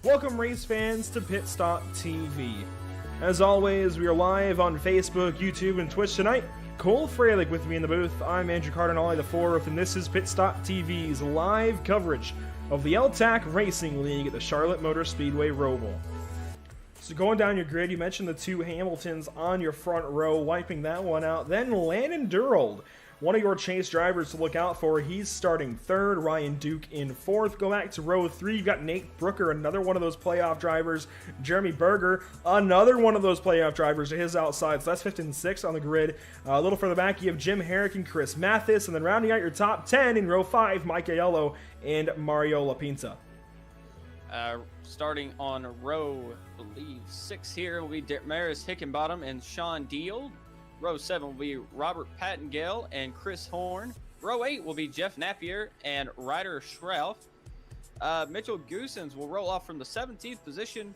Welcome race fans to PitStop TV. As always, we are live on Facebook, YouTube, and Twitch tonight. Cole Freilich with me in the booth. I'm Andrew Cardinale IV, and this is PitStop TV's live coverage of the L-TAC Racing League at the Charlotte Motor Speedway Roval. So going down your grid, you mentioned the two Hamiltons on your front row, wiping that one out. Then Landon Durold, one of your chase drivers to look out for. He's starting third, Ryan Duke in fourth. Go back to row 3, you've got Nate Brooker, another one of those playoff drivers. Jeremy Berger, another one of those playoff drivers to his outside. So that's 5th and 6th on the grid. A little further back, you have Jim Herrick and Chris Mathis. And then rounding out your top 10 in row 5, Mike Aiello and Mario Lapinta. Starting on row, I believe, 6 here will be Damaris Hickenbottom and Sean Deal. Row 7 will be Robert Pattengale and Chris Horn. Row 8 will be Jeff Napier and Ryder Schrauf. Mitchell Goosens will roll off from the 17th position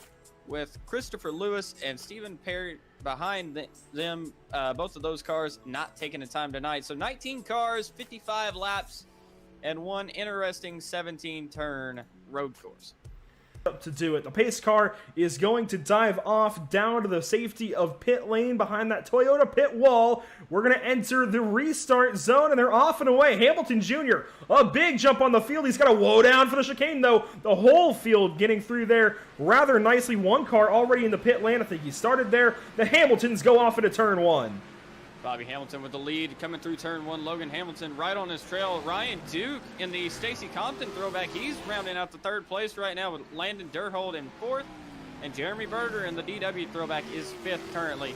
with Christopher Lewis and Stephen Perry behind them. Both of those cars not taking the time tonight. So 19 cars, 55 laps, and one interesting 17-turn road course. To do it. The pace car is going to dive off down to the safety of pit lane behind that Toyota pit wall. We're going to enter the restart zone, and they're off and away. Hamilton Jr., a big jump on the field. He's got a woe down for the chicane, though. The whole field getting through there rather nicely. One car already in the pit lane. I think he started there. The Hamiltons go off into turn 1. Bobby Hamilton with the lead coming through turn 1. Logan Hamilton right on his trail. Ryan Duke in the Stacy Compton throwback. He's rounding out the 3rd place right now with Landon Durhold in 4th. And Jeremy Berger in the DW throwback is 5th currently.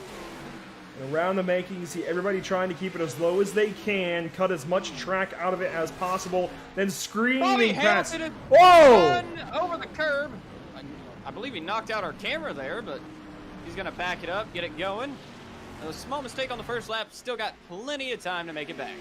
And around the making, you see everybody trying to keep it as low as they can, cut as much track out of it as possible, then screaming past. Whoa! Over the curb. I believe he knocked out our camera there, but he's going to back it up, get it going. A small mistake on the first lap, still got plenty of time to make it back.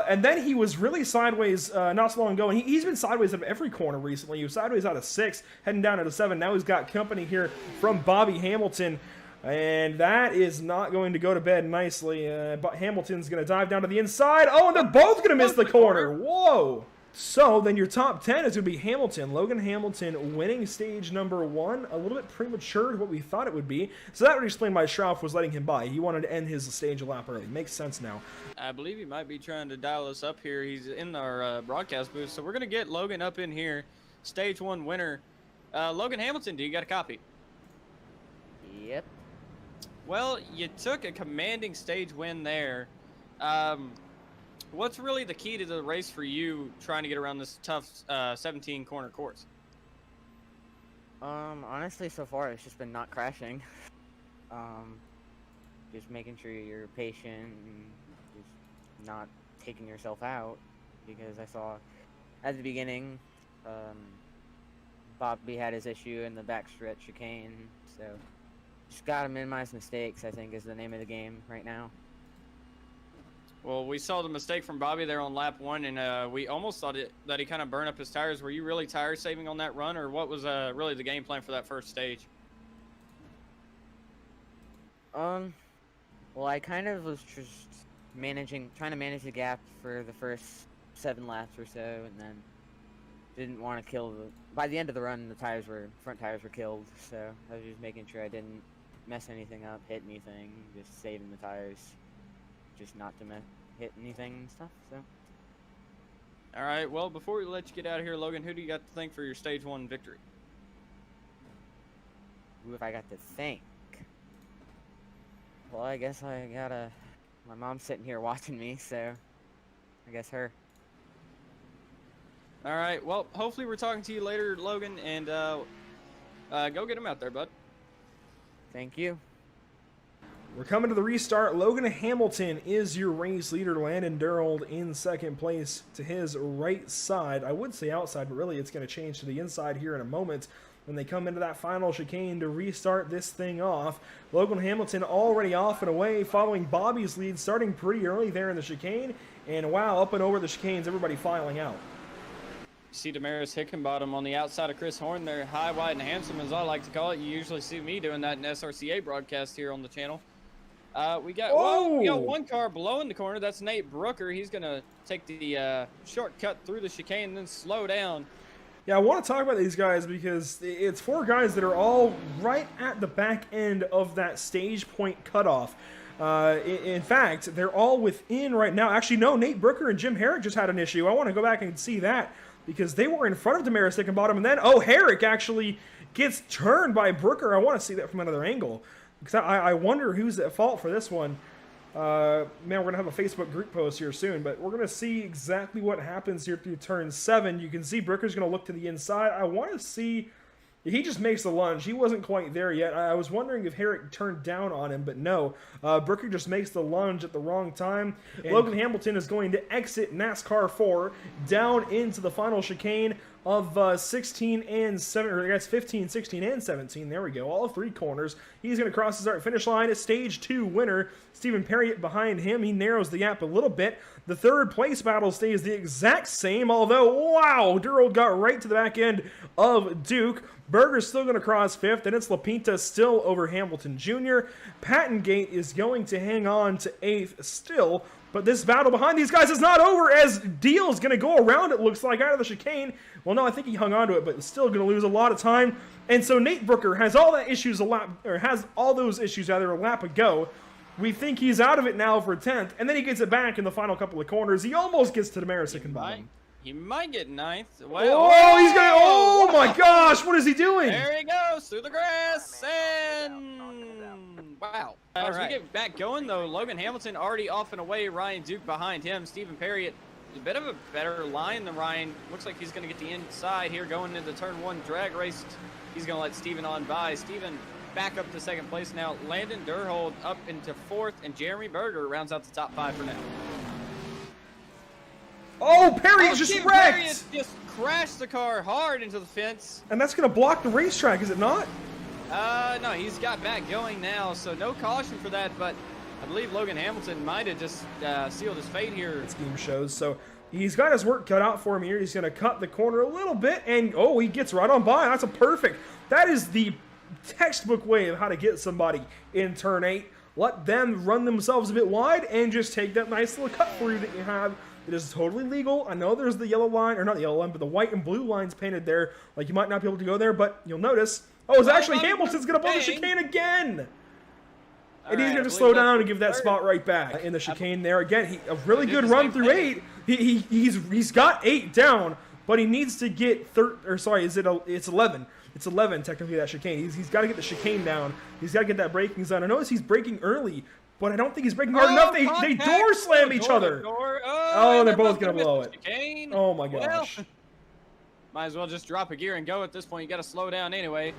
And then he was really sideways not so long ago, and he's been sideways out of every corner recently. He was sideways out of 6, heading down into 7. Now he's got company here from Bobby Hamilton, and that is not going to go to bed nicely. But Hamilton's going to dive down to the inside. Oh, and they're both going to miss the corner. Whoa! So then your top 10 is going to be Hamilton. Logan Hamilton winning stage number 1. A little bit premature to what we thought it would be. So that would explain why Schrauf was letting him by. He wanted to end his stage a lap early. Makes sense now. I believe he might be trying to dial us up here. He's in our broadcast booth. So we're going to get Logan up in here. Stage 1 winner. Logan Hamilton, do you got a copy? Yep. Well, you took a commanding stage win there. What's really the key to the race for you trying to get around this tough 17-corner course? Honestly, so far it's just been not crashing. Just making sure you're patient and just not taking yourself out. Because I saw at the beginning, Bobby had his issue in the backstretch chicane. So just gotta minimize mistakes, I think, is the name of the game right now. Well, we saw the mistake from Bobby there on lap 1, and we almost thought that he kind of burned up his tires. Were you really tire saving on that run, or what was really the game plan for that first stage? Well, I kind of was just trying to manage the gap for the first 7 laps or so, and then didn't want to kill by the end of the run, the front tires were killed, so I was just making sure I didn't mess anything up, hit anything, just saving the tires. Just not to hit anything and stuff, so. All right, well, before we let you get out of here, Logan, who do you got to thank for your stage 1 victory? Who have I got to thank? Well, I guess I gotta... My mom's sitting here watching me, so I guess her. All right, well, hopefully we're talking to you later, Logan, and go get him out there, bud. Thank you. We're coming to the restart. Logan Hamilton is your race leader. Landon Durold in 2nd place to his right side. I would say outside, but really it's going to change to the inside here in a moment when they come into that final chicane to restart this thing off. Logan Hamilton already off and away, following Bobby's lead, starting pretty early there in the chicane. And wow, up and over the chicanes, everybody filing out. You see Damaris Hickenbottom on the outside of Chris Horn there, high, wide, and handsome, as I like to call it. You usually see me doing that in SRCA broadcast here on the channel. We got one car blowing the corner. That's Nate Brooker. He's going to take the shortcut through the chicane and then slow down. Yeah, I want to talk about these guys because it's 4 guys that are all right at the back end of that stage point cutoff. In fact, they're all within right now. Actually, no, Nate Brooker and Jim Herrick just had an issue. I want to go back and see that because they were in front of Damaris Hickenbottom, and then, oh, Herrick actually gets turned by Brooker. I want to see that from another angle because I wonder who's at fault for this one. Man, we're going to have a Facebook group post here soon, but we're going to see exactly what happens here through turn 7. You can see Brooker's going to look to the inside. I want to see... He just makes the lunge. He wasn't quite there yet. I was wondering if Herrick turned down on him, but no. Brooker just makes the lunge at the wrong time. And Logan Hamilton is going to exit NASCAR 4 down into the final chicane of 16 and 7, or I guess 15, 16, and 17. There we go. All 3 corners. He's going to cross the start finish line. A stage 2 winner. Stephen Parrot behind him. He narrows the gap a little bit. The third place battle stays the exact same, although, wow, Durold got right to the back end of Duke. Berger's still going to cross 5th, and it's LaPinta still over Hamilton Jr. Pattengate is going to hang on to 8th still, but this battle behind these guys is not over as Deal's going to go around, it looks like, out of the chicane. Well, no, I think he hung on to it, but still going to lose a lot of time. And so Nate Brooker has all that issues a lap, or has all those issues either a lap ago. We think he's out of it now for 10th, and then he gets it back in the final couple of corners. He almost gets to Damaris Hickenbottom. He might get 9th. Well, oh, he's gonna! Oh my gosh, what is he doing? There he goes through the grass, and wow. As we get back going though, Logan Hamilton already off and away. Ryan Duke behind him. Stephen Parrot, a bit of a better line than Ryan. Looks like he's gonna get the inside here going into turn 1 drag race. He's gonna let Stephen on by. Stephen back up to 2nd place now. Landon Durhold up into 4th, and Jeremy Berger rounds out the top 5 for now. Oh, Perry just wrecked! Perry just crashed the car hard into the fence. And that's going to block the racetrack, is it not? No, he's got back going now, so no caution for that, but I believe Logan Hamilton might have just sealed his fate here. This game shows, so he's got his work cut out for him here. He's going to cut the corner a little bit, and oh, he gets right on by. That's a perfect. That is the textbook way of how to get somebody in turn 8. Let them run themselves a bit wide and just take that nice little cut for you that you have. It is totally legal. I know there's the yellow line, or not the yellow line, but the white and blue lines painted there. Like, you might not be able to go there, but you'll notice. Oh, it's actually Hamilton's going to blow the chicane again. And he's going to slow down and give that spot right back in the chicane there. Again, a really good run through 8. He's got 8 down, but he needs to get it's 11. It's 11 technically, that chicane. He's got to get the chicane down. He's got to get that braking zone. I notice he's braking early, but I don't think he's braking hard enough. They door slam each other. Oh, they're both going to blow it. Oh my gosh. Well, might as well just drop a gear and go at this point. You got to slow down anyway.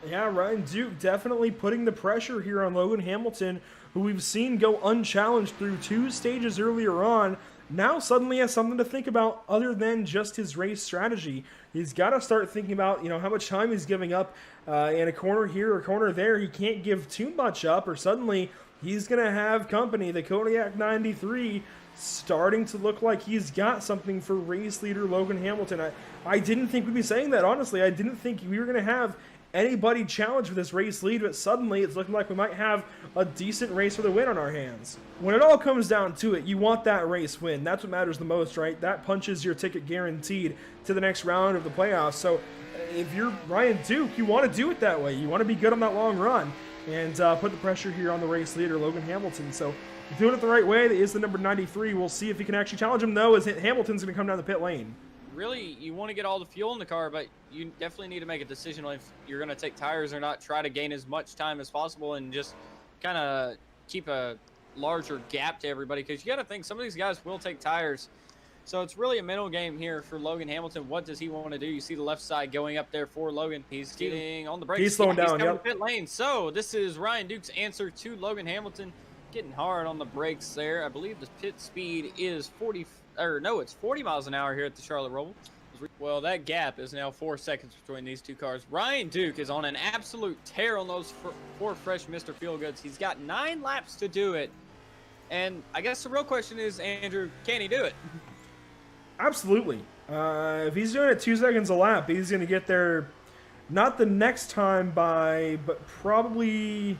Yeah, Ryan Duke definitely putting the pressure here on Logan Hamilton, who we've seen go unchallenged through 2 stages earlier on. Now suddenly has something to think about other than just his race strategy. He's got to start thinking about, how much time he's giving up in a corner here or a corner there. He can't give too much up, or suddenly he's going to have company. The Kodiak 93 starting to look like he's got something for race leader Logan Hamilton. I didn't think we'd be saying that, honestly. I didn't think we were going to have anybody challenge for this race lead, but suddenly it's looking like we might have a decent race for the win on our hands. When it all comes down to it, you want that race win. That's what matters the most, right? That punches your ticket guaranteed to the next round of the playoffs. So if you're Ryan Duke, you want to do it that way. You want to be good on that long run and put the pressure here on the race leader, Logan Hamilton. So if you're doing it the right way, that is the number 93. We'll see if he can actually challenge him, though, as Hamilton's going to come down the pit lane. Really, you want to get all the fuel in the car, but you definitely need to make a decision on if you're going to take tires or not. Try to gain as much time as possible and just kind of keep a larger gap to everybody, because you got to think some of these guys will take tires. So it's really a mental game here for Logan Hamilton. What does he want to do? You see the left side going up there for Logan. He's getting on the brakes. He's slowing down, yep. Pit lane. So this is Ryan Duke's answer to Logan Hamilton. Getting hard on the brakes there. I believe the pit speed is 40 miles an hour here at the Charlotte Roval. Well, that gap is now 4 seconds between these two cars. Ryan Duke is on an absolute tear on those 4 fresh Mr. Feelgoods. He's got 9 laps to do it. And I guess the real question is, Andrew, can he do it? Absolutely. If he's doing it 2 seconds a lap, he's going to get there not the next time but probably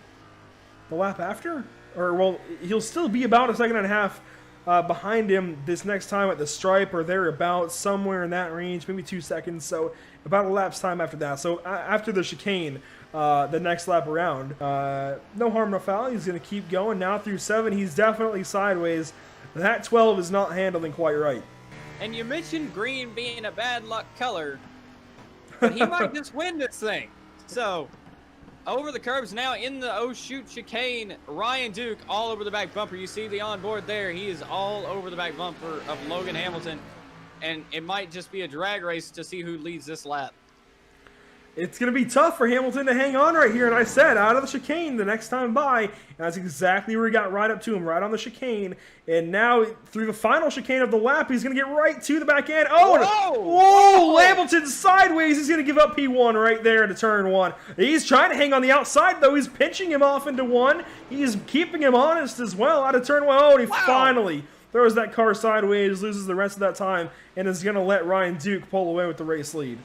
the lap after. Or, well, he'll still be about a second and a half behind him this next time at the stripe or thereabouts, somewhere in that range, maybe 2 seconds. So about a lap's time after that. So after the chicane, the next lap around, no harm, no foul. He's going to keep going now through 7. He's definitely sideways. That 12 is not handling quite right. And you mentioned green being a bad luck color, but he might just win this thing. So, over the curbs now in the oh shoot chicane, Ryan Duke all over the back bumper. You see the onboard there. He is all over the back bumper of Logan Hamilton. And it might just be a drag race to see who leads this lap. It's going to be tough for Hamilton to hang on right here. And I said, out of the chicane the next time by. And that's exactly where he got right up to him, right on the chicane. And now, through the final chicane of the lap, he's going to get right to the back end. Oh, whoa! Hamilton sideways. He's going to give up P1 right there into turn 1. He's trying to hang on the outside, though. He's pinching him off into 1. He's keeping him honest as well out of turn 1. Oh, and he finally throws that car sideways, loses the rest of that time, and is going to let Ryan Duke pull away with the race lead.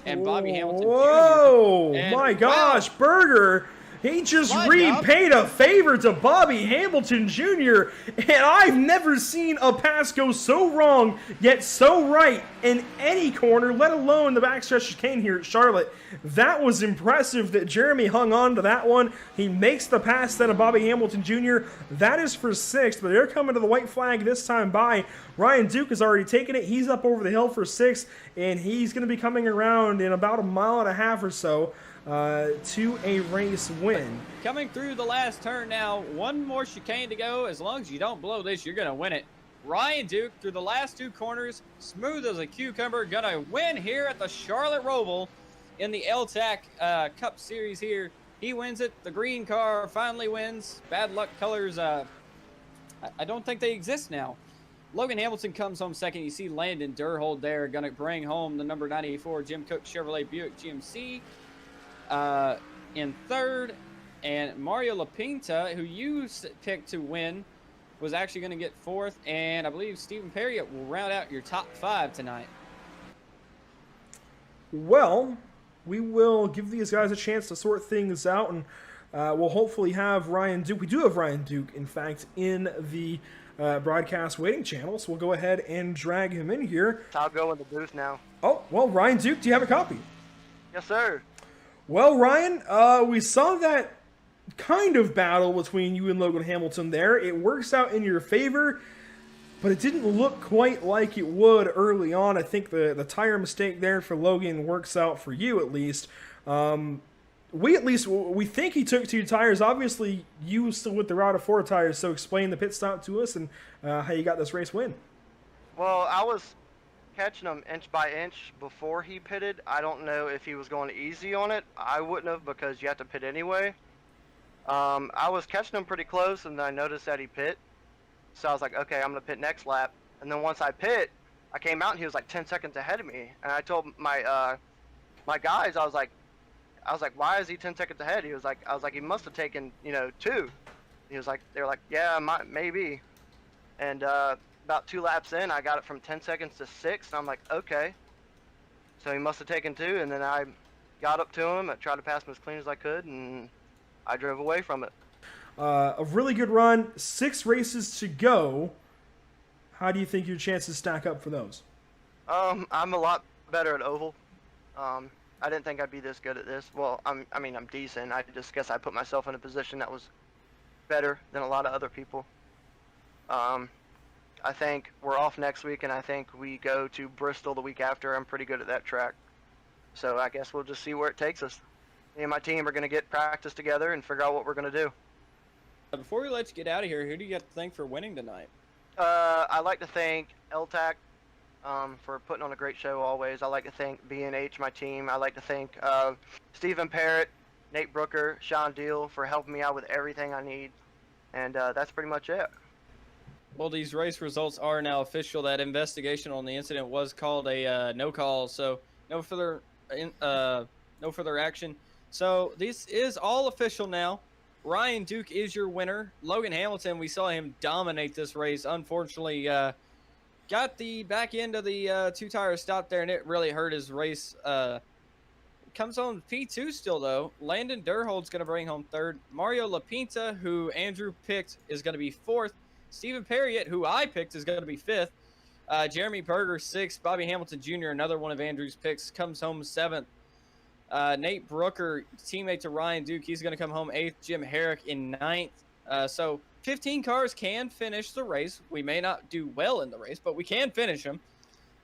And Bobby Hamilton. Whoa! And my gosh, Berger, he just repaid a favor to Bobby Hamilton Jr. And I've never seen a pass go so wrong, yet so right in any corner, let alone the backstretch chicane here at Charlotte. That was impressive that Jeremy hung on to that one. He makes the pass then of Bobby Hamilton Jr. That is for 6th, but they're coming to the white flag this time by. Ryan Duke has already taken it. He's up over the hill for 6th, and he's going to be coming around in about a mile and a half or so to a race win. Coming through the last turn now, one more chicane to go. As long as you don't blow this, you're going to win it. Ryan Duke through the last 2 corners, smooth as a cucumber, going to win here at the Charlotte Roval in the L-TAC Cup Series here. He wins it. The green car finally wins. Bad luck colors, I don't think they exist now. Logan Hamilton comes home second. You see Landon Durhold there, going to bring home the number 94 Jim Cook Chevrolet Buick GMC in 3rd. And Mario LaPinta, who you picked to win, was actually going to get 4th. And I believe Stephen Parrot will round out your top 5 tonight. Well, we will give these guys a chance to sort things out, and we'll hopefully have Ryan Duke. We do have Ryan Duke, in fact, in the broadcast waiting channel, so we'll go ahead and drag him in here. I'll go in the booth now. Oh, well, Ryan Duke, do you have a copy? Yes, sir. Well, Ryan, we saw that kind of battle between you and Logan Hamilton there. It works out in your favor, but it didn't look quite like it would early on. I think the tire mistake there for Logan works out for you, at least. We think he took 2 tires. Obviously, you still with the route of 4 tires, so explain the pit stop to us and how you got this race win. Well, I was catching him inch by inch before he pitted. I don't know if he was going easy on it. I wouldn't have, because you have to pit anyway. I was catching him pretty close, and then I noticed that he pit. So I was like, okay, I'm going to pit next lap. And then once I pit, I came out and he was like 10 seconds ahead of me. And I told my my guys, I was like, why is he 10 seconds ahead? I was like, he must have taken, 2. He was like, they were like, yeah, maybe. And about 2 laps in, I got it from 10 seconds to 6. And I'm like, okay. So he must have taken 2. And then I got up to him. I tried to pass him as clean as I could, and I drove away from it. A really good run. 6 races to go. How do you think your chances stack up for those? I'm a lot better at oval. I didn't think I'd be this good at this. Well, I'm decent. I just guess I put myself in a position that was better than a lot of other people. I think we're off next week, and I think we go to Bristol the week after. I'm pretty good at that track. So I guess we'll just see where it takes us. Me and my team are going to get practice together and figure out what we're going to do. Before we let you get out of here, who do you got to thank for winning tonight? I'd like to thank L-TAC for putting on a great show always. I'd like to thank B&H, my team. I'd like to thank Stephen Parrot, Nate Brooker, Sean Deal for helping me out with everything I need. And that's pretty much it. Well, these race results are now official. That investigation on the incident was called a no call, so no further action. So this is all official now. Ryan Duke is your winner. Logan Hamilton, we saw him dominate this race. Unfortunately, got the back end of the 2-tire stop there, and it really hurt his race. Comes home P2 still, though. Landon Durhold's going to bring home 3rd. Mario LaPinta, who Andrew picked, is going to be 4th. Stephen Parrot, who I picked, is going to be 5th. Jeremy Berger, 6th. Bobby Hamilton Jr., another one of Andrew's picks, comes home 7th. Nate Brooker, teammate to Ryan Duke, he's going to come home 8th. Jim Herrick in 9th. So 15 cars can finish the race. We may not do well in the race, but we can finish them.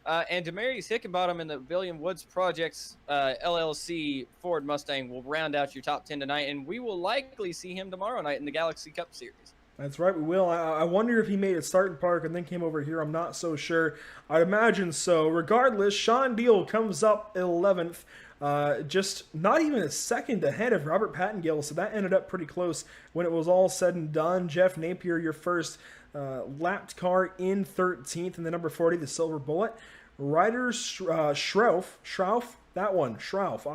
And Demarius Hickenbottom in the William Woods Projects LLC Ford Mustang will round out your top 10 tonight, and we will likely see him tomorrow night in the Galaxy Cup Series. That's right, we will. I wonder if he made a start in park and then came over here. I'm not so sure. I'd imagine so. Regardless, Sean Deal comes up 11th. Just not even a second ahead of Robert Pattengill, so that ended up pretty close when it was all said and done. Jeff Napier, your first lapped car in 13th, and the number 40, the Silver Bullet. Ryder Schrauf, that one, Schrauf.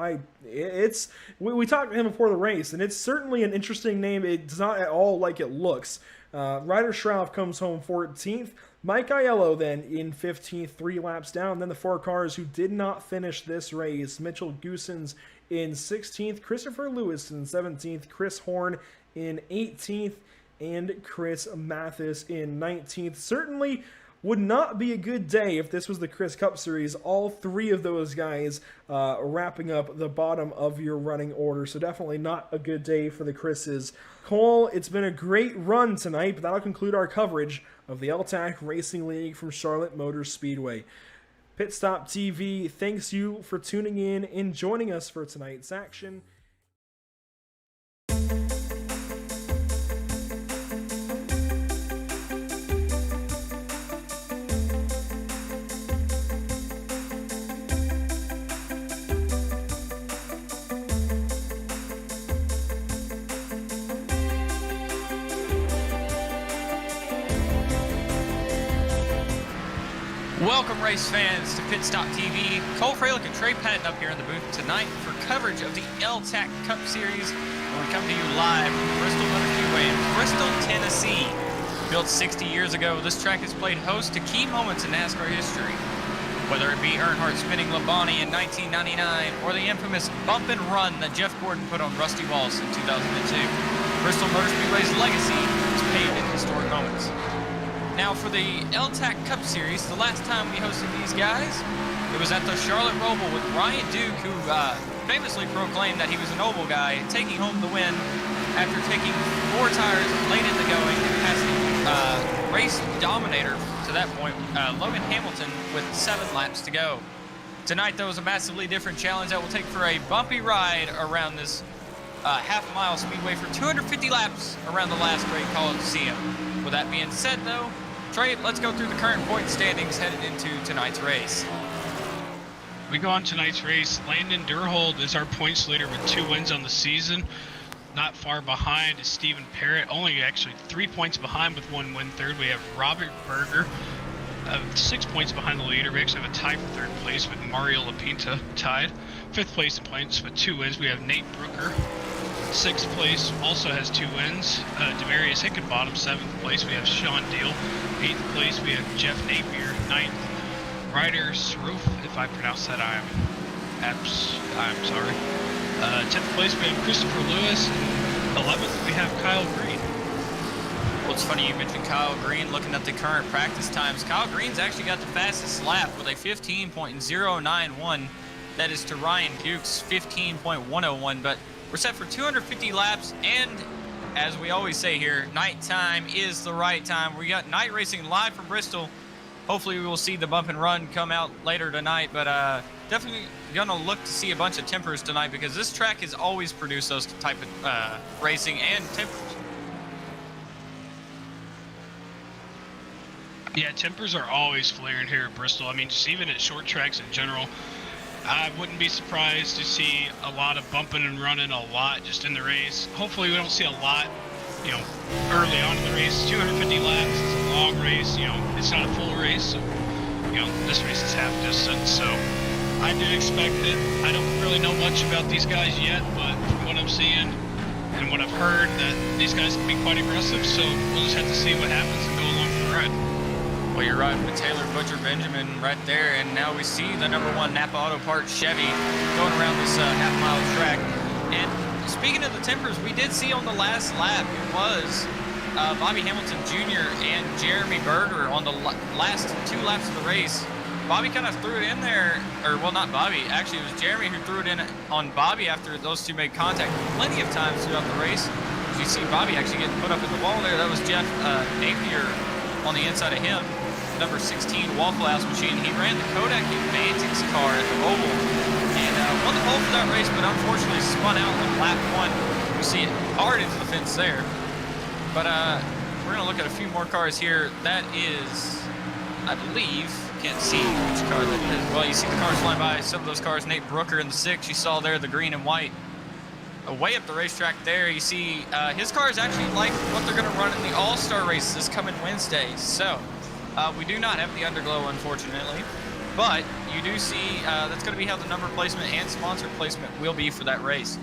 We talked to him before the race, and it's certainly an interesting name. It's not at all like it looks. Ryder Schrauf comes home 14th. Mike Aiello then in 15th, 3 laps down. Then the 4 cars who did not finish this race. Mitchell Goosens in 16th, Christopher Lewis in 17th, Chris Horn in 18th, and Chris Mathis in 19th. Certainly would not be a good day if this was the Chris Cup Series. All 3 of those guys wrapping up the bottom of your running order. So definitely not a good day for the Chris's. Cole, it's been a great run tonight, but that'll conclude our coverage of the L-TAC Racing League from Charlotte Motor Speedway. PitStop TV thanks you for tuning in and joining us for tonight's action. Welcome, race fans, to PitStop TV. Cole Fralick and Trey Patton up here in the booth tonight for coverage of the L-TAC Cup Series. When we come to you live from Bristol Motor Speedway in Bristol, Tennessee. Built 60 years ago, this track has played host to key moments in NASCAR history. Whether it be Earnhardt spinning Labonte in 1999 or the infamous bump and run that Jeff Gordon put on Rusty Wallace in 2002, Bristol Motor Speedway's legacy is paved in historic moments. Now for the L-TAC Cup Series, the last time we hosted these guys, it was at the Charlotte Roval with Ryan Duke, who famously proclaimed that he was a noble guy, taking home the win after taking 4 tires late in the going and passing race dominator to that point, Logan Hamilton, with 7 laps to go. Tonight, though, is a massively different challenge that will take for a bumpy ride around this half-mile speedway for 250 laps around the last Great Coliseum. With that being said, though, Trey, let's go through the current point standings headed into tonight's race. We go on tonight's race. Landon Durhold is our points leader with 2 wins on the season. Not far behind is Stephen Parrott, only actually 3 points behind with 1 win. Third, we have Robert Berger, 6 points behind the leader. We actually have a tie for 3rd place with Mario Lapinta tied. 5th place in points with 2 wins. We have Nate Brooker. 6th place also has 2 wins. Demarius Hickenbottom, 7th place. We have Sean Deal. 8th place, we have Jeff Napier. 9th, Ryder Schrauf. If I pronounce that, I'm sorry. 10th place, we have Christopher Lewis. 11th, we have Kyle Green. Well, it's funny you mentioned Kyle Green. Looking at the current practice times, Kyle Green's actually got the fastest lap with a 15.091. That is to Ryan Duke's 15.101. But we're set for 250 laps, and as we always say here, nighttime is the right time. We got night racing live from Bristol. Hopefully we will see the bump and run come out later tonight, but definitely gonna look to see a bunch of tempers tonight because this track has always produced those type of racing and tempers. Yeah, tempers are always flaring here at Bristol. I mean, just even at short tracks in general. I wouldn't be surprised to see a lot of bumping and running a lot just in the race. Hopefully we don't see a lot, early on in the race. 250 laps, it's a long race, it's not a full race. So, this race is half distance, so I do expect it. I don't really know much about these guys yet, but from what I'm seeing and what I've heard, that these guys can be quite aggressive, so we'll just have to see what happens and go along for the ride. Well, you're riding with Taylor Butcher Benjamin right there, and now we see the #1 Napa Auto Parts Chevy going around this half-mile track. And speaking of the tempers, we did see on the last lap, it was Bobby Hamilton Jr. and Jeremy Berger on the last 2 laps of the race. Bobby kind of threw it in there, or well, not Bobby. Actually, it was Jeremy who threw it in on Bobby after those two made contact plenty of times throughout the race. As you see Bobby actually getting put up in the wall there. That was Jeff Napier on the inside of him. Number 16 Waffle House machine. He ran the Kodak Advantix car at the Oval and won the pole for that race, but unfortunately spun out on lap 1. You see it hard into the fence there. But we're gonna look at a few more cars here. That is, I believe, can't see which car that is. Well, you see the cars flying by. Some of those cars, Nate Brooker in the 6. You saw there the green and white. Way up the racetrack there, you see his car is actually like what they're gonna run in the All-Star race this coming Wednesday. So we do not have the underglow, unfortunately, but you do see that's going to be how the number placement and sponsor placement will be for that race.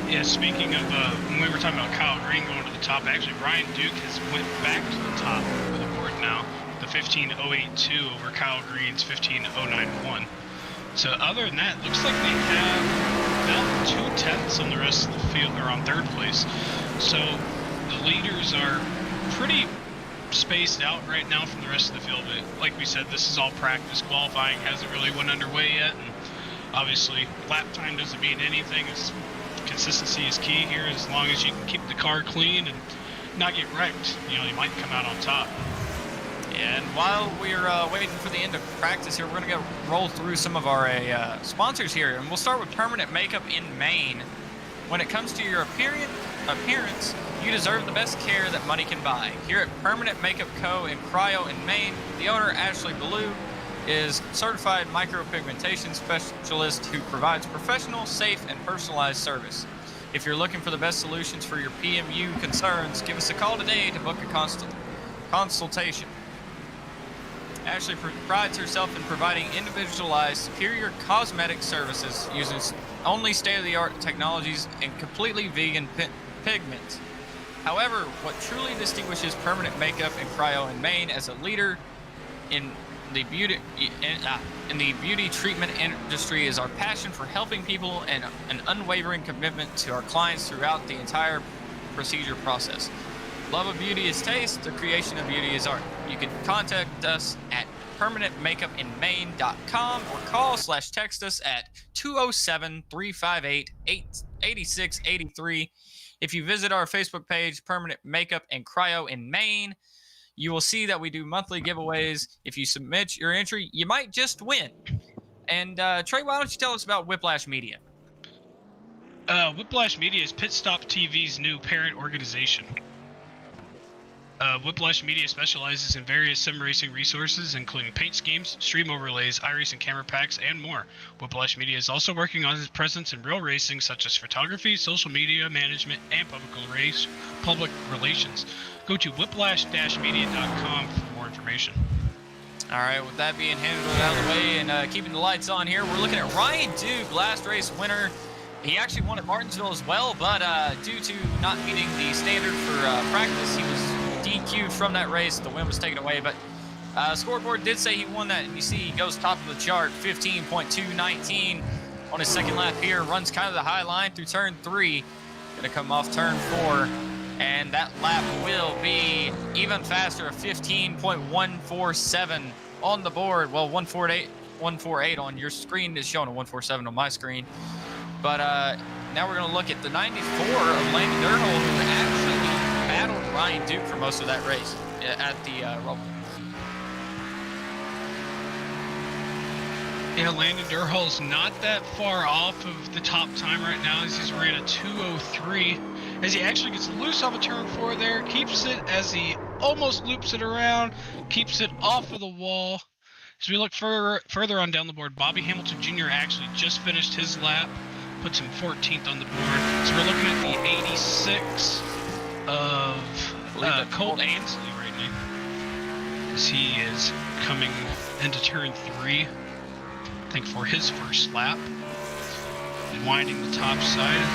Yeah, speaking of when we were talking about Kyle Green going to the top, actually Ryan Duke has went back to the top of the board now, the 15.082 over Kyle Green's 15.091. So other than that, looks like they have about 2/10 on the rest of the field, or on third place. So the leaders are pretty spaced out right now from the rest of the field. But like we said, this is all practice. Qualifying hasn't really went underway yet, and obviously lap time doesn't mean anything. Consistency is key here. As long as you can keep the car clean and not get wrecked, you know, you might come out on top. And while we're waiting for the end of practice here, we're going to roll through some of our sponsors here, and we'll start with Permanent Makeup in Maine. When it comes to your appearance, you deserve the best care that money can buy. Here at Permanent Makeup Co. in Cryo in Maine, the owner, Ashley Ballou, is certified micropigmentation specialist who provides professional, safe, and personalized service. If you're looking for the best solutions for your PMU concerns, give us a call today to book a consultation. Ashley prides herself in providing individualized, superior cosmetic services using only state-of-the-art technologies and completely vegan pigments. However, what truly distinguishes Permanent Makeup and Cryo in Maine as a leader in the beauty treatment industry is our passion for helping people and an unwavering commitment to our clients throughout the entire procedure process. Love of beauty is taste, the creation of beauty is art. You can contact us at permanentmakeupinmaine.com or call/text us at 207-358-8683. If you visit our Facebook page, Permanent Makeup and Cryo in Maine, you will see that we do monthly giveaways. If you submit your entry, you might just win. And Trey, why don't you tell us about Whiplash Media? Whiplash Media is PitStop TV's new parent organization. Whiplash Media specializes in various sim racing resources, including paint schemes, stream overlays, iRacing camera packs, and more. Whiplash Media is also working on its presence in real racing, such as photography, social media management, and public relations. Go to whiplash-media.com for more information. All right, with that being handled out of the way and keeping the lights on here, we're looking at Ryan Duke, last race winner. He actually won at Martinsville as well, but due to not meeting the standard for practice, he was DQ'd from that race. The win was taken away, but scoreboard did say he won that, and you see he goes top of the chart, 15.219 on his second lap here, runs kind of the high line through turn 3, gonna come off turn 4, and that lap will be even faster, 15.147 on the board. Well, 148 on your screen is showing a 147 on my screen, but now we're gonna look at the 94 of Landon Durhol, who actually battled Ryan Duke for most of that race at the Roval. Yeah, Landon Durhol's not that far off of the top time right now, as he's ran a 2:03. As he actually gets loose off of turn 4 there, keeps it as he almost loops it around, keeps it off of the wall. As we look further on down the board, Bobby Hamilton Jr. actually just finished his lap, puts him 14th on the board. So we're looking at the 86 of Colt Ansley right now, as he is coming into turn 3, I think, for his first lap, and winding the top side.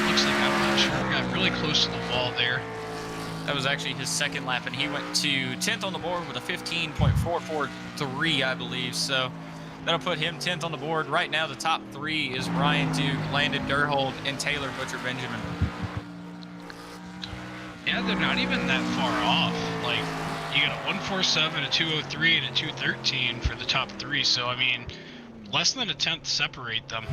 Looks like, I'm not sure, got really close to the wall there. That was actually his second lap, and he went to 10th on the board with a 15.443, I believe. So that'll put him 10th on the board. Right now, the top 3 is Ryan Duke, Landon Durhold, and Taylor Butcher Benjamin. Yeah, they're not even that far off. Like, you got a 147, a 203, and a 213 for the top 3. So, I mean, less than a tenth separate them.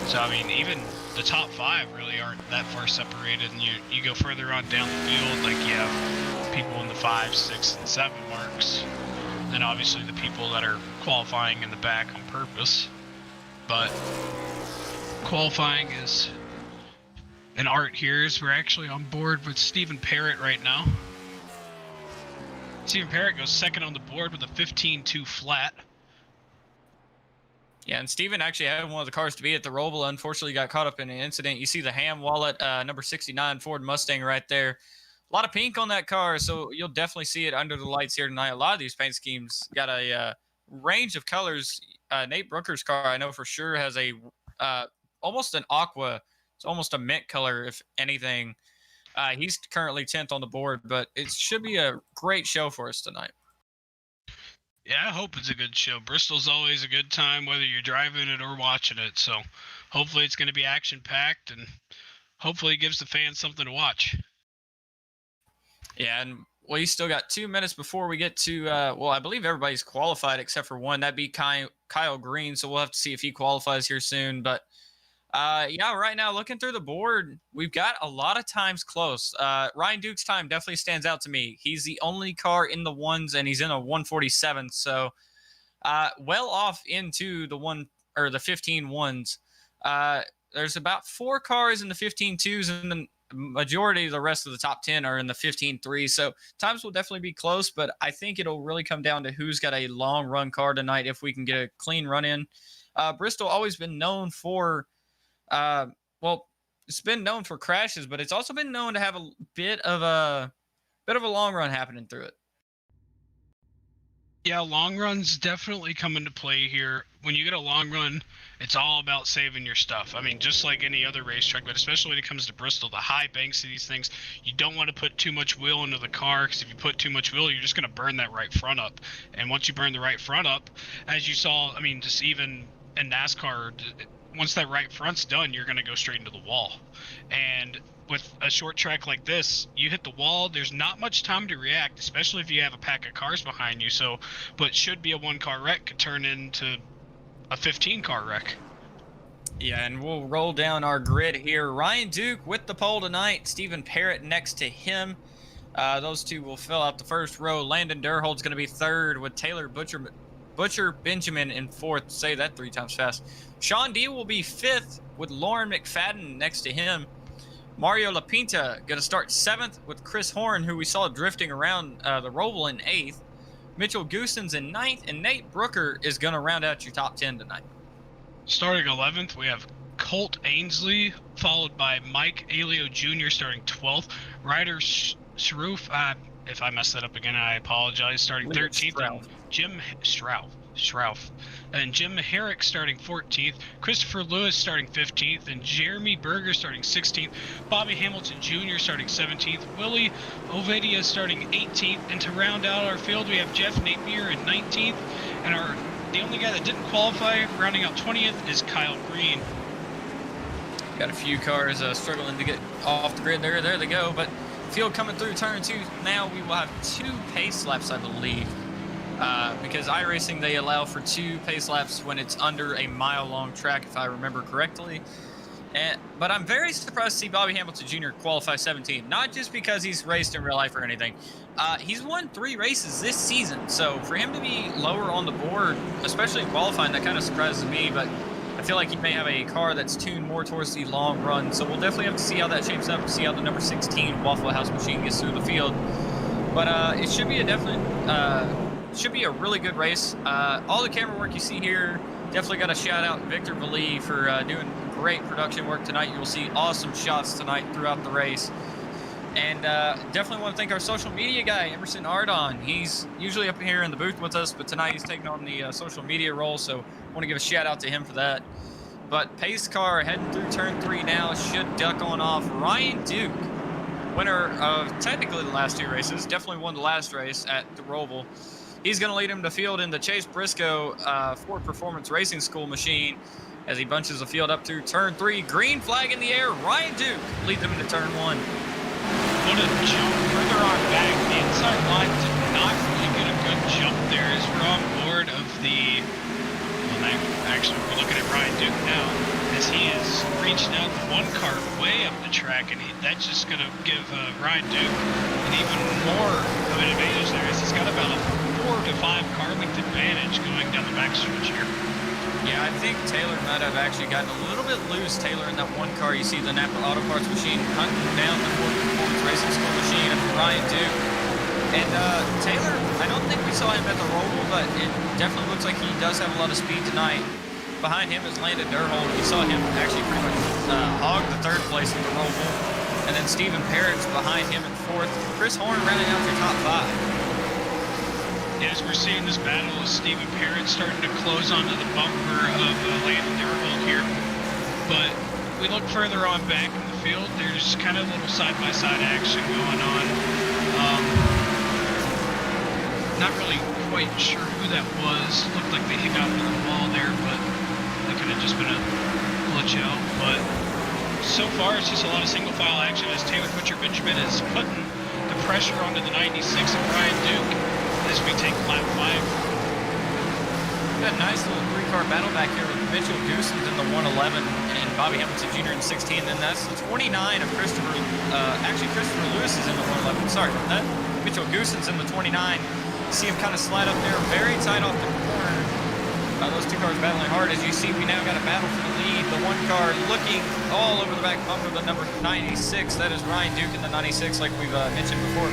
So, I mean, even the top 5 really aren't that far separated. And you go further on down the field, like you have people in the 5, 6, and 7 marks. Then obviously the people that are qualifying in the back on purpose. But qualifying is an art here, as we're actually on board with Stephen Parrot right now. Stephen Parrot goes second on the board with a 15.2 flat. Yeah, and Steven actually had one of the cars to be at the Roval. Unfortunately, got caught up in an incident. You see the Ham Wallet, number 69 Ford Mustang right there. A lot of pink on that car, so you'll definitely see it under the lights here tonight. A lot of these paint schemes got a range of colors. Nate Brooker's car, I know for sure, has a almost an aqua. It's almost a mint color, if anything. He's currently 10th on the board, but it should be a great show for us tonight. Yeah, I hope it's a good show. Bristol's always a good time, whether you're driving it or watching it. So hopefully it's going to be action-packed, and hopefully it gives the fans something to watch. Yeah, and we still got 2 minutes before we get to, well, I believe everybody's qualified except for one. That'd be Kyle Green, so we'll have to see if he qualifies here soon. But, yeah, right now, looking through the board, we've got a lot of times close. Ryan Duke's time definitely stands out to me. He's the only car in the ones, and he's in a 147, so well off into the 15 ones. There's about 4 cars in the 15 twos, and then majority of the rest of the top 10 are in the 15-3, so times will definitely be close, but I think it'll really come down to who's got a long run car tonight if we can get a clean run in. Bristol always been known for well, it's been known for crashes, but it's also been known to have a bit of a long run happening through it. Yeah, long runs definitely come into play here. When you get a long run, it's all about saving your stuff. I mean, just like any other racetrack, but especially when it comes to Bristol, the high banks of these things, you don't want to put too much wheel into the car, because if you put too much wheel, you're just going to burn that right front up. And once you burn the right front up, as you saw, I mean, just even in NASCAR, once that right front's done, you're going to go straight into the wall. And with a short track like this, you hit the wall, there's not much time to react, especially if you have a pack of cars behind you. So, but should be a 1-car wreck could turn into a 15-car wreck. Yeah, and we'll roll down our grid here. Ryan Duke with the pole tonight. Stephen Parrot next to him. Those two will fill out the first row. Landon Durhold's going to be third with Taylor Butcher Benjamin in fourth. Say that 3 times fast. Sean D will be fifth with Lauren McFadden next to him. Mario LaPinta going to start 7th with Chris Horn, who we saw drifting around the Roval in 8th. Mitchell Goosens in 9th, and Nate Brooker is going to round out your top 10 tonight. Starting 11th, we have Colt Ainsley, followed by Mike Alio Jr. starting 12th. Ryder Shroof, if I messed that up again, I apologize, starting 13th. And Jim Schrauf. And Jim Herrick starting 14th, Christopher Lewis starting 15th, and Jeremy Berger starting 16th, Bobby Hamilton Jr. starting 17th, Willie Ovadia starting 18th, and to round out our field, we have Jeff Napier in 19th, and the only guy that didn't qualify, rounding out 20th, is Kyle Green. Got a few cars struggling to get off the grid there. There they go, but field coming through turn 2. Now we will have 2 pace laps, I believe. Because iRacing, they allow for 2 pace laps when it's under a mile-long track, if I remember correctly. But I'm very surprised to see Bobby Hamilton Jr. qualify 17th. Not just because he's raced in real life or anything. He's won 3 races this season, so for him to be lower on the board, especially in qualifying, that kind of surprises me. But I feel like he may have a car that's tuned more towards the long run, so we'll definitely have to see how that shapes up, see how the number 16 Waffle House machine gets through the field. But it should be should be a really good race. All the camera work you see here, definitely got to shout out Victor Valee for doing great production work tonight. You'll see awesome shots tonight throughout the race. And definitely want to thank our social media guy, Emerson Ardon. He's usually up here in the booth with us, but tonight he's taking on the social media role, so I want to give a shout out to him for that. But pace car heading through turn 3 now, should duck on off. Ryan Duke, winner of technically the last 2 races, definitely won the last race at the Roval. He's going to lead him to field in the Chase Briscoe Ford Performance Racing School machine as he bunches the field up through turn 3. Green flag in the air. Ryan Duke leads him into turn 1. what a jump further on back. The inside line did not really get a good jump there as we're on board of the, well, actually we're looking at Ryan Duke now as he is reaching out one car way up the track, and that's just going to give Ryan Duke an even more of an advantage there as he's got about a 4 to 5 car length advantage going down the backstretch here. Yeah, I think Taylor might have actually gotten a little bit loose. Taylor in that one car, you see the Napa Auto Parts machine hunting down the Ford Performance Racing School machine of Ryan Duke. And Taylor, I don't think we saw him at the roll, but it definitely looks like he does have a lot of speed tonight. Behind him is Landon Durhold. We saw him actually pretty much hog the 3rd place at the roll. And then Stephen Parrott's behind him in 4th. Chris Horn rounding out your top 5. As we're seeing this battle of Stephen Parrot starting to close onto the bumper of Landon Durhold here. But we look further on back in the field, there's kind of a little side-by-side action going on. Not really quite sure who that was. Looked like they got into the wall there, but that could have just been a glitch out. But so far, it's just a lot of single-file action as Taylor Butcher Benjamin is putting the pressure onto the 96 of Ryan Duke as we take lap 5. Got a nice little 3-car battle back here with Mitchell Goosens in the 111 and Bobby Hamilton Jr. in 16. Then that's the 29 of Christopher Lewis is in the 111. Sorry about that. Mitchell Goosens in the 29. See him kind of slide up there very tight off the corner. Those 2 cars battling hard. As you see, we now got a battle for the lead. The 1 car looking all over the back bumper, the number 96. That is Ryan Duke in the 96, like we've mentioned before.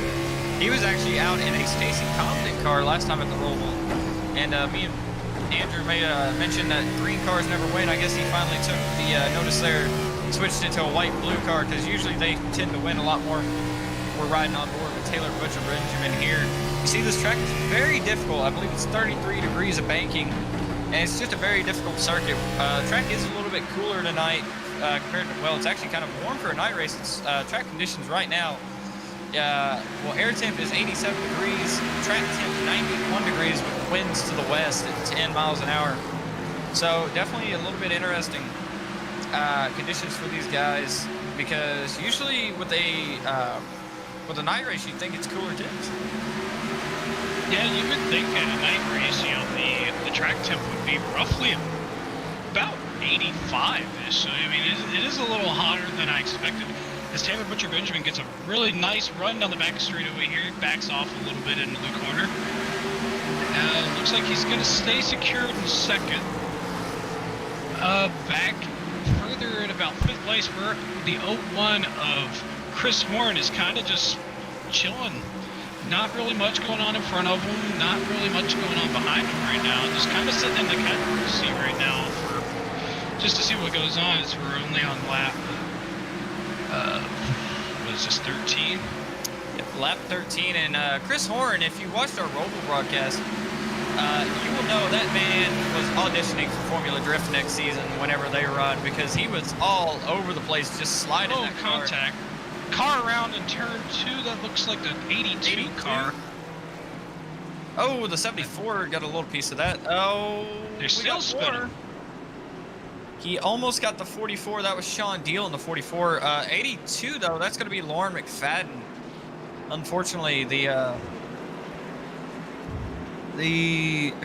He was actually out in a Stacy Compton car last time at the Roval. And me and Andrew made mention that green cars never win. I guess he finally took the notice there, switched it to a white-blue car, because usually they tend to win a lot more. We're riding on board with Taylor Butcher Benjamin here. You see, this track is very difficult. I believe it's 33 degrees of banking, and it's just a very difficult circuit. The track is a little bit cooler tonight compared to, well, it's actually kind of warm for a night race. It's track conditions right now. Well, air temp is 87 degrees, track temp 91 degrees with winds to the west at 10 miles an hour. So definitely a little bit interesting conditions for these guys, because usually with a night race you think it's cooler temps. Yeah, you would think at a night race, you know, the track temp would be roughly about 85-ish. So I mean, it is a little hotter than I expected. As Taylor Butcher Benjamin gets a really nice run down the back street over here, backs off a little bit into the corner. Looks like he's going to stay secured in 2nd. Back further at about 5th place, where the 01 of Chris Horn is kind of just chilling. Not really much going on in front of him, not really much going on behind him right now. Just kind of sitting in the catbird seat right now just to see what goes on, as we're only on lap. What is this, 13? Yep, lap 13, and Chris Horn, if you watched our Roval broadcast, you will know that man was auditioning for Formula Drift next season whenever they run, because he was all over the place, just sliding that car. Contact. Car around in turn 2, that looks like the 82 car. Oh, the 74 got a little piece of that. Oh, they're still spinning. He almost got the 44. That was Sean Deal in the 44. 82, though, that's going to be Lauren McFadden. Unfortunately, I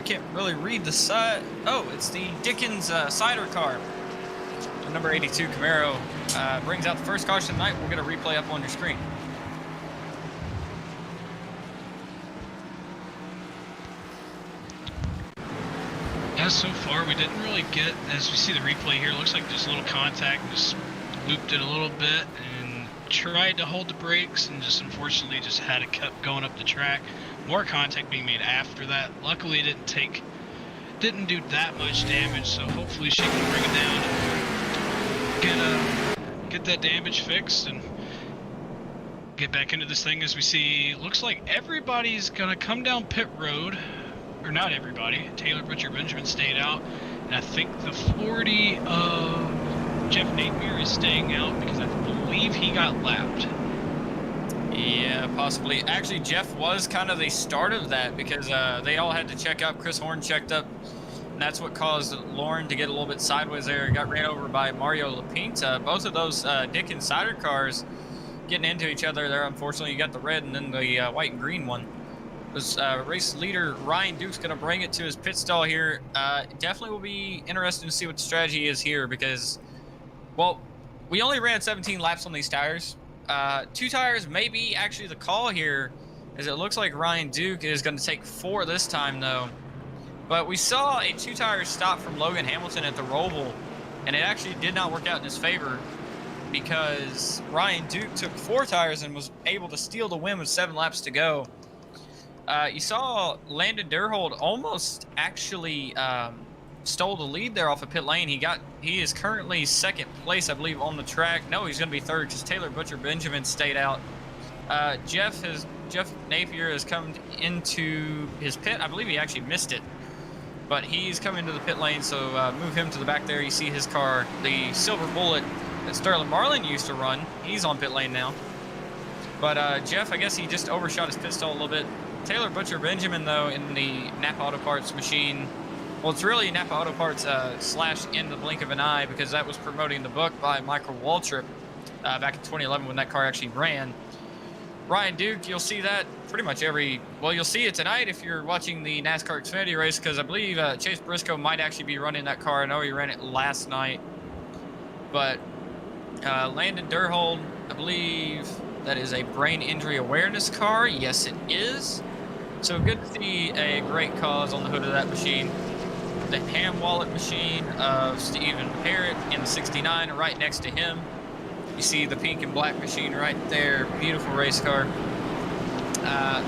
can't really read the side. Oh, it's the Dickens cider car. The number 82 Camaro brings out the first caution tonight. We'll get a replay up on your screen. Yeah, so far we didn't really get, as we see the replay here, it looks like just a little contact, just looped it a little bit and tried to hold the brakes, and just unfortunately just had it kept going up the track. More contact being made after that. Luckily it didn't do that much damage, so hopefully she can bring it down, get that damage fixed and get back into this thing. As we see, looks like everybody's gonna come down pit road. Or not everybody. Taylor Butcher Benjamin stayed out, and I think the 40 of Jeff Napier is staying out because I believe he got lapped. Yeah, possibly. Actually, Jeff was kind of the start of that, because they all had to check up. Chris Horn checked up, and that's what caused Lauren to get a little bit sideways there. Got ran over by Mario Lapinta. Both of those Dickens cider cars getting into each other there. Unfortunately, you got the red and then the white and green one. Was race leader Ryan Duke's going to bring it to his pit stall here. Definitely will be interesting to see what the strategy is here because, well, we only ran 17 laps on these tires. 2 tires may be actually the call here, as it looks like Ryan Duke is going to take 4 this time, though. But we saw a 2-tire stop from Logan Hamilton at the Roval, and it actually did not work out in his favor because Ryan Duke took 4 tires and was able to steal the win with 7 laps to go. You saw Landon Durhold almost actually stole the lead there off of pit lane. He is currently 2nd place, I believe, on the track. No, he's going to be 3rd because Taylor Butcher Benjamin stayed out. Jeff Napier has come into his pit. I believe he actually missed it, but he's come into the pit lane, so move him to the back there. You see his car, the Silver Bullet that Sterling Marlin used to run. He's on pit lane now. But Jeff, I guess he just overshot his pit stall a little bit. Taylor Butcher Benjamin, though, in the Napa Auto Parts machine. Well, it's really Napa Auto Parts slash In the Blink of an Eye because that was promoting the book by Michael Waltrip back in 2011 when that car actually ran. Ryan Duke, you'll see that pretty much you'll see it tonight if you're watching the NASCAR Xfinity race because I believe Chase Briscoe might actually be running that car. I know he ran it last night. But Landon Durhold, I believe that is a brain injury awareness car. Yes, it is. So good to see a great cause on the hood of that machine. The Ham Wallet machine of Stephen Parrot in the 69 right next to him. You see the pink and black machine right there. Beautiful race car.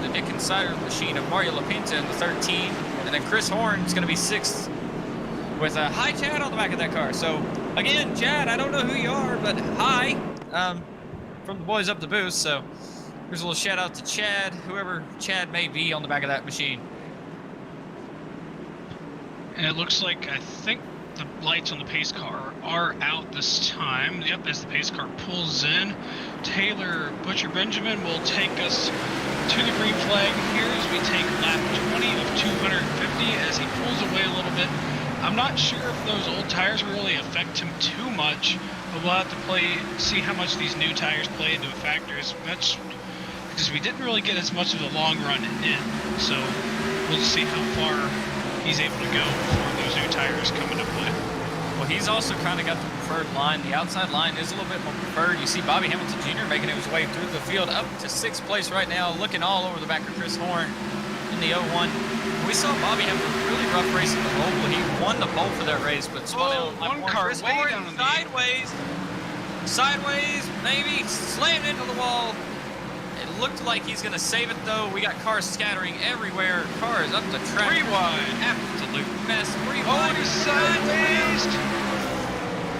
The Dick Insider machine of Mario LaPinta in the 13. And then Chris Horn is going to be 6th with a hi Chad on the back of that car. So again, Chad, I don't know who you are, but hi from the boys up the booth. So here's a little shout out to Chad, whoever Chad may be on the back of that machine. And it looks like, I think the lights on the pace car are out this time. Yep, as the pace car pulls in, Taylor Butcher Benjamin will take us to the green flag here as we take lap 20 of 250 as he pulls away a little bit. I'm not sure if those old tires really affect him too much, but we'll have to see how much these new tires play into a factor as much, because we didn't really get as much of the long run in, so we'll see how far he's able to go before those new tires come into play. Well, he's also kind of got the preferred line. The outside line is a little bit more preferred. You see Bobby Hamilton Jr. making his way through the field up to 6th place right now, looking all over the back of Chris Horn in the 01. We saw Bobby have a really rough race in the Roval. He won the pole for that race, but spun out one car Chris way Horn down on the sideways, maybe slammed into the wall. It looked like he's going to save it, though. We got cars scattering everywhere. Cars up the track. 3 wide. Absolute mess. 3 wide. He's sideways.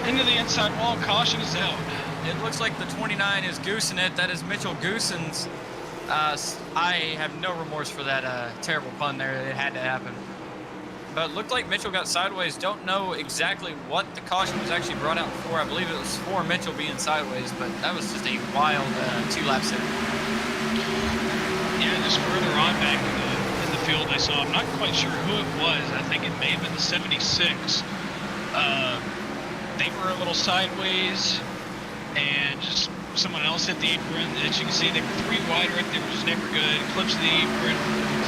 Into the inside wall. Caution is out. It looks like the 29 is goosing it. That is Mitchell Goosen's. I have no remorse for that terrible pun there. It had to happen. But it looked like Mitchell got sideways. Don't know exactly what the caution was actually brought out for. I believe it was for Mitchell being sideways, but that was just a wild 2 laps there. Yeah, just further on back in the field I saw, I'm not quite sure who it was. I think it may have been the 76. They were a little sideways, and just someone else hit the apron. As you can see, they were 3 wide right there, which is never good. Clips the apron.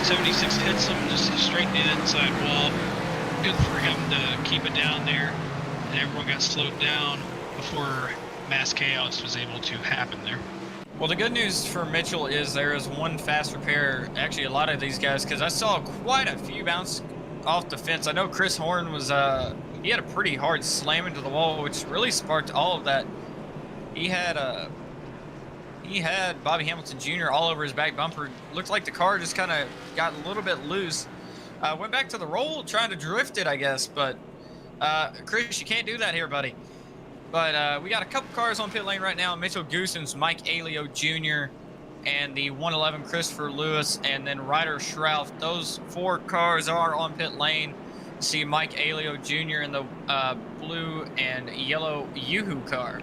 76 hits him just straight in the inside wall. Good for him to keep it down there, and everyone got slowed down before mass chaos was able to happen there. Well, the good news for Mitchell is there is one fast repair. Actually, a lot of these guys, because I saw quite a few bounce off the fence. I know Chris Horn was, he had a pretty hard slam into the wall, which really sparked all of that. He had Bobby Hamilton Jr. all over his back bumper. Looked like the car just kind of got a little bit loose. Went back to the roll, trying to drift it, I guess. But, Chris, you can't do that here, buddy. But we got a couple cars on pit lane right now. Mitchell Goosen's Mike Alio Jr. and the 111 Christopher Lewis, and then Ryder Schrauf. Those 4 cars are on pit lane. You see Mike Alio Jr. in the blue and yellow Yoo-Hoo car.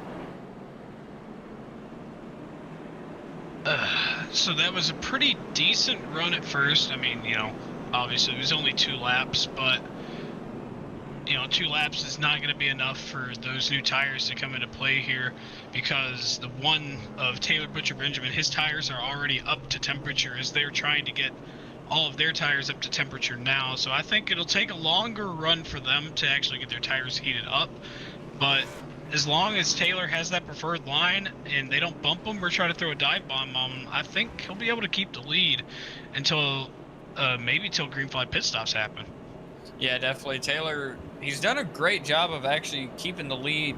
So that was a pretty decent run at first. I mean, you know, obviously it was only 2 laps, but you know, 2 laps is not going to be enough for those new tires to come into play here, because the one of Taylor Butcher Benjamin, his tires are already up to temperature as they're trying to get all of their tires up to temperature now. So I think it'll take a longer run for them to actually get their tires heated up. But as long as Taylor has that preferred line and they don't bump him or try to throw a dive bomb on him, I think he'll be able to keep the lead until maybe till green flag pit stops happen. Yeah, definitely. Taylor, he's done a great job of actually keeping the lead,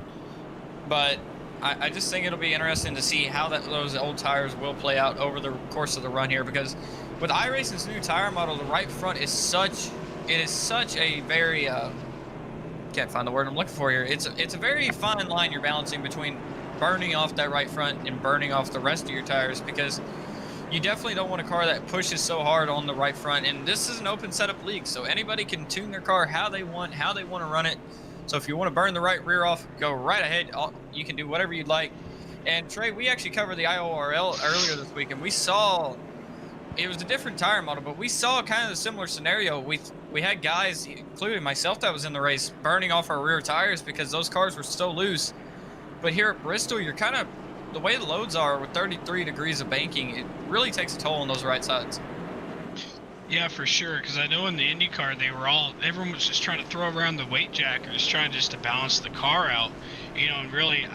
but I just think it'll be interesting to see how those old tires will play out over the course of the run here, because with iRacing's new tire model, the right front is such a very can't find the word I'm looking for here. It's a very fine line you're balancing between burning off that right front and burning off the rest of your tires, because you definitely don't want a car that pushes so hard on the right front. And this is an open setup league, so anybody can tune their car how they want to run it. So if you want to burn the right rear off, go right ahead. You can do whatever you'd like. And Trey, we actually covered the IORL earlier this week, and we saw it was a different tire model, but we saw kind of a similar scenario. We had guys, including myself, that was in the race, burning off our rear tires because those cars were so loose. But here at Bristol, you're kind of, the way the loads are with 33 degrees of banking, it really takes a toll on those right sides. Yeah, for sure, because I know in the IndyCar, everyone was just trying to throw around the weight jackers, trying just to balance the car out, you know, and really,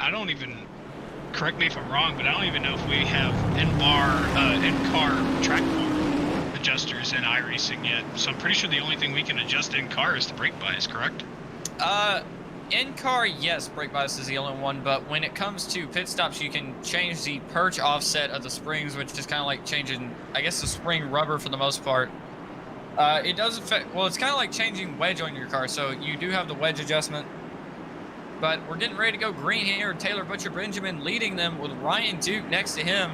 correct me if I'm wrong, but I don't even know if we have in-car track bar adjusters in iRacing yet, so I'm pretty sure the only thing we can adjust in-car is the brake bias, correct? In-car, yes, brake bias is the only one, but when it comes to pit stops, you can change the perch offset of the springs, which is kind of like changing, I guess, the spring rubber for the most part. It does affect, well, it's kind of like changing wedge on your car, so you do have the wedge adjustment. But we're getting ready to go green here. Taylor Butcher Benjamin leading them with Ryan Duke next to him.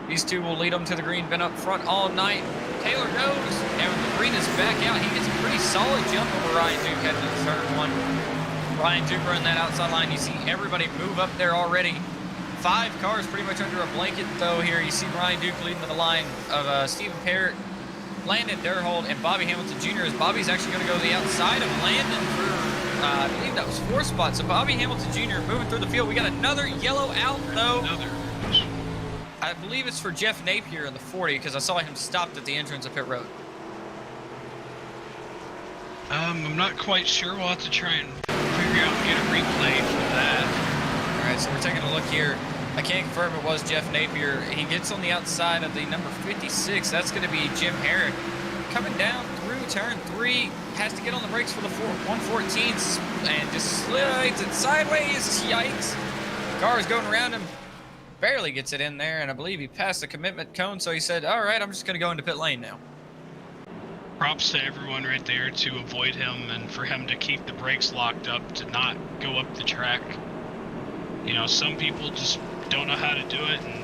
These two will lead them to the green, been up front all night. Taylor goes, and the green is back out. He gets a pretty solid jump over Ryan Duke heading to turn 1. Ryan Duke running that outside line. You see everybody move up there already. 5 cars pretty much under a blanket, though, here. You see Ryan Duke leading to the line of Stephen Parrot, Landon Durhold, and Bobby Hamilton Jr. as Bobby's actually going to go to the outside of Landon for, I believe that was 4 spots. So Bobby Hamilton Jr. moving through the field. We got another yellow out, though. I believe it's for Jeff Napier in the 40, because I saw him stopped at the entrance of pit road. I'm not quite sure. We'll have to try and figure out and get a replay for that. All right, so we're taking a look here. I can't confirm it was Jeff Napier. He gets on the outside of the number 56. That's going to be Jim Herrick. Coming down through turn 3, has to get on the brakes for the 114 and just slides it sideways. Yikes. Car is going around him. Barely gets it in there, and I believe he passed the commitment cone, so he said, all right, I'm just going to go into pit lane now. Props to everyone right there to avoid him and for him to keep the brakes locked up to not go up the track. You know, some people just don't know how to do it, and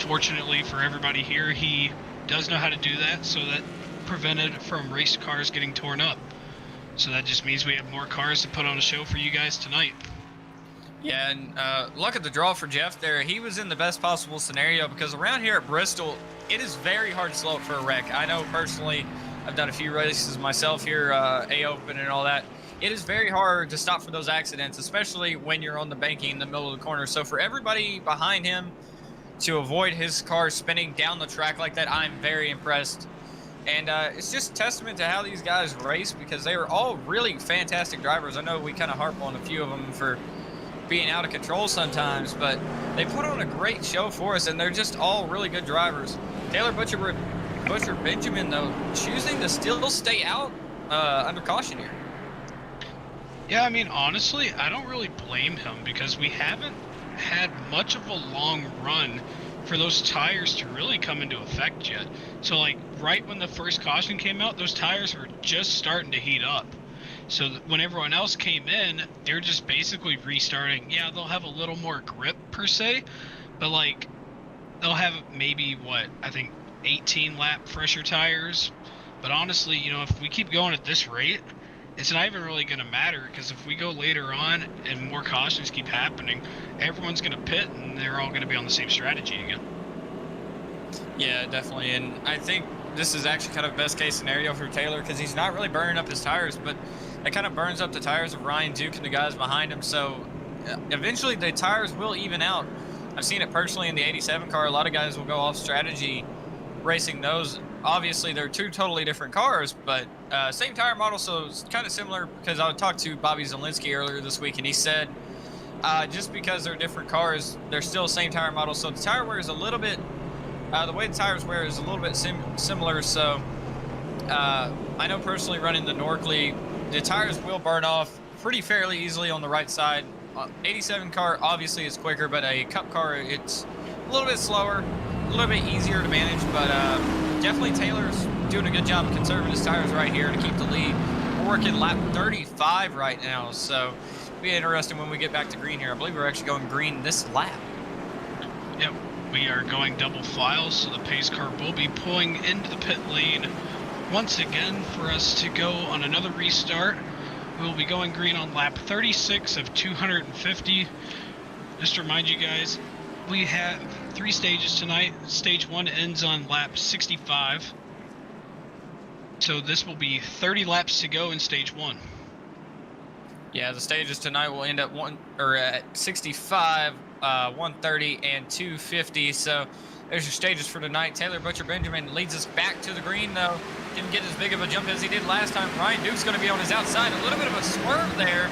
fortunately for everybody here, he does know how to do that, so that prevented from race cars getting torn up. So that just means we have more cars to put on a show for you guys tonight. Yeah, and luck of the draw for Jeff there. He was in the best possible scenario, because around here at Bristol, it is very hard to slow up for a wreck. I know personally, I've done a few races myself here, A-Open and all that. It is very hard to stop for those accidents, especially when you're on the banking in the middle of the corner. So for everybody behind him to avoid his car spinning down the track like that, I'm very impressed. And it's just a testament to how these guys race, because they are all really fantastic drivers. I know we kind of harp on a few of them for being out of control sometimes, but they put on a great show for us, and they're just all really good drivers. Taylor Butcher Benjamin, though, choosing to still stay out under caution here. Yeah, I mean, honestly, I don't really blame him, because we haven't had much of a long run for those tires to really come into effect yet. So, like, right when the first caution came out, those tires were just starting to heat up. So when everyone else came in, they're just basically restarting. Yeah, they'll have a little more grip per se, but like they'll have maybe I think 18 lap fresher tires. But honestly, you know, if we keep going at this rate, it's not even really going to matter, because if we go later on and more cautions keep happening, everyone's going to pit and they're all going to be on the same strategy again. Yeah, definitely. And I think this is actually kind of best case scenario for Taylor because he's not really burning up his tires, but it kind of burns up the tires of Ryan Duke and the guys behind him. So eventually the tires will even out. I've seen it personally in the 87 car. A lot of guys will go off strategy racing those. Obviously, they're two totally different cars, but same tire model, so it's kind of similar because I talked to Bobby Zielinski earlier this week, and he said just because they're different cars, they're still same tire model. So the tire wear is a little bit, the way the tires wear is a little bit similar. So I know personally running the Norkley, the tires will burn off pretty fairly easily on the right side. 87 car obviously is quicker, but a Cup car, it's a little bit slower, a little bit easier to manage, but definitely Taylor's doing a good job of conserving his tires right here to keep the lead. We're working lap 35 right now, so it'll be interesting when we get back to green here. I believe we're actually going green this lap. Yep, we are going double file, so the pace car will be pulling into the pit lane once again for us to go on another restart. We will be going green on lap 36 of 250. Just to remind you guys, we have 3 stages tonight. Stage 1 ends on lap 65. So this will be 30 laps to go in stage 1. Yeah, the stages tonight will end at at 65, 130, and 250. So there's your stages for tonight. Taylor Butcher Benjamin leads us back to the green, though. Didn't get as big of a jump as he did last time. Ryan Duke's going to be on his outside. A little bit of a swerve there.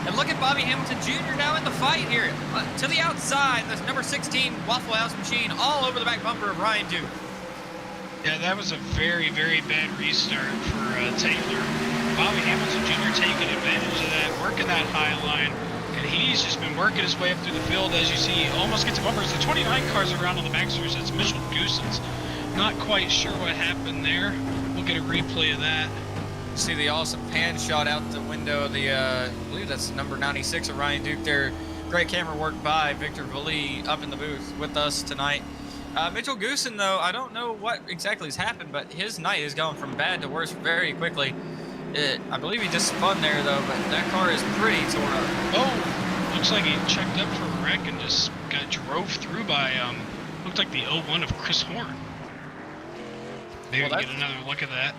And look at Bobby Hamilton Jr. now in the fight here. To the outside, that's number 16 Waffle House machine all over the back bumper of Ryan Duke. Yeah, that was a very, very bad restart for Taylor. Bobby Hamilton Jr. taking advantage of that, working that high line. And he's just been working his way up through the field. As you see, he almost gets a bumpers. The 29 cars around on the backstretch. That's Mitchell Goosens. Not quite sure what happened there. We'll get a replay of that. See the awesome pan shot out the window of the, I believe that's number 96 of Ryan Duke there. Great camera work by Victor Vallee up in the booth with us tonight. Mitchell Goosen, though, I don't know what exactly has happened, but his night is going from bad to worse very quickly. I believe he just spun there, though, but that car is pretty torn up. Oh, looks like he checked up for a wreck and just got drove through by, looked like the 01 of Chris Horn. Maybe we can get another look at that.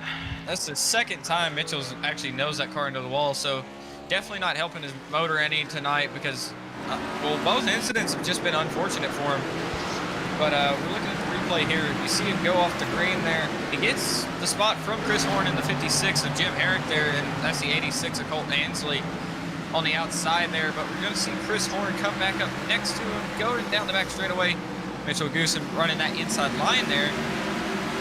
That's the second time Mitchell's actually nosed that car into the wall, so definitely not helping his motor any tonight because, well, both incidents have just been unfortunate for him. But we're looking at the replay here. You see him go off the green there. He gets the spot from Chris Horn in the 56 of Jim Herrick there, and that's the 86 of Colt Ansley on the outside there. But we're going to see Chris Horn come back up next to him, going down the back straightaway. Mitchell Goosen running that inside line there.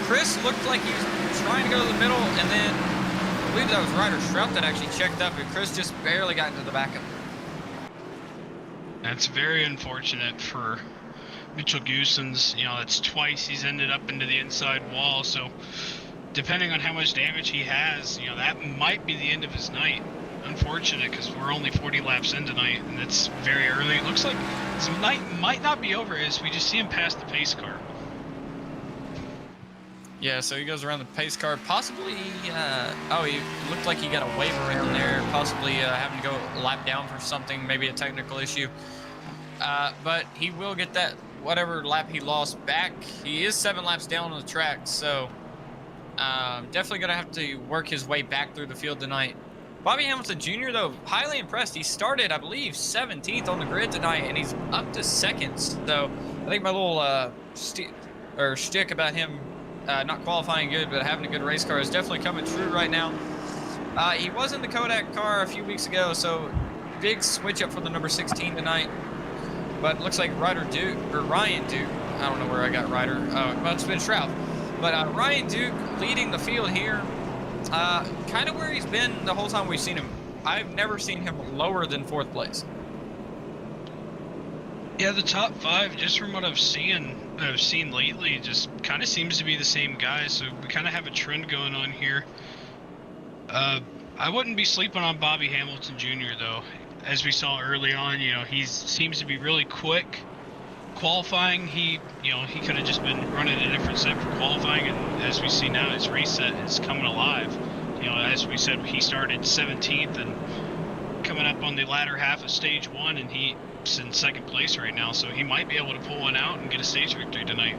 Chris looked like he was trying to go to the middle, and then I believe that was Ryder Strout that actually checked up, and Chris just barely got into the back of him. That's very unfortunate for Mitchell Goosens. You know, that's twice he's ended up into the inside wall, so depending on how much damage he has, you know, that might be the end of his night. Unfortunate, because we're only 40 laps in tonight, and it's very early. It looks like his night might not be over as we just see him pass the pace car. Yeah, so he goes around the pace car, possibly, oh, he looked like he got a waiver in there, possibly having to go lap down for something, maybe a technical issue. But he will get that, whatever lap he lost back. He is 7 laps down on the track, so definitely going to have to work his way back through the field tonight. Bobby Hamilton Jr., though, highly impressed. He started, I believe, 17th on the grid tonight, and he's up to 2nd. So I think my little shtick about him not qualifying good, but having a good race car is definitely coming true right now. He was in the Kodak car a few weeks ago, so big switch up for the number 16 tonight. But it looks like Ryan Duke, I don't know where I got Ryder. Well, it's been Shroud. But Ryan Duke leading the field here, kind of where he's been the whole time we've seen him. I've never seen him lower than 4th place. Yeah, the top 5, just from what I've seen lately, just kind of seems to be the same guy. So we kind of have a trend going on here. I wouldn't be sleeping on Bobby Hamilton Jr. though. As we saw early on, you know, he seems to be really quick. Qualifying, he could have just been running a different set for qualifying, and as we see now, his race set is coming alive. You know, as we said, he started 17th and coming up on the latter half of stage 1, and he's in 2nd place right now, so he might be able to pull one out and get a stage victory tonight.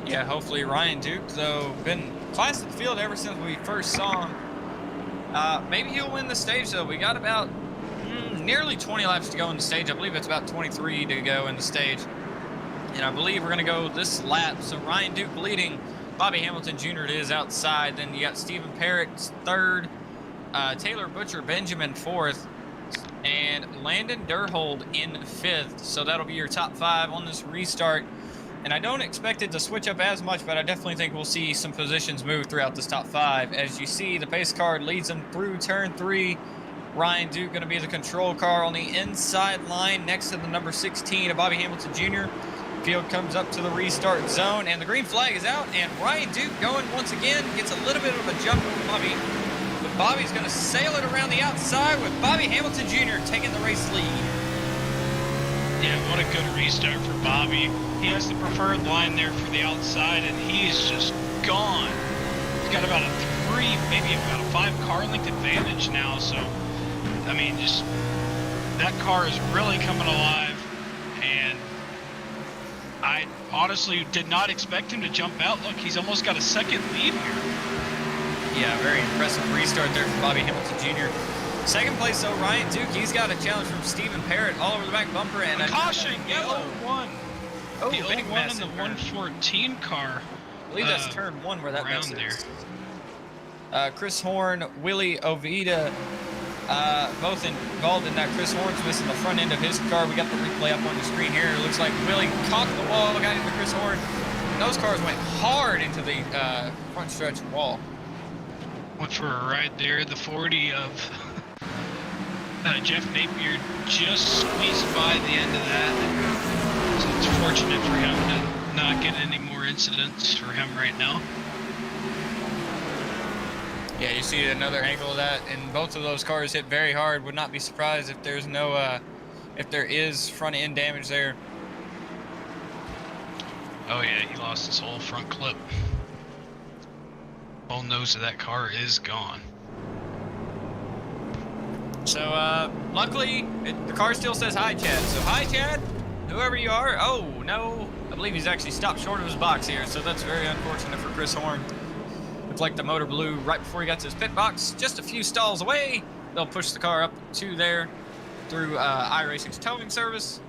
Yeah, hopefully Ryan Duke, though, been class of the field ever since we first saw him. Maybe he'll win the stage, though. We got about nearly 20 laps to go in the stage. I believe it's about 23 to go in the stage. And I believe we're going to go this lap. So Ryan Duke leading. Bobby Hamilton Jr. is outside. Then you got Stephen Parrott third. Taylor Butcher Benjamin fourth. And Landon Durhold in fifth. So that'll be your top 5 on this restart. And I don't expect it to switch up as much, but I definitely think we'll see some positions move throughout this top 5. As you see, the pace car leads them through turn 3. Ryan Duke going to be the control car on the inside line next to the number 16 of Bobby Hamilton Jr. Field comes up to the restart zone, and the green flag is out, and Ryan Duke going once again, gets a little bit of a jump on Bobby. But Bobby's going to sail it around the outside with Bobby Hamilton Jr. taking the race lead. Yeah, what a good restart for Bobby. He has the preferred line there for the outside, and he is just gone. He's got about a 3, maybe about a 5 car length advantage now, so, I mean, just, that car is really coming alive, and I honestly did not expect him to jump out. Look, he's almost got a second lead here. Yeah, very impressive restart there for Bobby Hamilton Jr. Second place, though, Ryan Duke. He's got a challenge from Stephen Parrott all over the back bumper. And a caution, yellow 1. Oh, the big 01 in the 114 car. I believe that's turn 1 where that mess there. Chris Horn, Willie Oviedo, both involved in that. Chris Horn's missing the front end of his car. We got the replay up on the screen here. It looks like Willie caught the wall, got into Chris Horn. And those cars went hard into the front stretch wall. Went for a ride there. The 40 of Jeff Napier just squeezed by the end of that. So it's fortunate for him to not get any more incidents for him right now. Yeah, you see another angle of that, and both of those cars hit very hard. Would not be surprised if there's no, if there is front end damage there. Oh yeah, he lost his whole front clip. Whole nose of that car is gone. So, luckily, the car still says hi, Chad. So, hi, Chad, whoever you are. Oh, no, I believe he's actually stopped short of his box here, so that's very unfortunate for Chris Horn. Looks like the motor blew right before he got to his pit box, just a few stalls away. They'll push the car up to there through iRacing's towing service.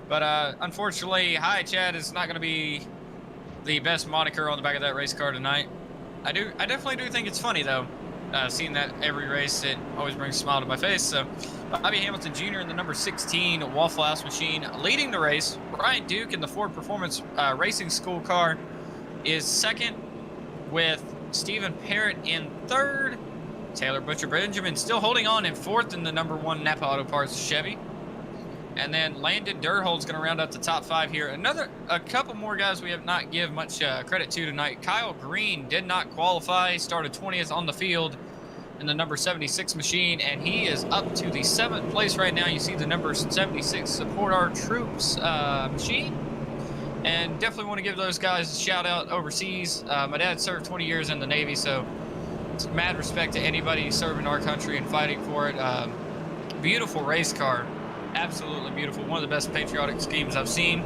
But, unfortunately, hi, Chad is not going to be the best moniker on the back of that race car tonight. I definitely do think it's funny, though. Seeing that every race, it always brings a smile to my face. So, Bobby Hamilton Jr. in the number 16 Waffle House machine leading the race. Ryan Duke in the Ford Performance Racing School car is second, with Stephen Parrott in third. Taylor Butcher Benjamin still holding on in fourth in the number 1 Napa Auto Parts Chevy. And then Landon Durhold's going to round out the top 5 here. A couple more guys we have not give much credit to tonight. Kyle Green did not qualify, started 20th on the field in the number 76 machine, and he is up to the 7th place right now. You see the number 76 Support Our Troops machine. And definitely want to give those guys a shout out overseas. My dad served 20 years in the Navy, so it's mad respect to anybody serving our country and fighting for it. Beautiful race car. Absolutely beautiful. One of the best patriotic schemes I've seen.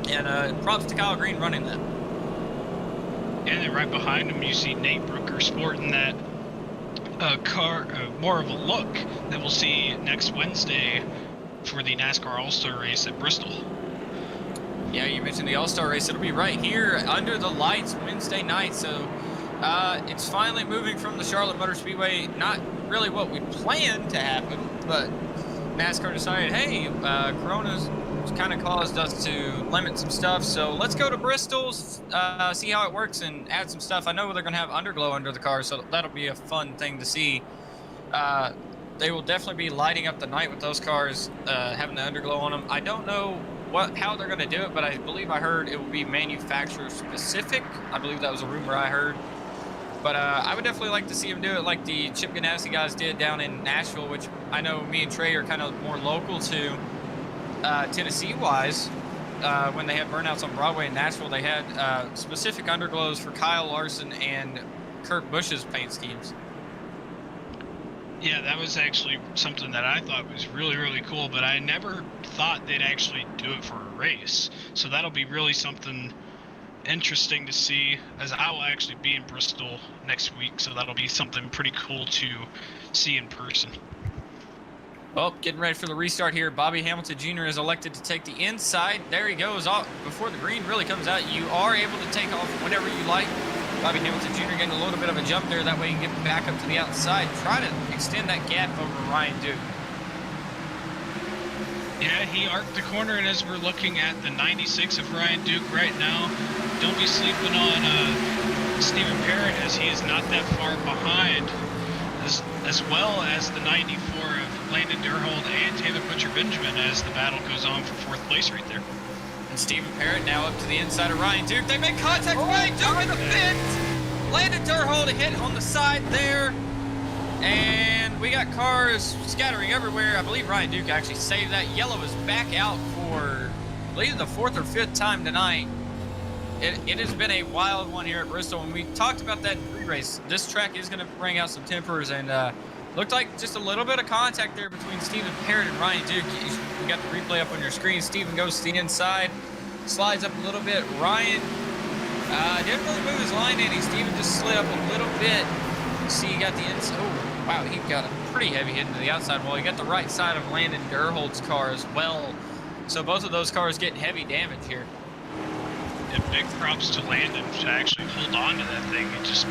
And props to Kyle Green running that. And then right behind him, you see Nate Brooker sporting that car, more of a look that we'll see next Wednesday for the NASCAR All-Star race at Bristol. Yeah, you mentioned the All-Star race. It'll be right here under the lights Wednesday night. So it's finally moving from the Charlotte Motor Speedway. Not really what we planned to happen, but NASCAR decided, hey, Corona's kind of caused us to limit some stuff, so let's go to Bristol, see how it works, and add some stuff. I know they're going to have underglow under the car, so that'll be a fun thing to see. They will definitely be lighting up the night with those cars, having the underglow on them. I don't know how they're going to do it, but I believe I heard it will be manufacturer specific. I believe that was a rumor I heard. But I would definitely like to see them do it like the Chip Ganassi guys did down in Nashville, which I know me and Trey are kind of more local to Tennessee-wise. When they had burnouts on Broadway in Nashville, they had specific underglows for Kyle Larson and Kurt Busch's paint schemes. Yeah, that was actually something that I thought was really, really cool, but I never thought they'd actually do it for a race. So that'll be really something interesting to see, as I will actually be in Bristol next week, so that'll be something pretty cool to see in person. Well, getting ready for the restart here. Bobby Hamilton Jr. is elected to take the inside. There he goes. Off before the green really comes out. You are able to take off whenever you like. Bobby Hamilton Jr. getting a little bit of a jump there. That way you can get back up to the outside. Try to extend that gap over Ryan Duke. Yeah, he arced the corner, and as we're looking at the 96 of Ryan Duke right now, don't be sleeping on Stephen Parrot, as he is not that far behind, as well as the 94 of Landon Durhold and Taylor Butcher Benjamin, as the battle goes on for 4th place right there. And Stephen Parrot now up to the inside of Ryan Duke. They make contact. Ryan Duke in the pit. Landon Durhold a hit on the side there. And we got cars scattering everywhere. I believe Ryan Duke actually saved that. Yellow is back out for, I believe, the 4th or 5th time tonight. It has been a wild one here at Bristol. When we talked about that pre-race, this track is going to bring out some tempers, and looked like just a little bit of contact there between Stephen Parrot and Ryan Duke. You got the replay up on your screen. Stephen goes to the inside, slides up a little bit. Ryan didn't really move his line any. Stephen just slid up a little bit. See, he got the inside. Oh, wow, he got a pretty heavy hit into the outside wall. He got the right side of Landon Durhold's car as well. So both of those cars getting heavy damage here. And big props to Landon to actually hold on to that thing.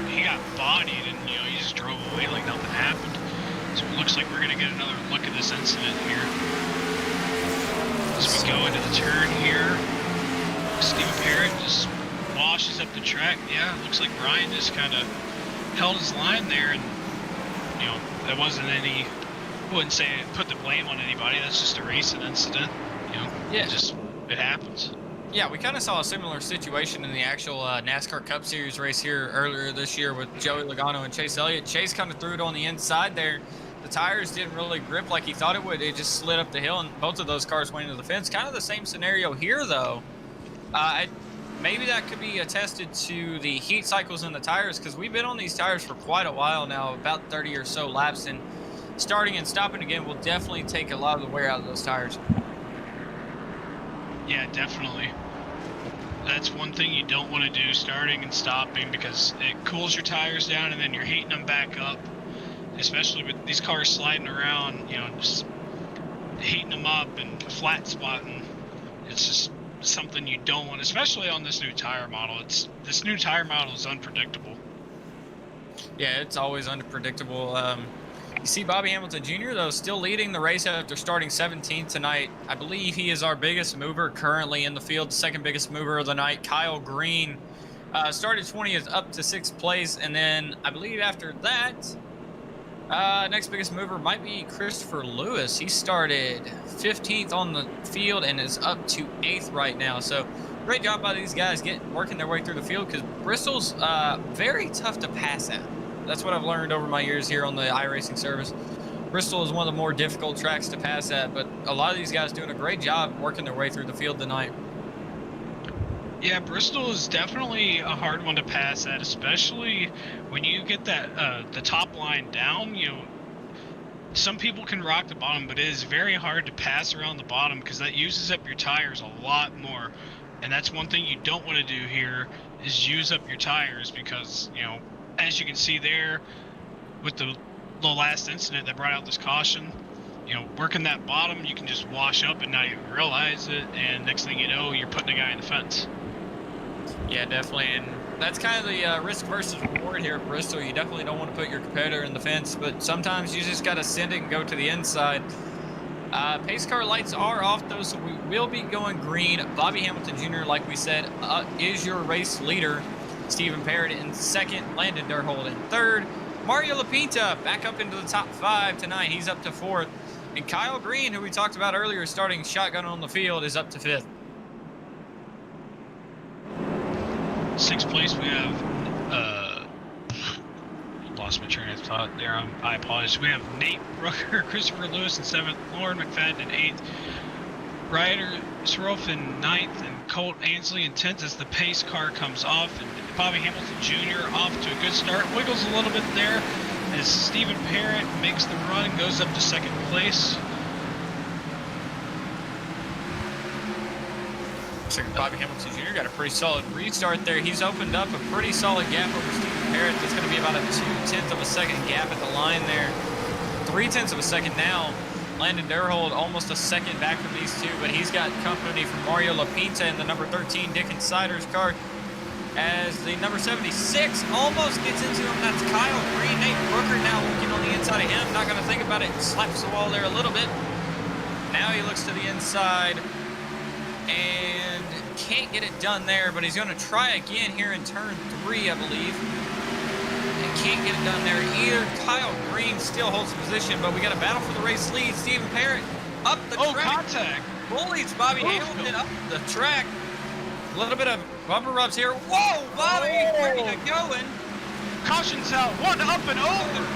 He got bodied, and he just drove away like nothing happened. So it looks like we're gonna get another look at this incident here. As we go into the turn here, Stephen Parrot just washes up the track. Yeah, it looks like Ryan just kind of held his line there, and there wasn't any. I wouldn't say put the blame on anybody. That's just a racing incident. Yeah, it happens. Yeah, we kind of saw a similar situation in the actual NASCAR Cup Series race here earlier this year with Joey Logano and Chase Elliott. Chase kind of threw it on the inside there. The tires didn't really grip like he thought it would. It just slid up the hill, and both of those cars went into the fence. Kind of the same scenario here, though. Maybe that could be attested to the heat cycles in the tires, because we've been on these tires for quite a while now, about 30 or so laps, and starting and stopping again will definitely take a lot of the wear out of those tires. Yeah, definitely. That's one thing you don't want to do, starting and stopping, because it cools your tires down and then you're heating them back up, especially with these cars sliding around, just heating them up and flat spotting. It's just something you don't want, especially on this new tire model. This new tire model is unpredictable. Yeah, it's always unpredictable. You see Bobby Hamilton Jr., though, still leading the race after starting 17th tonight. I believe he is our biggest mover currently in the field, the second biggest mover of the night. Kyle Green started 20th up to 6th place, and then I believe after that, next biggest mover might be Christopher Lewis. He started 15th on the field and is up to 8th right now. So great job by these guys working their way through the field, because Bristol's very tough to pass at. That's what I've learned over my years here on the iRacing service. Bristol is one of the more difficult tracks to pass at, but a lot of these guys doing a great job working their way through the field tonight. Yeah, Bristol is definitely a hard one to pass at, especially when you get that the top line down. Some people can rock the bottom, but it is very hard to pass around the bottom, because that uses up your tires a lot more. And that's one thing you don't want to do here, is use up your tires, because as you can see there with the last incident that brought out this caution, working that bottom, you can just wash up and not even realize it, and next thing you know, you're putting a guy in the fence. Yeah, definitely, and that's kind of the risk versus reward here at Bristol. You definitely don't want to put your competitor in the fence, but sometimes you just got to send it and go to the inside. Pace car lights are off, though, so we will be going green. Bobby Hamilton Jr., like we said, is your race leader. Stephen Parrot in 2nd, Landon Durhold in 3rd. Mario Lapinta back up into the top 5 tonight. He's up to 4th. And Kyle Green, who we talked about earlier, starting shotgun on the field, is up to 5th. 6th place, we have, lost my train of thought there. I apologize. We have Nate Rucker, Christopher Lewis in 7th, Lauren McFadden in 8th, Ryder Soroff in 9th, and Colt Ansley in 10th as the pace car comes off, and Bobby Hamilton Jr. off to a good start. Wiggles a little bit there as Stephen Parrot makes the run and goes up to 2nd place. Looks like Bobby Hamilton Jr. got a pretty solid restart there. He's opened up a pretty solid gap over Stephen Parrott. That's going to be about a 0.2 of a second gap at the line there. 0.3 of a second now. Landon Durhold almost a second back from these two, but he's got company from Mario Lapinta in the number 13 Dickens Siders car. As the number 76 almost gets into him, that's Kyle Green. Nate Brooker now looking on the inside of him. Not going to think about it. Slaps the wall there a little bit. Now he looks to the inside and can't get it done there, but he's going to try again here in turn 3, I believe. And can't get it done there either. Kyle Green still holds the position, but we got a battle for the race lead. Stephen Parrott up the track. Contact. Bullies Bobby Hamilton up the track. A little bit of bumper rubs here. Whoa, Bobby, where are you going? Caution's out. One up and over.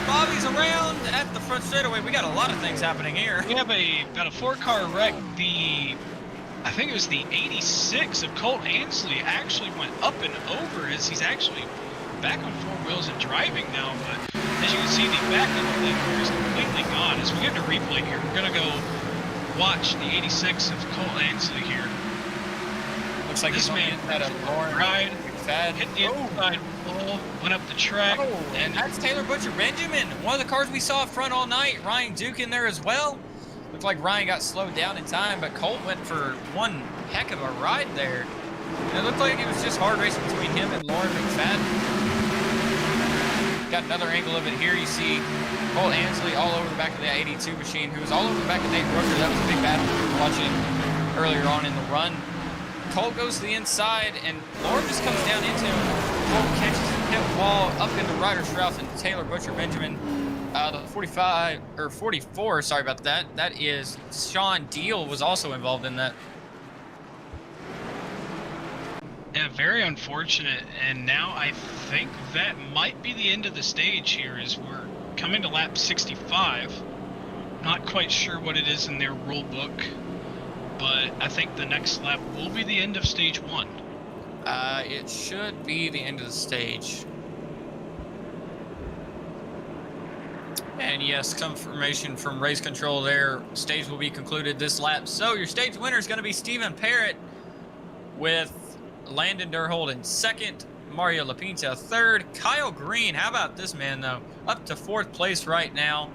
Bobby's around at the front straightaway. We got a lot of things happening here. We have about a 4-car wreck. I think it was the 86 of Colt Ansley actually went up and over as he's actually back on 4 wheels and driving now. But as you can see, the back of the link is completely gone. As we get to replay here, we're going to go watch the 86 of Colt Ansley here. Looks like this man had a ride, McFadden. hit the inside wall, went up the track. And that's Taylor Butcher Benjamin, one of the cars we saw up front all night. Ryan Duke in there as well. Looked like Ryan got slowed down in time, but Colt went for one heck of a ride there. And it looked like it was just hard racing between him and Lauren McFadden. Got another angle of it here. You see Colt Ansley all over the back of the 82 machine, who was all over the back of Nate Brooker. That was a big battle we were watching earlier on in the run. Colt goes to the inside, and Lauren just comes down into him. Colt catches the pit wall up into Ryder Strauss and Taylor Butcher Benjamin. The 45 or 44, sorry about that. That is Sean Deal was also involved in that. Yeah, very unfortunate. And now I think that might be the end of the stage here as we're coming to lap 65. Not quite sure what it is in their rule book, but I think the next lap will be the end of stage 1. It should be the end of the stage. And yes, confirmation from race control there. Stage will be concluded this lap. So your stage winner is going to be Stephen Parrott with Landon Durhold in second, Mario Lapinta third. Kyle Green, how about this man though? Up to 4th place right now.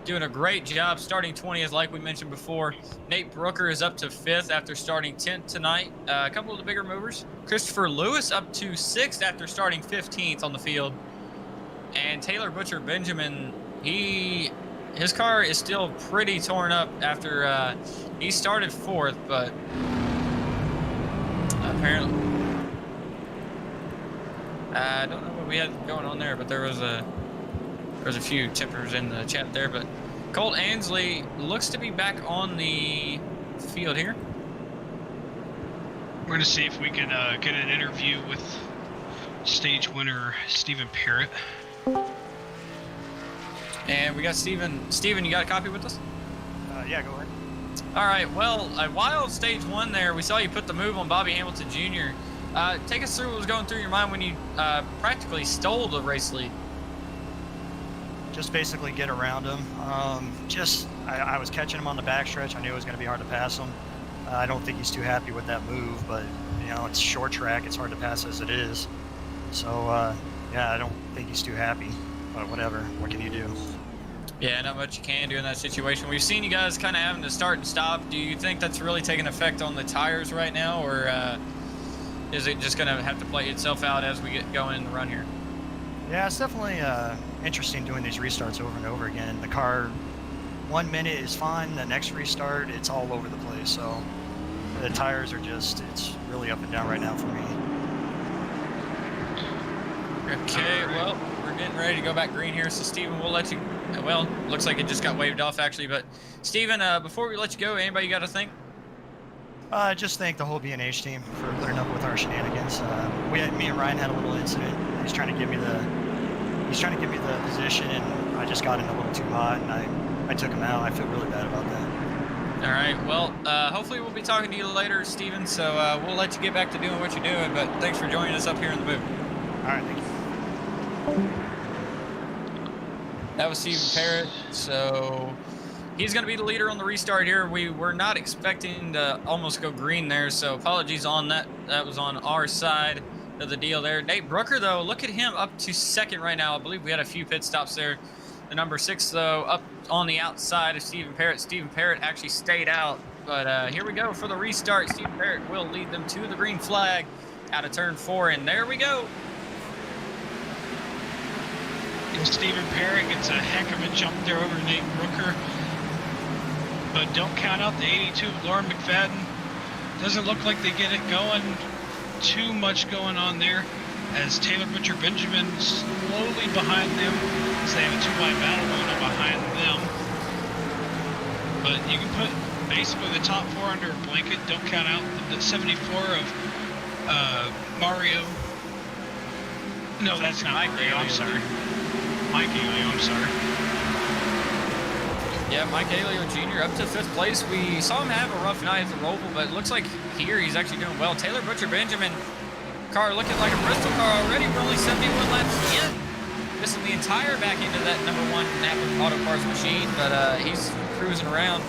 Doing a great job starting 20th like we mentioned before. Nate Brooker is up to 5th after starting 10th tonight. A couple of the bigger movers. Christopher Lewis up to 6th after starting 15th on the field. And Taylor Butcher Benjamin, his car is still pretty torn up after he started 4th, but apparently I don't know what we had going on there, but there was a few tippers in the chat there. But Colt Ansley looks to be back on the field here. We're going to see if we can get an interview with stage winner Stephen Parrott. And we got Steven. Steven, you got a copy with us? Yeah, go ahead. All right. Well, while stage 1 there, we saw you put the move on Bobby Hamilton Jr. Take us through what was going through your mind when you practically stole the race lead. Just basically get around him. I was catching him on the backstretch. I knew it was going to be hard to pass him. I don't think he's too happy with that move, but you know, it's short track. It's hard to pass as it is. So yeah, I don't think he's too happy. But whatever. What can you do? Yeah, not much you can do in that situation. We've seen you guys kind of having to start and stop. Do you think that's really taking effect on the tires right now, or is it just going to have to play itself out as we get going in the run here? Yeah, it's definitely interesting doing these restarts over and over again. The car, 1 minute is fine, the next restart, it's all over the place. So the tires are just, it's really up and down right now for me. Okay, well, we're getting ready to go back green here. So, Steven, we'll let you, well, looks like it just got waved off, actually. But, Steven, before we let you go, anybody you got to think? Just thank the whole B&H team for putting up with our shenanigans. Me and Ryan had a little incident. He's trying to give me the position, and I just got in a little too hot, and I took him out. I feel really bad about that. All right. Well, hopefully we'll be talking to you later, Steven. So we'll let you get back to doing what you're doing. But thanks for joining us up here in the booth. All right, thank you. That was Stephen Parrott. So he's going to be the leader on the restart here. We were not expecting to almost go green there, so apologies on that. That was on our side of the deal there. Nate Brooker, though, look at him up to second right now. I believe we had a few pit stops there. The number 6, though, up on the outside of Stephen Parrott. Stephen Parrott actually stayed out, but here we go for the restart. Stephen Parrott will lead them to the green flag out of turn 4, and there we go. And Stephen Parrott gets a heck of a jump there over Nate Brooker. But don't count out the 82 of Lauren McFadden. Doesn't look like they get it going. Too much going on there as Taylor Butcher Benjamin slowly behind them as they have a 2-wide battle going on behind them. But you can put basically the top 4 under a blanket. Don't count out the 74 of Mario. No, that's not Mike Mario. Alio. I'm sorry. Mike Alio, I'm sorry. Yeah, Mike Alio Jr. up to 5th place. We saw him have a rough night at the Roval, but it looks like here he's actually doing well. Taylor Butcher Benjamin, car looking like a Bristol car already. We're only 71 laps in. Missing the entire back end of that number 1 Napa Auto Parts machine, but he's cruising around.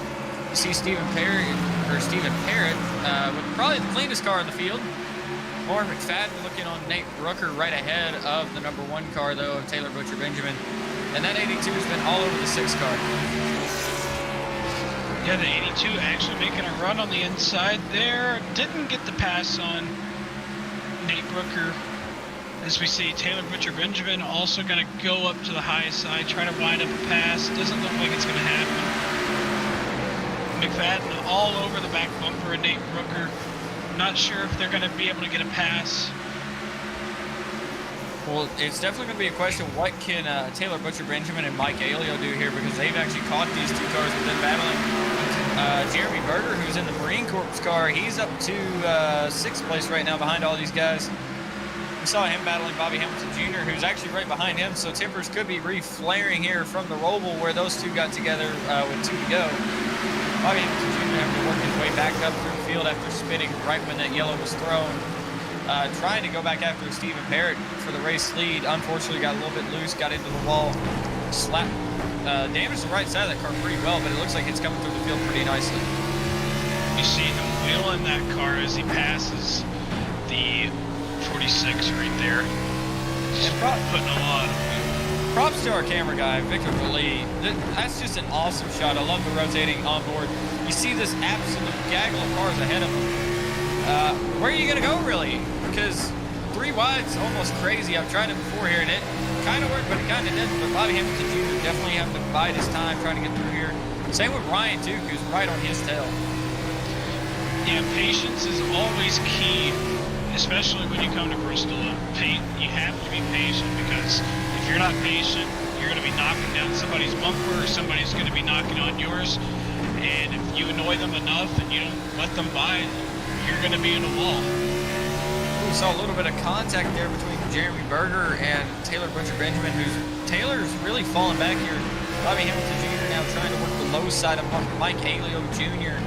You see Stephen Parrott with probably the cleanest car in the field. Lauren McFadden looking on Nate Brooker right ahead of the number 1 car, though, of Taylor Butcher Benjamin. And that 82 has been all over the 6 car. Yeah, the 82 actually making a run on the inside there. Didn't get the pass on Nate Brooker. As we see, Taylor Butcher Benjamin also going to go up to the high side, try to wind up a pass. Doesn't look like it's going to happen. McFadden all over the back bumper of Nate Brooker. Not sure if they're going to be able to get a pass. Well, it's definitely going to be a question, what can Taylor Butcher Benjamin and Mike Alio do here, because they've actually caught these 2 cars within battling. Jeremy Berger, who's in the Marine Corps car, he's up to 6th place right now behind all these guys. We saw him battling Bobby Hamilton Jr., who's actually right behind him, so tempers could be re-flaring here from the Roval where those 2 got together with 2 to go. Bobby Hamilton Jr. having to work his way back up through the field after spinning right when that yellow was thrown. Trying to go back after Stephen Parrott for the race lead. Unfortunately, got a little bit loose, got into the wall, slapped, damaged the right side of that car pretty well, but it looks like it's coming through the field pretty nicely. You see him wheeling that car as he passes the 46 right there. Just putting a lot of props to our camera guy, Victor Lee. That's just an awesome shot. I love the rotating onboard. You see this absolute gaggle of cars ahead of him. Where are you going to go, really? Because 3 wide's almost crazy. I've tried it before here, and it kind of worked, but it kind of didn't. But Bobby Hamilton Jr. definitely having to bide his time trying to get through here. Same with Ryan, too, who's right on his tail. Yeah, patience is always key, especially when you come to Bristol. You have to be patient, because if you're not patient, you're going to be knocking down somebody's bumper, or somebody's going to be knocking on yours. And if you annoy them enough and you don't let them by, you're going to be in a wall. We saw a little bit of contact there between Jeremy Berger and Taylor Butcher Benjamin, Taylor's really falling back here. Bobby Hamilton Jr. now trying to work the low side of Mike Alio Jr.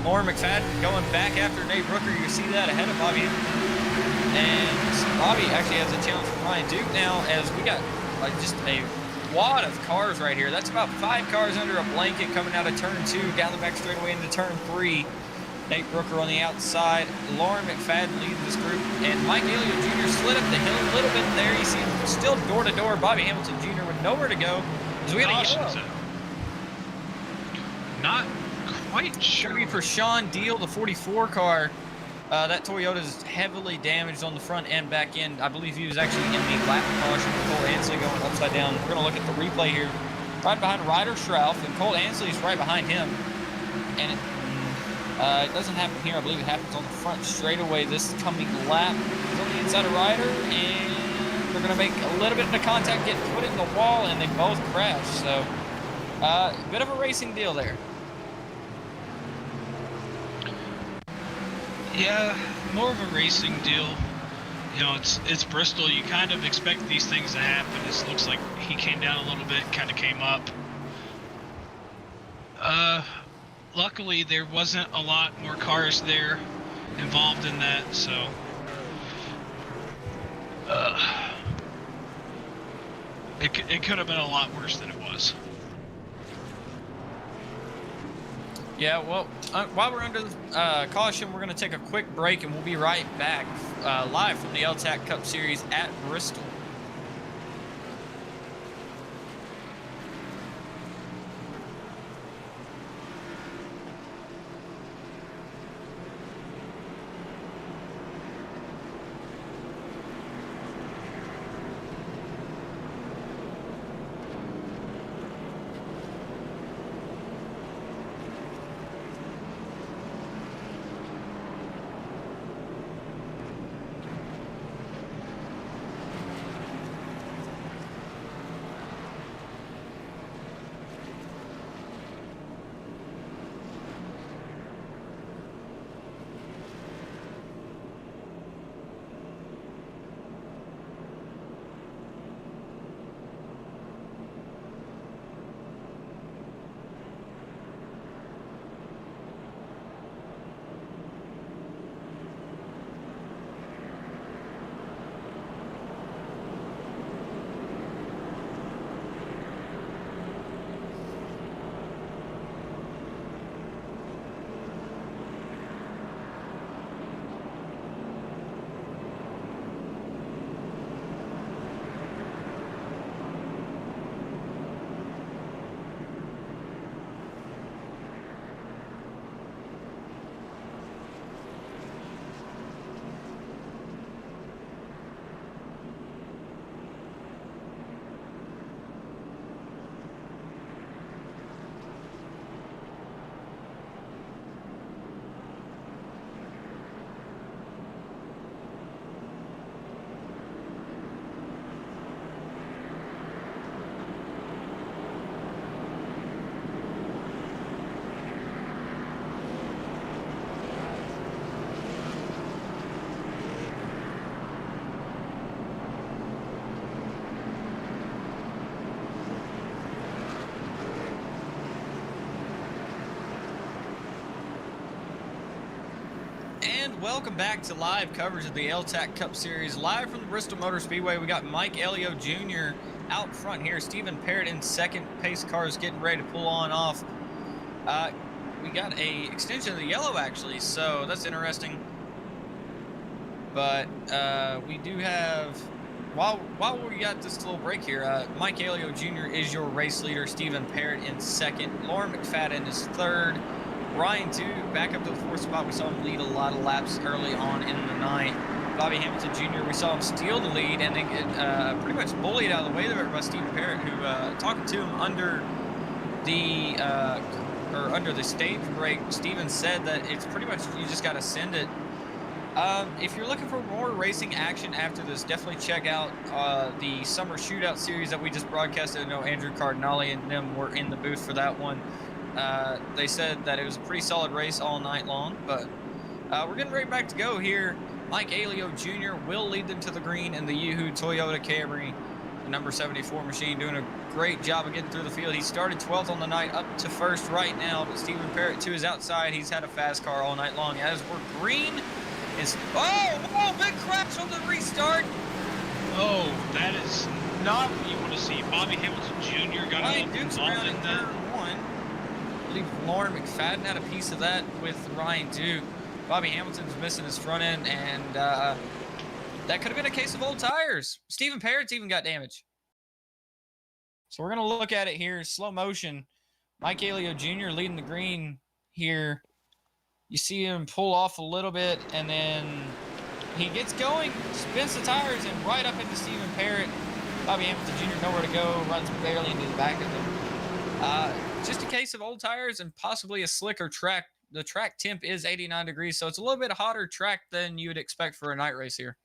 Lauren McFadden going back after Nate Brooker. You see that ahead of Bobby Hamilton. And Bobby actually has a challenge from Ryan Duke now, as we got just a wad of cars right here. That's about 5 cars under a blanket coming out of turn 2, down the back straightaway into turn 3. Nate Brooker on the outside, Lauren McFadden leading this group, and Mike Alio Jr. slid up the hill a little bit there. You see him still door to door. Bobby Hamilton Jr. with nowhere to go. So we got a yellow. Not quite sure. Maybe for Sean Deal, the 44 car. That Toyota is heavily damaged on the front and back end. I believe he was actually in the lap caution with Cole Ansley going upside down. We're going to look at the replay here. Right behind Ryder Schrauf, and Cole Ansley's right behind him. And it doesn't happen here. I believe it happens on the front straightaway this coming lap. He's on the inside of Ryder, and they're going to make a little bit of contact, get put in the wall, and they both crash. So, a bit of a racing deal there. Yeah, more of a racing deal. You know, it's Bristol. You kind of expect these things to happen. It looks like he came down a little bit, kind of came up. Luckily, there wasn't a lot more cars there involved in that, so it could have been a lot worse than it was. Yeah, well, while we're under caution, we're going to take a quick break, and we'll be right back live from the L-TAC Cup Series at Bristol. And welcome back to live coverage of the L-TAC Cup Series, live from the Bristol Motor Speedway. We got Mike Elio Jr. out front here. Stephen Parrot in second. Pace cars getting ready to pull on off. We got a extension of the yellow, actually, so that's interesting. But we do have, while we got this little break here, Mike Elio Jr. is your race leader. Stephen Parrot in second. Lauren McFadden is third. Ryan Duke back up to the fourth spot. We saw him lead a lot of laps early on in the night. Bobby Hamilton Jr., we saw him steal the lead and then get pretty much bullied out of the way there by Stephen Parrot, who talking to him under the stage break. Stephen said that it's pretty much you just got to send it. If you're looking for more racing action after this, definitely check out the Summer Shootout Series that we just broadcasted. I know Andrew Cardinale and them were in the booth for that one. They said that it was a pretty solid race all night long, but we're getting right back to go here. Mike Elio Jr. will lead them to the green in the Yoo-Hoo Toyota Camry, the number 74 machine, doing a great job of getting through the field. He started 12th on the night, up to first right now, but Stephen Parrot to his outside. He's had a fast car all night long. As we're green, is big crash on the restart. Oh, that is not what you want to see. Bobby Hamilton Jr. got Ryan Duke's involved around in in that. turn one. I believe Lauren McFadden had a piece of that with Ryan Duke. Bobby Hamilton's missing his front end, and that could have been a case of old tires. Stephen Parrott's even got damage. So we're going to look at it here, slow motion. Mike Elio Jr. leading the green here. You see him pull off a little bit, and then he gets going, spins the tires, and right up into Stephen Parrot. Bobby Hamilton Jr. nowhere to go, runs barely into the back of him. Just a case of old tires and possibly a slicker track. The track temp is 89 degrees, so it's a little bit hotter track than you would expect for a night race here.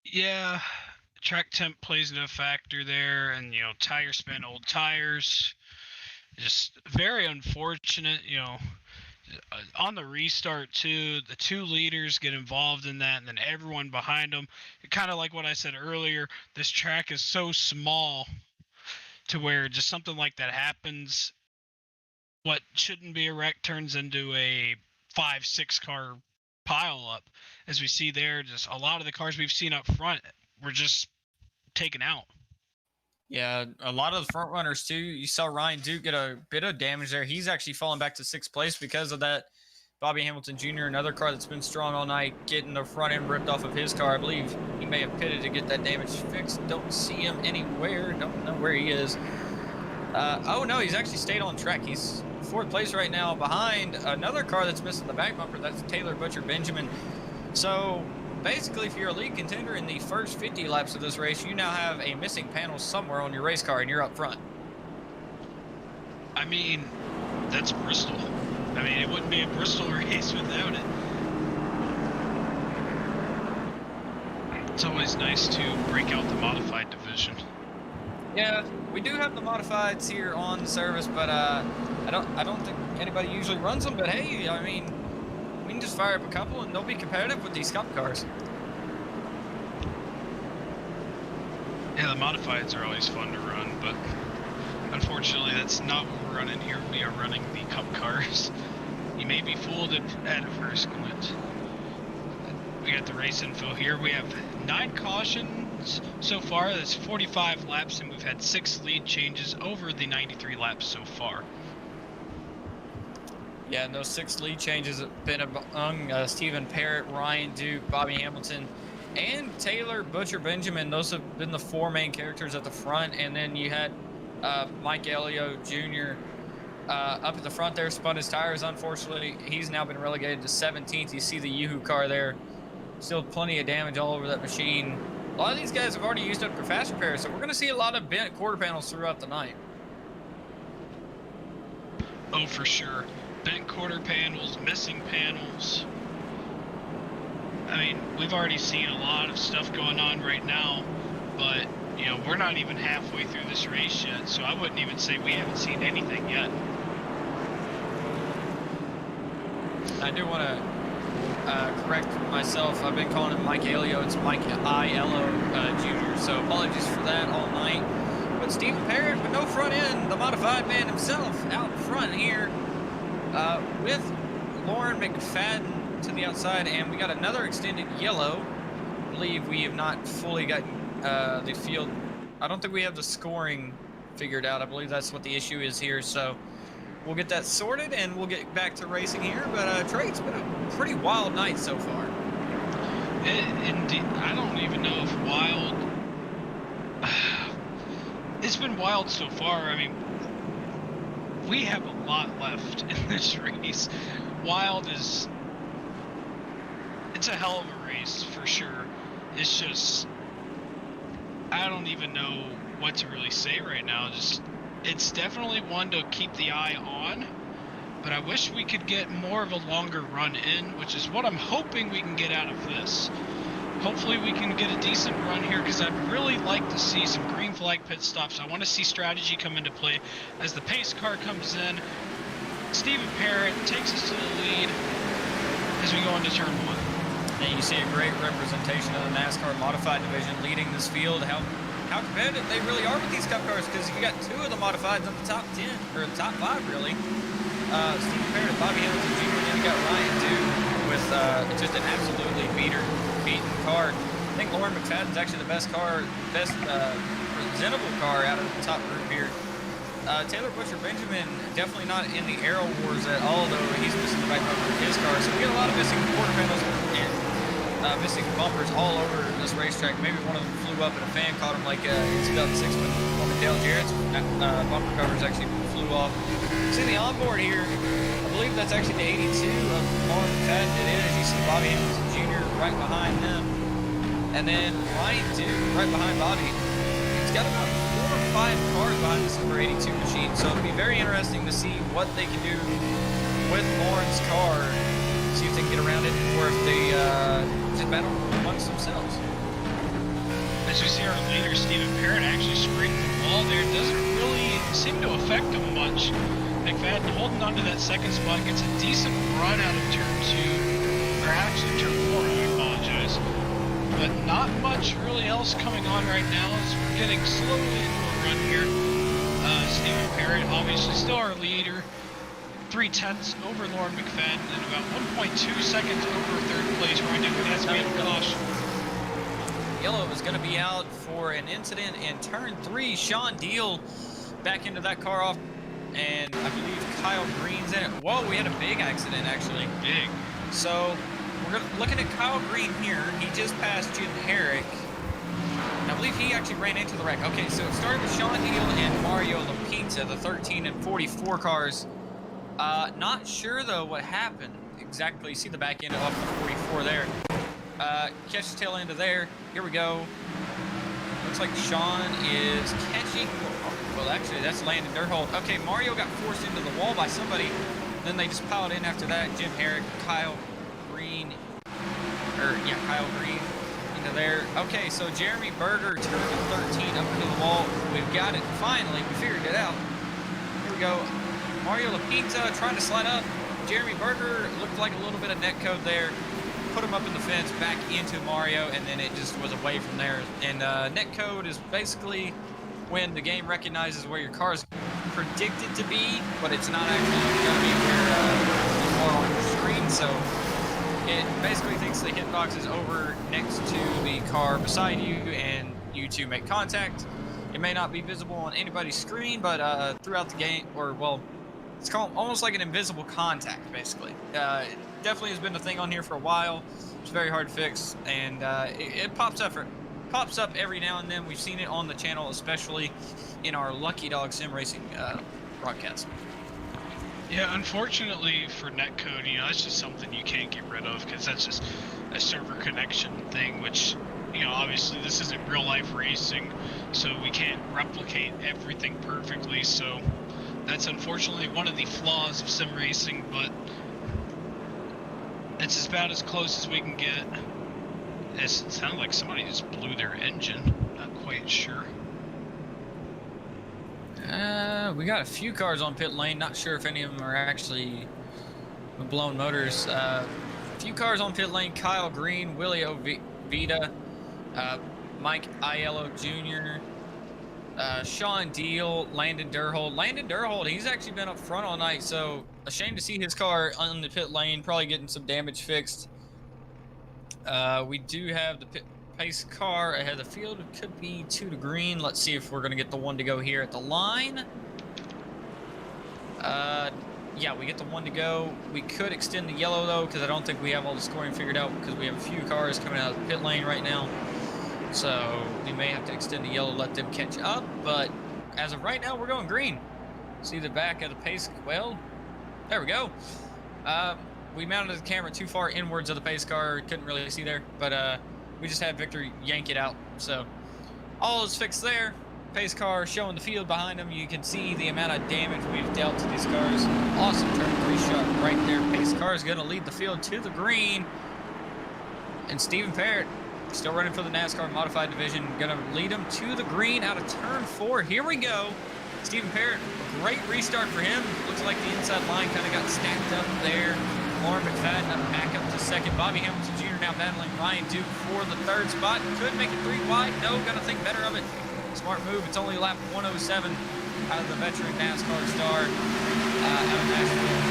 Yeah, track temp plays into a factor there, and tire spin, old tires. Just very unfortunate, on the restart too, the two leaders get involved in that, and then everyone behind them. Kind of like what I said earlier, this track is so small to where just something like that happens. What shouldn't be a wreck turns into a 5-6 car pile up. As we see there, just a lot of the cars we've seen up front were just taken out. Yeah, a lot of the front runners too. You saw Ryan Duke get a bit of damage there. He's actually fallen back to 6th place because of that. Bobby Hamilton Jr., another car that's been strong all night, getting the front end ripped off of his car. I believe he may have pitted to get that damage fixed. Don't see him anywhere. Don't know where he is. Oh no, he's actually stayed on track. He's 4th place right now behind another car that's missing the back bumper. That's Taylor Butcher Benjamin. So basically, if you're a lead contender in the first 50 laps of this race, you now have a missing panel somewhere on your race car and you're up front. I mean, that's Bristol. I mean, it wouldn't be a Bristol race without it. It's always nice to break out the modified division. Yeah, we do have the modifieds here on the service, but I don't think anybody usually runs them. But hey, I mean, we can just fire up a couple and they'll be competitive with these cup cars. Yeah, the modifieds are always fun to run, but unfortunately that's not what we're running here. We are running the cup cars. You may be fooled at a first glance. We got the race info here. We have 9 cautions so far. That's 45 laps, and we've had 6 lead changes over the 93 laps so far. Yeah, and those 6 lead changes have been among Stephen Parrot, Ryan Duke, Bobby Hamilton, and Taylor Butcher Benjamin. Those have been the 4 main characters at the front, and then you had Mike Elio Jr. Up at the front there, spun his tires. Unfortunately, he's now been relegated to 17th. You see the Yoo-Hoo car there. Still plenty of damage all over that machine. A lot of these guys have already used up their fast repair, so we're going to see a lot of bent quarter panels throughout the night. Oh, for sure. Bent quarter panels, missing panels. I mean, we've already seen a lot of stuff going on right now, but, you know, we're not even halfway through this race yet, so I wouldn't even say we haven't seen anything yet. I do want to correct myself. I've been calling him Mike Elio. It's Mike I-L-O Jr., so apologies for that all night. But Stephen Parrott with no front end, the modified man himself, out front here with Lauren McFadden to the outside, and we got another extended yellow. I believe we have not fully gotten the field. I don't think we have the scoring figured out. I believe that's what the issue is here, so we'll get that sorted and we'll get back to racing here. But Trey, it's been a pretty wild night so far. Indeed, I don't even know if wild. It's been wild so far. I mean, we have a lot left in this race. Wild is. It's a hell of a race for sure. It's just. I don't even know what to really say right now. Just. It's definitely one to keep the eye on, but I wish we could get more of a longer run in, which is what I'm hoping we can get out of this. Hopefully we can get a decent run here, because I'd really like to see some green flag pit stops. I want to see strategy come into play as the pace car comes in. Stephen Parrott takes us to the lead as we go into turn 1. And you see a great representation of the NASCAR modified division leading this field. How competitive they really are with these cup cars, because you got 2 of the modifieds in the top 10, or the top 5 really. Stephen Parrott, Bobby Hamilton Jr., and then you got Ryan Duke with just an absolutely beaten car. I think Lauren McFadden's actually the best presentable car out of the top group here. Taylor Butcher Benjamin definitely not in the aero wars at all, though he's missing the back bumper of his car. So we get a lot of missing quarter panels and missing bumpers all over this racetrack. Maybe one of them flew up and a fan caught him, like in 2006 when Dale Jarrett's bumper covers actually flew off. See the onboard here, I believe that's actually the 82 of Lauren McFadden. It is. You see Bobby Hamilton Jr. right behind him, and then Ryan Duke right behind Bobby. He's got about 4 or 5 cars behind this number 82 machine, so it'll be very interesting to see what they can do with Lauren's car. See if they can get around it, or if they just battle amongst themselves. As we see our leader, Stephen Parrott, actually scraped the wall there. It doesn't really seem to affect him much. McFadden holding on to that second spot, gets a decent run out of turn 2, or actually turn 4, I apologize. But not much really else coming on right now, as we're getting slowly into a run here. Stephen Parrott, obviously still our leader. 3/10 over Lauren McFadden, and about 1.2 seconds over 3rd place. Ryan Duke has to be a caution. Yellow is going to be out for an incident in turn 3. Sean Deal back into that car off, and I believe Kyle Green's in it. Whoa, we had a big accident, actually. Big. So we're looking at Kyle Green here. He just passed Jim Herrick. I believe he actually ran into the wreck. Okay, so it started with Sean Deal and Mario Lapinta, the 13 and 44 cars. Not sure, though, what happened exactly. You see the back end of the 44 there. Catch the tail end of there. Here we go. Looks like Sean is catching. Well, actually, that's Landon Durhold. Okay, Mario got forced into the wall by somebody. Then they just piled in after that. Jim Herrick, Kyle Green. Kyle Green into there. Okay, so Jeremy Berger turned the 13 up into the wall. We've got it. Finally, we figured it out. Here we go. Mario Lapinta trying to slide up. Jeremy Berger looked like a little bit of netcode there. Put him up in the fence, back into Mario, and then it just was away from there. And netcode is basically when the game recognizes where your car is predicted to be, but it's not actually going to be where you are on your screen. So it basically thinks the hitbox is over next to the car beside you, and you two make contact. It may not be visible on anybody's screen, but throughout the game, or well, it's called almost like an invisible contact, basically. It definitely has been a thing on here for a while. It's very hard to fix, and it pops up every now and then. We've seen it on the channel, especially in our Lucky Dog Sim Racing broadcast. Yeah, unfortunately for netcode, that's just something you can't get rid of because that's just a server connection thing, which, obviously this isn't real life racing, so we can't replicate everything perfectly. So that's unfortunately one of the flaws of sim racing, but it's about as close as we can get. It sounded like somebody just blew their engine. Not quite sure. We got a few cars on pit lane. Not sure if any of them are actually blown motors. A few cars on pit lane. Kyle Green, Willie Ovita, Mike Aiello Jr., Sean Deal, Landon Durhold. Landon Durhold, he's actually been up front all night, so a shame to see his car on the pit lane, probably getting some damage fixed. We do have the pace car ahead of the field. It could be 2 to green. Let's see if we're going to get the 1 to go here at the line. Yeah, we get the 1 to go. We could extend the yellow, though, because I don't think we have all the scoring figured out, because we have a few cars coming out of the pit lane right now. So we may have to extend the yellow, let them catch up. But as of right now, we're going green. See the back of the pace. Well, there we go. We mounted the camera too far inwards of the pace car. Couldn't really see there. But we just had Victor yank it out. So all is fixed there. Pace car showing the field behind him. You can see the amount of damage we've dealt to these cars. Awesome turn 3 shot right there. Pace car is going to lead the field to the green. And Stephen Parrott, still running for the NASCAR Modified Division, going to lead him to the green out of turn 4. Here we go. Stephen Parrott, great restart for him. Looks like the inside line kind of got stacked up there. Lauren McFadden up back up to second. Bobby Hamilton Jr. now battling Ryan Duke for the 3rd spot. Could make it 3 wide. No, got to think better of it. Smart move. It's only lap 107 out of the veteran NASCAR star out of Nashville.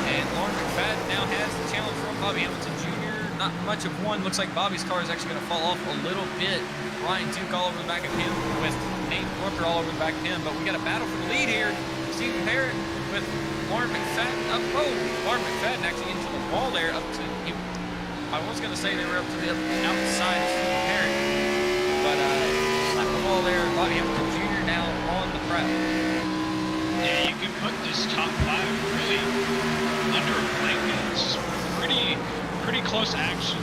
And Lauren McFadden now has the challenge from Bobby Hamilton Jr. Not much of one. Looks like Bobby's car is actually going to fall off a little bit. Ryan Duke all over the back of him with Nate Brooker all over the back of him. But we got a battle for the lead here. Stephen Parrott with Lauren McFadden up. Oh, Lauren McFadden actually into the wall there. Up to. I was going to say they were up to the outside of Stephen Parrott. But slapped the wall there. Bobby Hamilton Jr. now on the prep. Yeah, you can put this top 5 really under a blanket. It's pretty close action.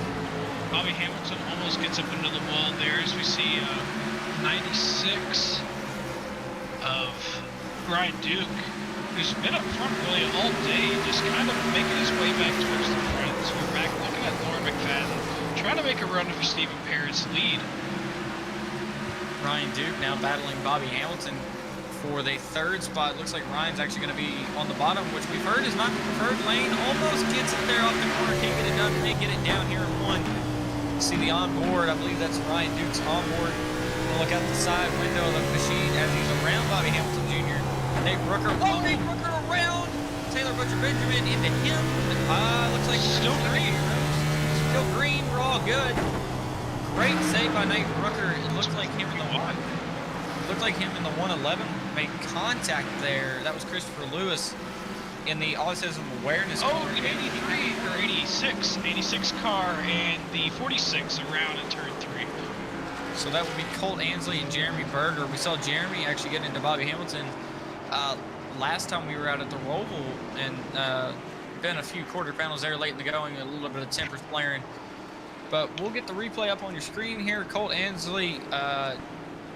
Bobby Hamilton almost gets up into the wall there as we see 96 of Ryan Duke, who's been up front really all day, just kind of making his way back towards the front. So we're back looking at Lauren McFadden, trying to make a run for Stephen Parrott's lead. Ryan Duke now battling Bobby Hamilton for the 3rd spot. Looks like Ryan's actually going to be on the bottom, which we've heard is not the preferred lane. Almost gets it there off the corner. Can't get it done. May get it down here in 1. See the onboard. I believe that's Ryan Duke's onboard. We'll look out the side window of the machine as he's around Bobby Hamilton Jr. Nate Brooker. Oh, Nate Brooker around Taylor Butcher Benjamin into him. Looks like still green. Still green. We're all good. great save by Nate Rucker. It looked like him in the 111 made contact there. That was Christopher Lewis in the autism awareness. Oh, the 83 or 86 car and the 46 around in turn 3. So that would be Colt Ansley and Jeremy Berger. We saw Jeremy actually get into Bobby Hamilton last time we were out at the Roval, and been a few quarter panels there late in the going, a little bit of tempers flaring. But we'll get the replay up on your screen here. Colt Ansley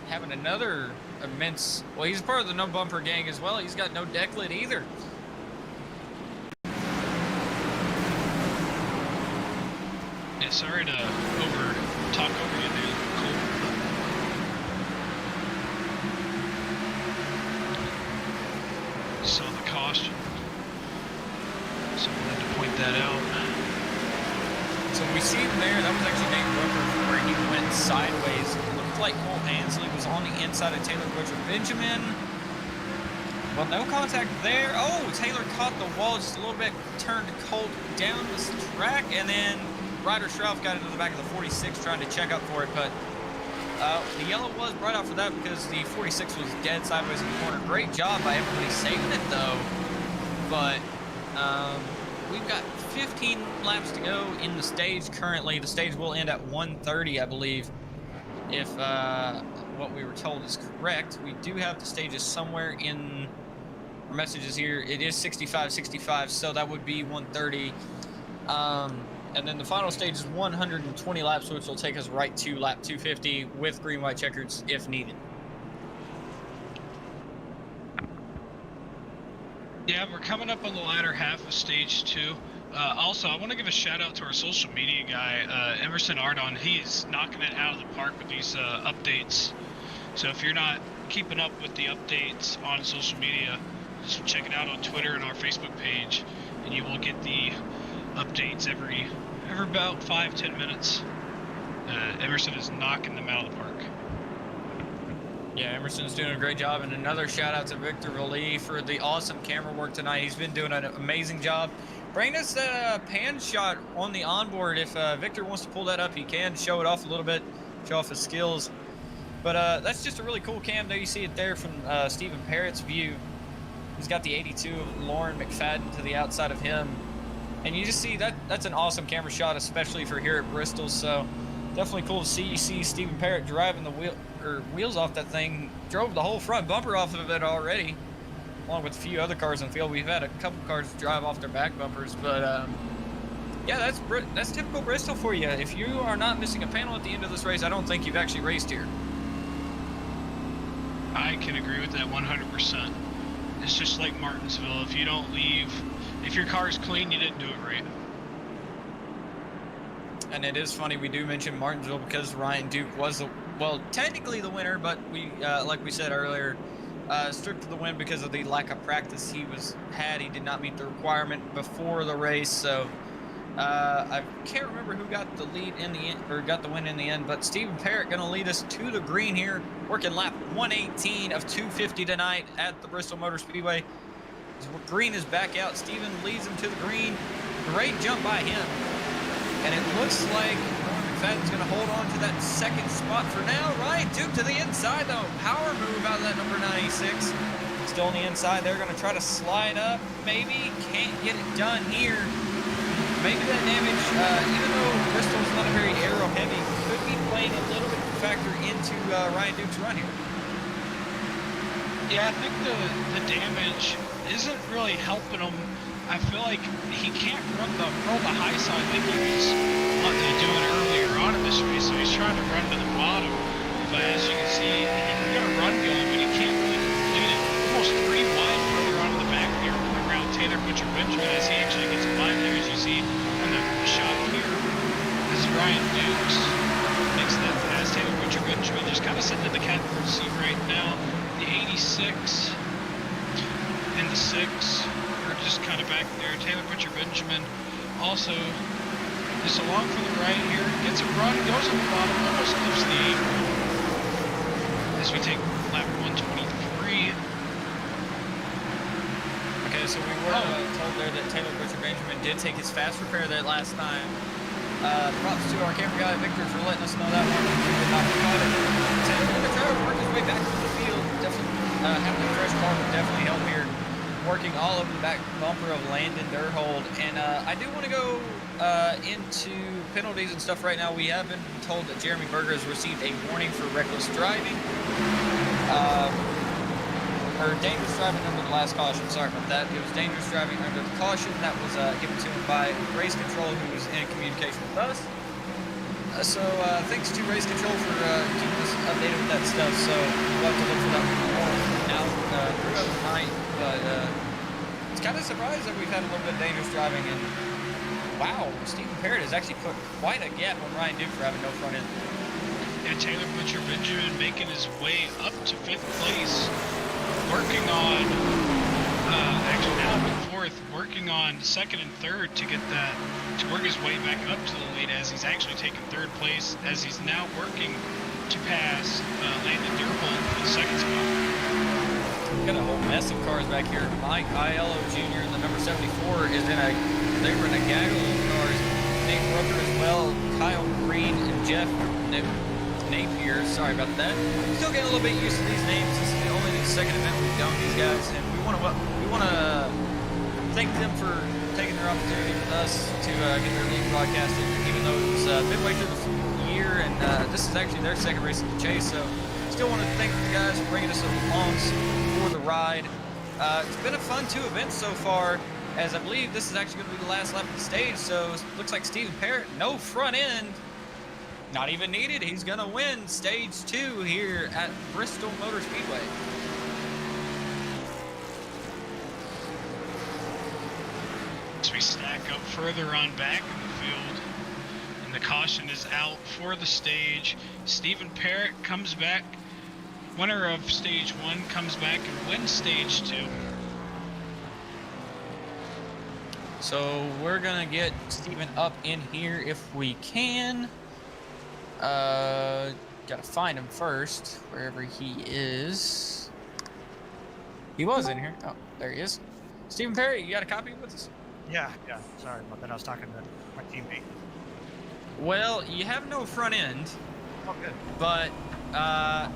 having another immense, well, he's part of the no bumper gang as well. He's got no deck lid either. Yeah, sorry to talk over you there, Colt. Saw the caution, so I wanted to point that out. So we see him there. That was actually Nate Rucker where he went sideways. It looked like Colt Ansley was on the inside of Taylor Butcher Benjamin. Well, no contact there. Oh, Taylor caught the wall just a little bit, turned Colt down this track, and then Ryder Schrauf got into the back of the 46 trying to check up for it, but the yellow was brought out for that because the 46 was dead sideways in the corner. Great job by everybody saving it, though. But we've got 15 laps to go in the stage currently. The stage will end at 1:30, I believe, if what we were told is correct. We do have the stages somewhere in our messages here. It is 65-65, so that would be 1:30. And then the final stage is 120 laps, which will take us right to lap 250 with green-white checkers if needed. Yeah, we're coming up on the latter half of stage 2. Also, I want to give a shout out to our social media guy, Emerson Ardon. He's knocking it out of the park with these updates. So if you're not keeping up with the updates on social media, just check it out on Twitter and our Facebook page, and you will get the updates every about 5-10 minutes. Emerson is knocking them out of the park. Yeah, Emerson's doing a great job, and another shout out to Victor Vallee for the awesome camera work tonight. He's been doing an amazing job. Bring us a pan shot on the onboard. If Victor wants to pull that up, he can show it off a little bit, show off his skills. But that's just a really cool cam. There you see it there from Stephen Parrott's view. He's got the 82 of Lauren McFadden to the outside of him. And you just see that's an awesome camera shot, especially for here at Bristol. So definitely cool to see. You see Stephen Parrott driving the wheels off that thing. Drove the whole front bumper off of it already, along with a few other cars in the field. We've had a couple cars drive off their back bumpers, but yeah, that's typical Bristol for you. If you are not missing a panel at the end of this race, I don't think you've actually raced here. I can agree with that 100%. It's just like Martinsville. If you don't leave, if your car is clean, you didn't do it right. And it is funny we do mention Martinsville because Ryan Duke was, technically the winner, but we, like we said earlier, stripped to the win because of the lack of practice he had. He did not meet the requirement before the race, so I can't remember who got the lead in the end, or got the win in the end, but Stephen Parrott going to lead us to the green here, working lap 118 of 250 tonight at the Bristol Motor Speedway. Green is back out. Stephen leads him to the green. Great jump by him. And it looks like Lauren McFadden's going to hold on to that second spot for now. Ryan Duke to the inside, though. Power move out of that number 96. Still on the inside. They're going to try to slide up. Maybe can't get it done here. Maybe that damage, even though Bristol's not a very aero heavy, could be playing a little bit of a factor into Ryan Duke's run here. Yeah, I think the damage isn't really helping him. I feel like he can't roll the high side like he was doing earlier on in this race, so he's trying to run to the bottom. But as you can see, he's got a run going, but he can't really complete it. Almost 3 wide further onto the back here around Taylor Butcher Benjamin as he actually gets by there, as you see on the shot here. This is Ryan Dukes. Makes that pass. Taylor Butcher Benjamin just kind of sitting in the catbird seat right now. The 86 and the 6 are just kind of back there. Taylor Butcher Benjamin also just along for the right here. Gets a run, goes on the bottom, almost clips the 8. As we take lap 123. Okay, so we were told there that Taylor Butcher Benjamin did take his fast repair there last time. Props to our camera guy, Victor, for letting us know that one. We did not record it. So he's going to try to work his way back to the field. Definitely having a fresh car would definitely help here. Working all over the back bumper of Landon Durhold. And I do want to go into penalties and stuff right now. We have been told that Jeremy Berger has received a warning for reckless driving. Or dangerous driving under the last caution. Sorry about that. It was dangerous driving under the caution that was given to him by Race Control, who was in communication with us. So thanks to Race Control for keeping us updated with that stuff. So we'll have to look for that more out throughout the night. But it's kind of surprised that we've had a little bit of dangerous driving. And wow, Stephen Parrot has actually put quite a gap on Ryan Duke for having no front end. And Taylor Butcher Benjamin making his way up to 5th place. Working on, actually now up to 4th, working on 2nd and 3rd to get that, to work his way back up to the lead as he's actually taken 3rd place, as he's now working to pass Landon Durhold for the 2nd spot. Got a whole mess of cars back here. Mike Aiello Jr. and the number 74 is in a, they were in a gaggle of cars. Nate Brooker as well, Kyle Green and Jeff Napier, sorry about that. Still getting a little bit used to these names. This is only the 2nd event we've done with these guys, and we want to thank them for taking their opportunity with us to get their league broadcasted, even though it was midway through the year, and this is actually their 2nd race at the Chase. So still want to thank the guys for bringing us along for the ride. It's been a fun 2 events so far, as I believe this is actually going to be the last lap of the stage. So it looks like Stephen Parrott, no front end. Not even needed. He's going to win stage 2 here at Bristol Motor Speedway. As we stack up further on back in the field, and the caution is out for the stage. Stephen Parrott comes back, winner of stage 1, comes back and wins stage 2. So we're going to get Stephen up in here if we can. Gotta find him first, wherever he is. He was in here. Oh, there he is. Stephen Perry, you got a copy with us? Yeah. Sorry about that. I was talking to my teammate. Well, you have no front end. Oh, good. But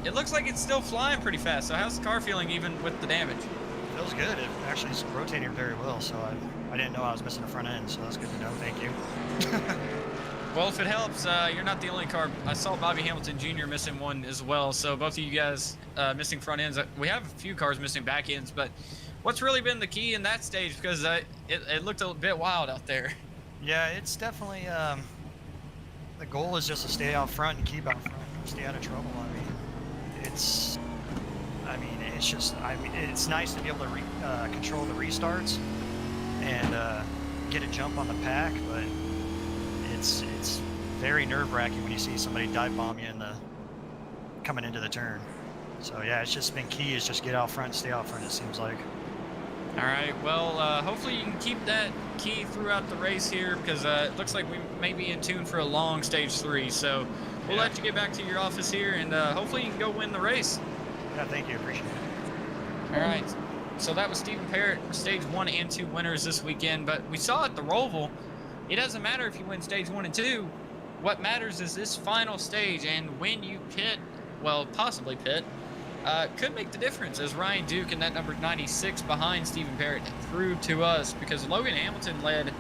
it looks like it's still flying pretty fast. So how's the car feeling even with the damage? Feels good. It actually is rotating very well, so I didn't know I was missing a front end, so that's good to know. Thank you. Well, if it helps, you're not the only car. I saw Bobby Hamilton Jr. missing one as well. So both of you guys missing front ends. We have a few cars missing back ends, but what's really been the key in that stage? Because it looked a bit wild out there. Yeah, it's definitely the goal is just to stay out front and keep out front, stay out of trouble. It's nice to be able to control the restarts and get a jump on the pack, but it's very nerve-wracking when you see somebody dive bomb you coming into the turn. So yeah, it's just been key is just get out front, stay out front. It seems like. All right. Well, hopefully you can keep that key throughout the race here, because it looks like we may be in tune for a long stage 3. So we'll let you get back to your office here, and hopefully you can go win the race. Yeah, thank you. Appreciate it. All right. So that was Stephen Parrott, stage 1 and 2 winners this weekend. But we saw at the Roval, it doesn't matter if you win stage 1 and 2. What matters is this final stage, and when you pit, well, possibly pit, could make the difference, as Ryan Duke and that number 96 behind Stephen Parrott through to us, because Logan Hamilton led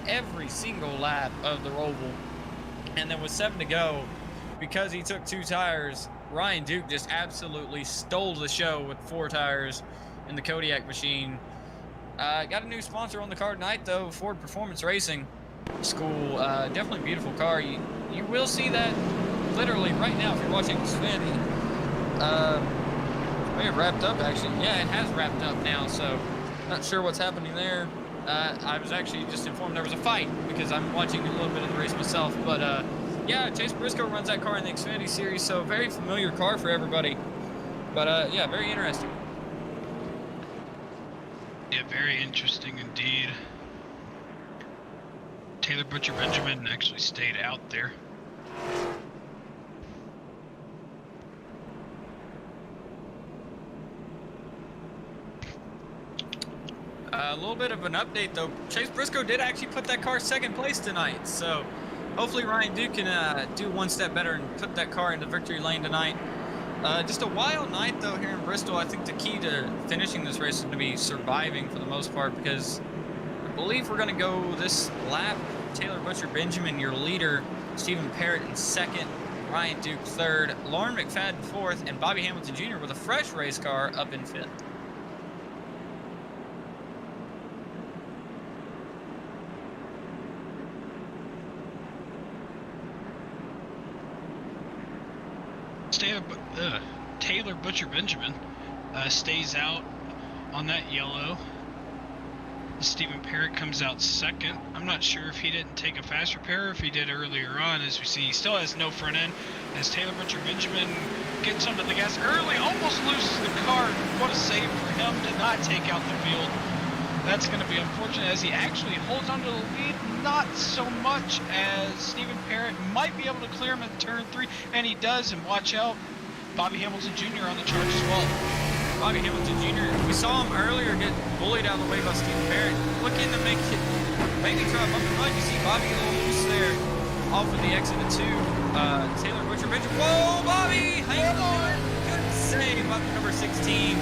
every single lap of the Roval. And then with 7 to go, because he took 2 tires, Ryan Duke just absolutely stole the show with 4 tires in the Kodiak machine. Got a new sponsor on the car tonight, though, Ford Performance Racing School. Definitely beautiful car. You will see that literally right now if you're watching Xfinity. May have wrapped up, actually. Yeah, it has wrapped up now, so not sure what's happening there. I was actually just informed there was a fight, because I'm watching a little bit of the race myself. But yeah, Chase Briscoe runs that car in the Xfinity Series, so very familiar car for everybody. But yeah, very interesting. Yeah, very interesting indeed. Taylor Butcher Benjamin actually stayed out there. A little bit of an update, though. Chase Briscoe did actually put that car 2nd place tonight, so hopefully Ryan Duke can do one step better and put that car into victory lane tonight. Just a wild night though here in Bristol. I think the key to finishing this race is going to be surviving for the most part, because I believe we're going to go this lap. Taylor Butcher Benjamin, your leader, Stephen Parrott in second, Ryan Duke third, Lauren McFadden fourth, and Bobby Hamilton Jr. with a fresh race car up in fifth. Taylor Butcher Benjamin stays out on that yellow. Stephen Parrott comes out second. I'm not sure if he didn't take a fast repair or if he did earlier on. As we see, he still has no front end. As Taylor Butcher Benjamin gets onto the gas early, almost loses the car. What a save for him to not take out the field. That's going to be unfortunate, as he actually holds onto the lead. Not so much, as Stephen Parrott might be able to clear him at turn 3, and he does. And watch out, Bobby Hamilton Jr. on the charge as well. Bobby Hamilton Jr., we saw him earlier get bullied out of the way by Stephen Parrott. Looking to maybe try a bump and run. You see Bobby a little loose there off of the exit of 2. Taylor Butcher Benjamin. Whoa, Bobby! Hang on! Good save up to number 16.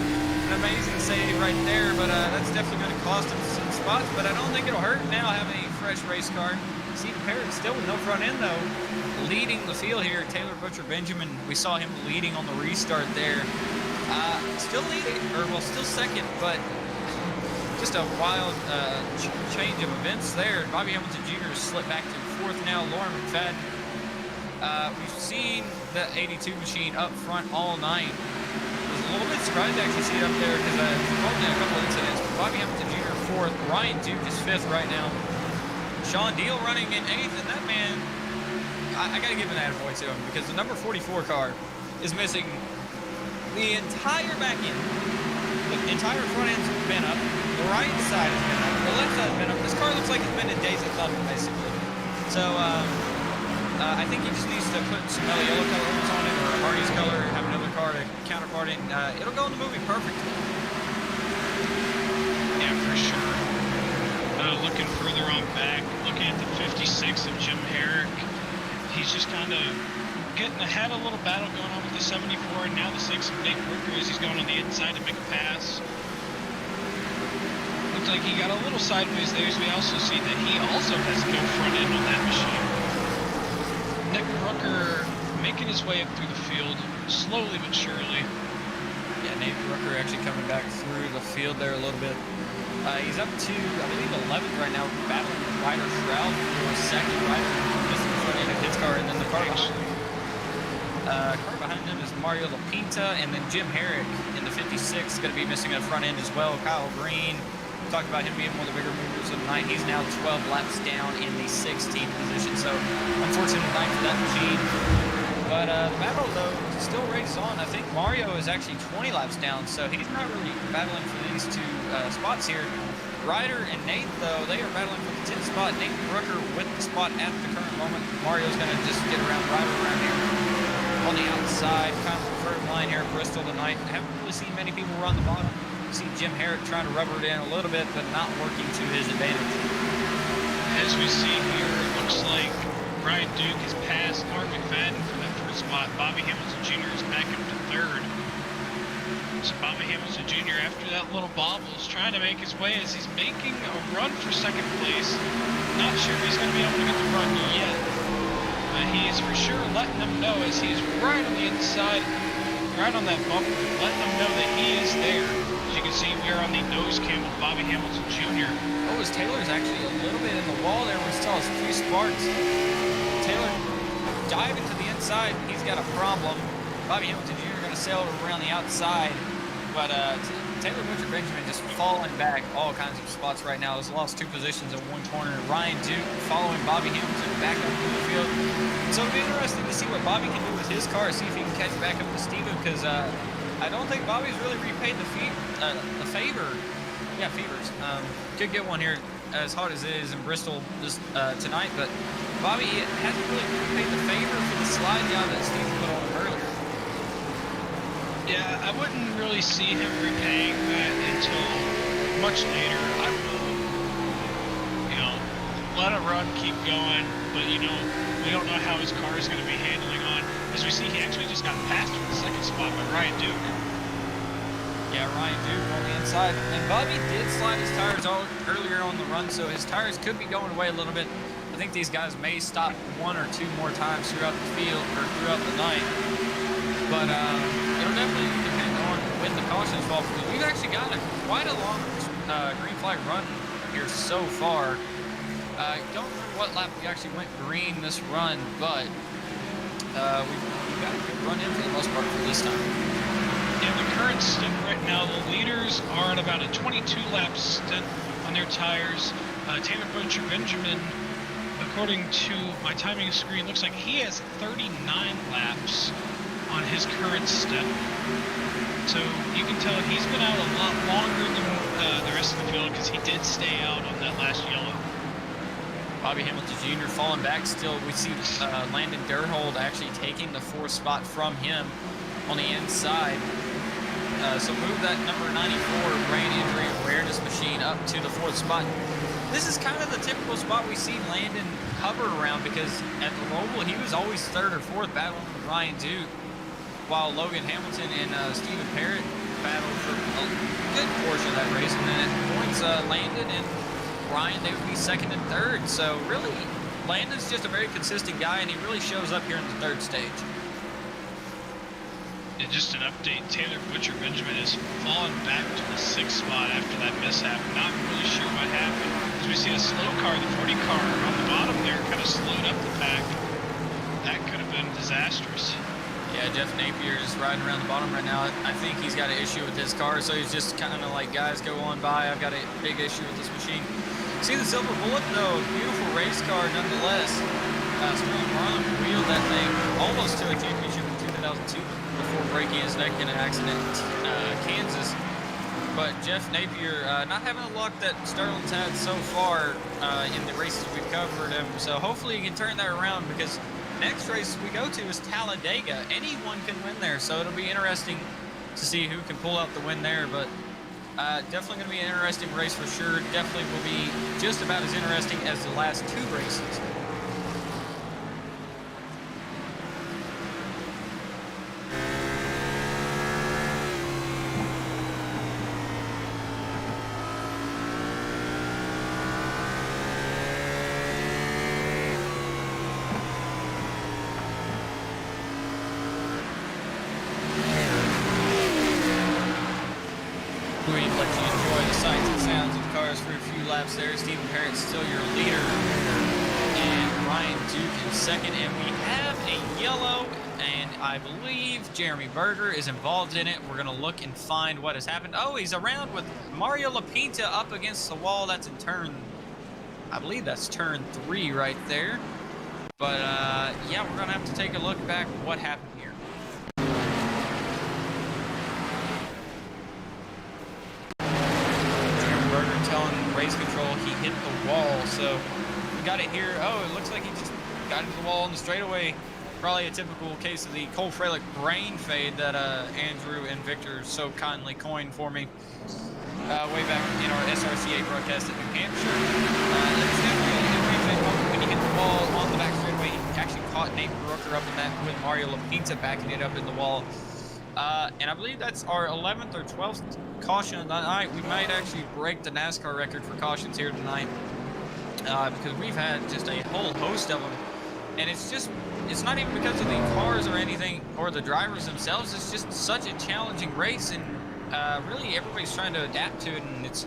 An amazing save right there, but that's definitely going to cost him some spots, but I don't think it'll hurt now having a fresh race car. Stephen Parrott still with no front end though, leading the field here. Taylor Butcher Benjamin, we saw him leading on the restart there. Still leading, or well, still second, but just a wild change of events there. Bobby Hamilton Jr. has slipped back to fourth now. Lauren McFadden. We've seen the 82 machine up front all night. I was a little bit surprised to actually see it up there because there's only a couple incidents. Bobby Hamilton Jr. fourth, Ryan Duke is fifth right now. Sean Deal running in eighth, and that man, I got to give an attaboy to him, because the number 44 car is missing the entire back end. The entire front end's been up. The right side has been up. The left side has been up. This car looks like it's been in days of thunder, basically. So, I think he just needs to put some yellow colors on it, or a Hardy's color, and have another car to counterpart it. It'll go in the movie perfectly. Yeah, for sure. Looking further on back, looking at the 56 of Jim Herrick, he's just kind of getting ahead, a little battle going on with the 74, and now the 6 of Nate Brooker as he's going on the inside to make a pass. Looks like he got a little sideways there, as we also see that he also has no front end on that machine. Nick Brooker making his way up through the field, slowly but surely. Yeah, Nate Brooker actually coming back through the field there a little bit. He's up to, I believe, 11th right now, battling with Ryder Shroud for second. Ryder missing the front end of his car, and then the car behind him is Mario Lapinta, and then Jim Herrick in the 56 is going to be missing a front end as well. Kyle Green, we talked about him being one of the bigger movers of the night. He's now 12 laps down in the 16th position, so unfortunate night for that machine. But the battle, though, still races on. I think Mario is actually 20 laps down, so he's not really battling for these 2 spots here. Ryder and Nate, though, they are battling for the 10th spot. Nate Brooker with the spot at the current moment. Mario's going to just get around Ryder around here on the outside, kind of preferred line here at Bristol tonight. I haven't really seen many people run the bottom. You see Jim Herrick trying to rubber it in a little bit, but not working to his advantage. As we see here, it looks like Ryan Duke has passed Lauren McFadden for that first spot. Bobby Hamilton Jr. is back up to third. So Bobby Hamilton Jr., after that little bobble, is trying to make his way as he's making a run for second place. Not sure if he's going to be able to get the run yet. He is for sure letting them know, as he is right on the inside, right on that bumper, letting them know that he is there. As you can see, we are on the nose cam with Bobby Hamilton Jr. Oh, as Taylor's actually a little bit in the wall there. We saw a few sparks. Taylor diving to the inside. He's got a problem. Bobby Hamilton Jr. going to sail around the outside. But Taylor Butcher Benjamin just falling back all kinds of spots right now. He's lost 2 positions in one corner. Ryan Duke following Bobby Hamilton back up to the field. So it'll be interesting to see what Bobby can do with his car, see if he can catch back up to Steven, because I don't think Bobby's really repaid the favor. Yeah, Fevers. Could get one here, as hot as it is in Bristol this tonight, but Bobby hasn't really repaid the favor for the slide job that Steven put on him earlier. Yeah, I wouldn't really see him repaying that until much later. I will, let it run, keep going, but you know, we don't know how his car is going to be handling on. As we see, he actually just got passed for the second spot by Ryan Duke. Yeah, Ryan Duke on the inside. And Bobby did slide his tires earlier on the run, so his tires could be going away a little bit. I think these guys may stop one or two more times throughout the field or throughout the night. But it'll definitely depend on when the cautions fall. We've actually got quite a long green flag run here so far. Don't remember what lap we actually went green this run, but we've got a good run in for the most part for this time. In the current stint right now, the leaders are at about a 22-lap stint on their tires. Taylor Butcher Benjamin, according to my timing screen, looks like he has 39 laps on his current stint. So you can tell he's been out a lot longer than the rest of the field because he did stay out on that last yellow. Bobby Hamilton Jr. falling back still. We see Landon Durhold actually taking the 4th spot from him on the inside. So move that number 94 brain injury awareness machine up to the 4th spot. This is kind of the typical spot we see Landon hover around because at the Roval he was always 3rd or 4th battling with Ryan Duke, while Logan Hamilton and Stephen Parrot battled for a good portion of that race. And then at points, Landon and Ryan, they would be 2nd and 3rd. So really, Landon's just a very consistent guy, and he really shows up here in the 3rd stage. And just an update, Taylor Butcher Benjamin has fallen back to the 6th spot after that mishap. Not really sure what happened. As we see a slow car, the 40 car on the bottom there, kind of slowed up the pack. That could have been disastrous. Yeah, Jeff Napier is riding around the bottom right now. I think he's got an issue with his car, so he's just kind of like, guys, go on by. I've got a big issue with this machine. See the Silver Bullet, though. Beautiful race car, nonetheless. Sterling Marlin wheeled that thing almost to a championship in 2002 before breaking his neck in an accident in Kansas. But Jeff Napier not having the luck that Sterling's had so far in the races we've covered him. So hopefully he can turn that around, because next race we go to is Talladega. Anyone can win there, so it'll be interesting to see who can pull out the win there. But definitely going to be an interesting race for sure. Definitely will be just about as interesting as the last 2 races. There, Stephen Parrott still your leader, and Ryan Duke in 2nd, and we have a yellow, and I believe Jeremy Berger is involved in it. We're going to look and find what has happened. Oh, he's around with Mario Lapinta up against the wall. That's in turn, I believe that's turn 3 right there. But yeah, we're going to have to take a look back at what happened here. Telling race control he hit the wall, so we got it here. Oh, it looks like he just got into the wall on the straightaway. Probably a typical case of the Cole Freilich brain fade that Andrew and Victor so kindly coined for me way back in our SRCA broadcast at New Hampshire. That's definitely a brain fade moment when you hit the wall on the back straightaway. He actually caught Nate Brooker up in that with Mario Lapinta backing it up in the wall. And I believe that's our 11th or 12th caution of the night. We might actually break the NASCAR record for cautions here tonight, because we've had just a whole host of them. And it's not even because of the cars or anything, or the drivers themselves. It's just such a challenging race, and really everybody's trying to adapt to it. And it's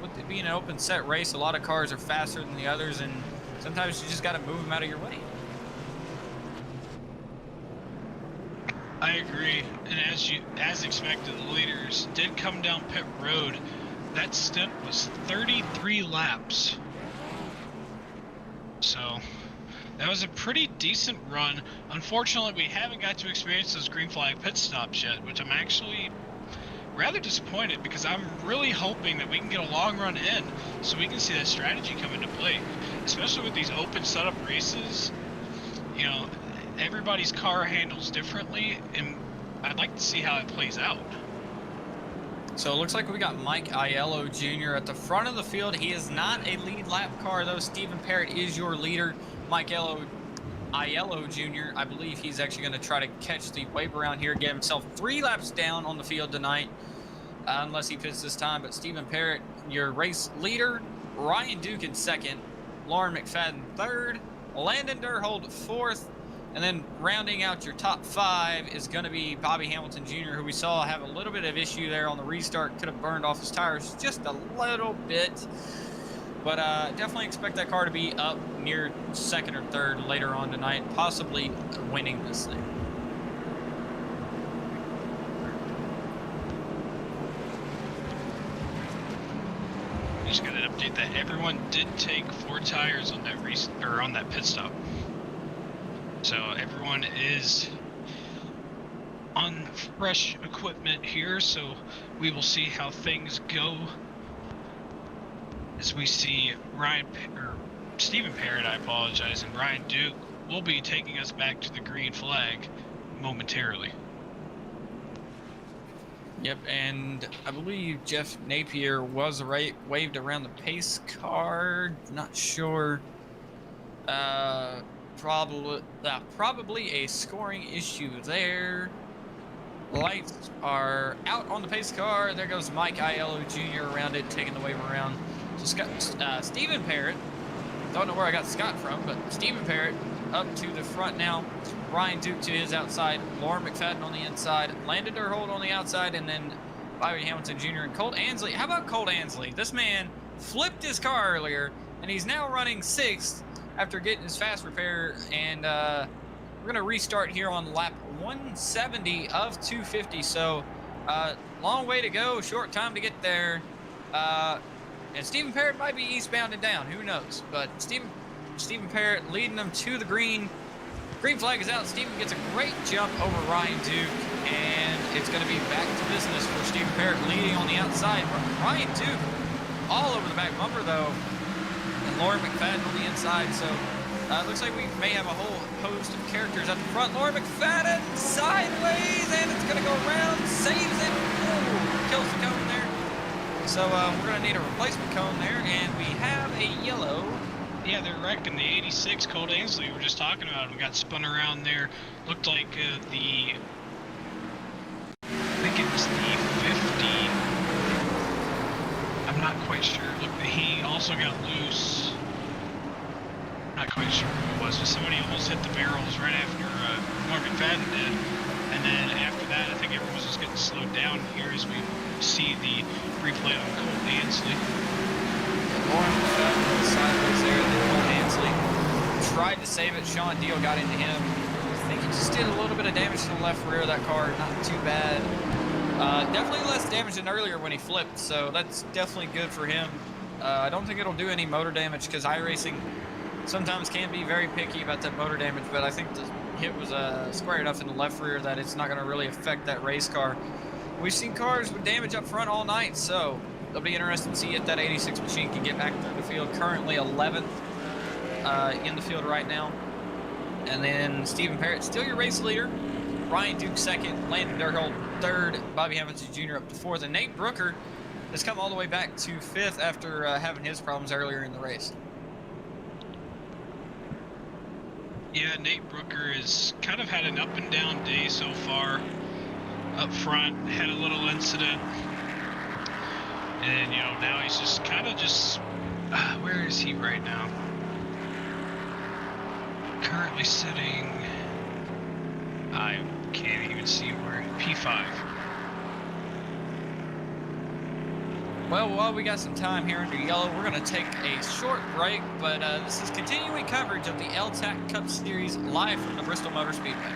with it being an open set race, a lot of cars are faster than the others, and sometimes you just got to move them out of your way. I agree, and as expected, the leaders did come down pit road. That stint was 33 laps. So that was a pretty decent run. Unfortunately, we haven't got to experience those green flag pit stops yet, which I'm actually rather disappointed, because I'm really hoping that we can get a long run in so we can see that strategy come into play, especially with these open setup races. You know, everybody's car handles differently, and I'd like to see how it plays out. So it looks like we got Mike Aiello Jr. at the front of the field. He is not a lead lap car, though. Stephen Parrott is your leader. Mike Aiello Jr., I believe he's actually going to try to catch the wave around here, get himself 3 laps down on the field tonight, unless he pits this time. But Stephen Parrott, your race leader. Ryan Duke in second. Lauren McFadden third. Landon Durhold fourth. And then rounding out your top 5 is going to be Bobby Hamilton Jr., who we saw have a little bit of issue there on the restart. Could have burned off his tires just a little bit. But definitely expect that car to be up near second or third later on tonight, possibly winning this thing. Just got an update that everyone did take 4 tires on that on that pit stop. So everyone is on fresh equipment here, so we will see how things go as we see Stephen Parrott, I apologize, and Ryan Duke will be taking us back to the green flag momentarily. Yep, and I believe Jeff Napier was waved around the pace car. Not sure. Probably a scoring issue there. Lights are out on the pace car. There goes Mike Aiello Jr. around it, taking the wave around. So Stephen Parrott, don't know where I got Scott from, but Stephen Parrott up to the front now. Ryan Duke to his outside. Lauren McFadden on the inside. Landon Durhold on the outside, and then Bobby Hamilton Jr. and Colt Ansley. How about Colt Ansley? This man flipped his car earlier, and he's now running 6th after getting his fast repair. And we're going to restart here on lap 170 of 250. So long way to go, short time to get there. And Stephen Parrott might be eastbound and down. Who knows? But Stephen Parrott leading them to the green. Green flag is out. Stephen gets a great jump over Ryan Duke. And it's going to be back to business for Stephen Parrott leading on the outside. Ryan Duke all over the back bumper, though. And Lauren McFadden on the inside. So it looks like we may have a whole host of characters at the front. Lauren McFadden sideways, and it's going to go around. Saves it. Ooh, kills the cone there. So we're going to need a replacement cone there, and we have a yellow. Yeah, they're wrecking the 86 Colt Ansley. We were just talking about him. Got spun around there. Looked like I think it was the 50. I'm not quite sure. Look, he also got loose. Not quite sure who it was, but somebody almost hit the barrels right after Lauren McFadden did. And then after that, I think everyone was just getting slowed down here as we see the replay on Colt Ansley. Lauren McFadden sideways there, and then Colt Ansley tried to save it. Sean Deal got into him. I think he just did a little bit of damage to the left rear of that car. Not too bad. Definitely less damage than earlier when he flipped, so that's definitely good for him. I don't think it'll do any motor damage because iRacing sometimes can be very picky about that motor damage, but I think the hit was square enough in the left rear that it's not going to really affect that race car. We've seen cars with damage up front all night, so it'll be interesting to see if that 86 machine can get back through the field. Currently 11th in the field right now. And then Stephen Parrott, still your race leader. Ryan Duke second, Landon Durhold third, Bobby Hamilton Jr. up to fourth, and Nate Brooker has come all the way back to fifth after having his problems earlier in the race. Yeah, Nate Brooker has kind of had an up and down day so far. Up front, had a little incident, and now he's just kind of where is he right now? Currently sitting, I can't even see where, P5. Well, while we got some time here under yellow, we're going to take a short break, but this is continuing coverage of the L-TAC Cup Series live from the Bristol Motor Speedway.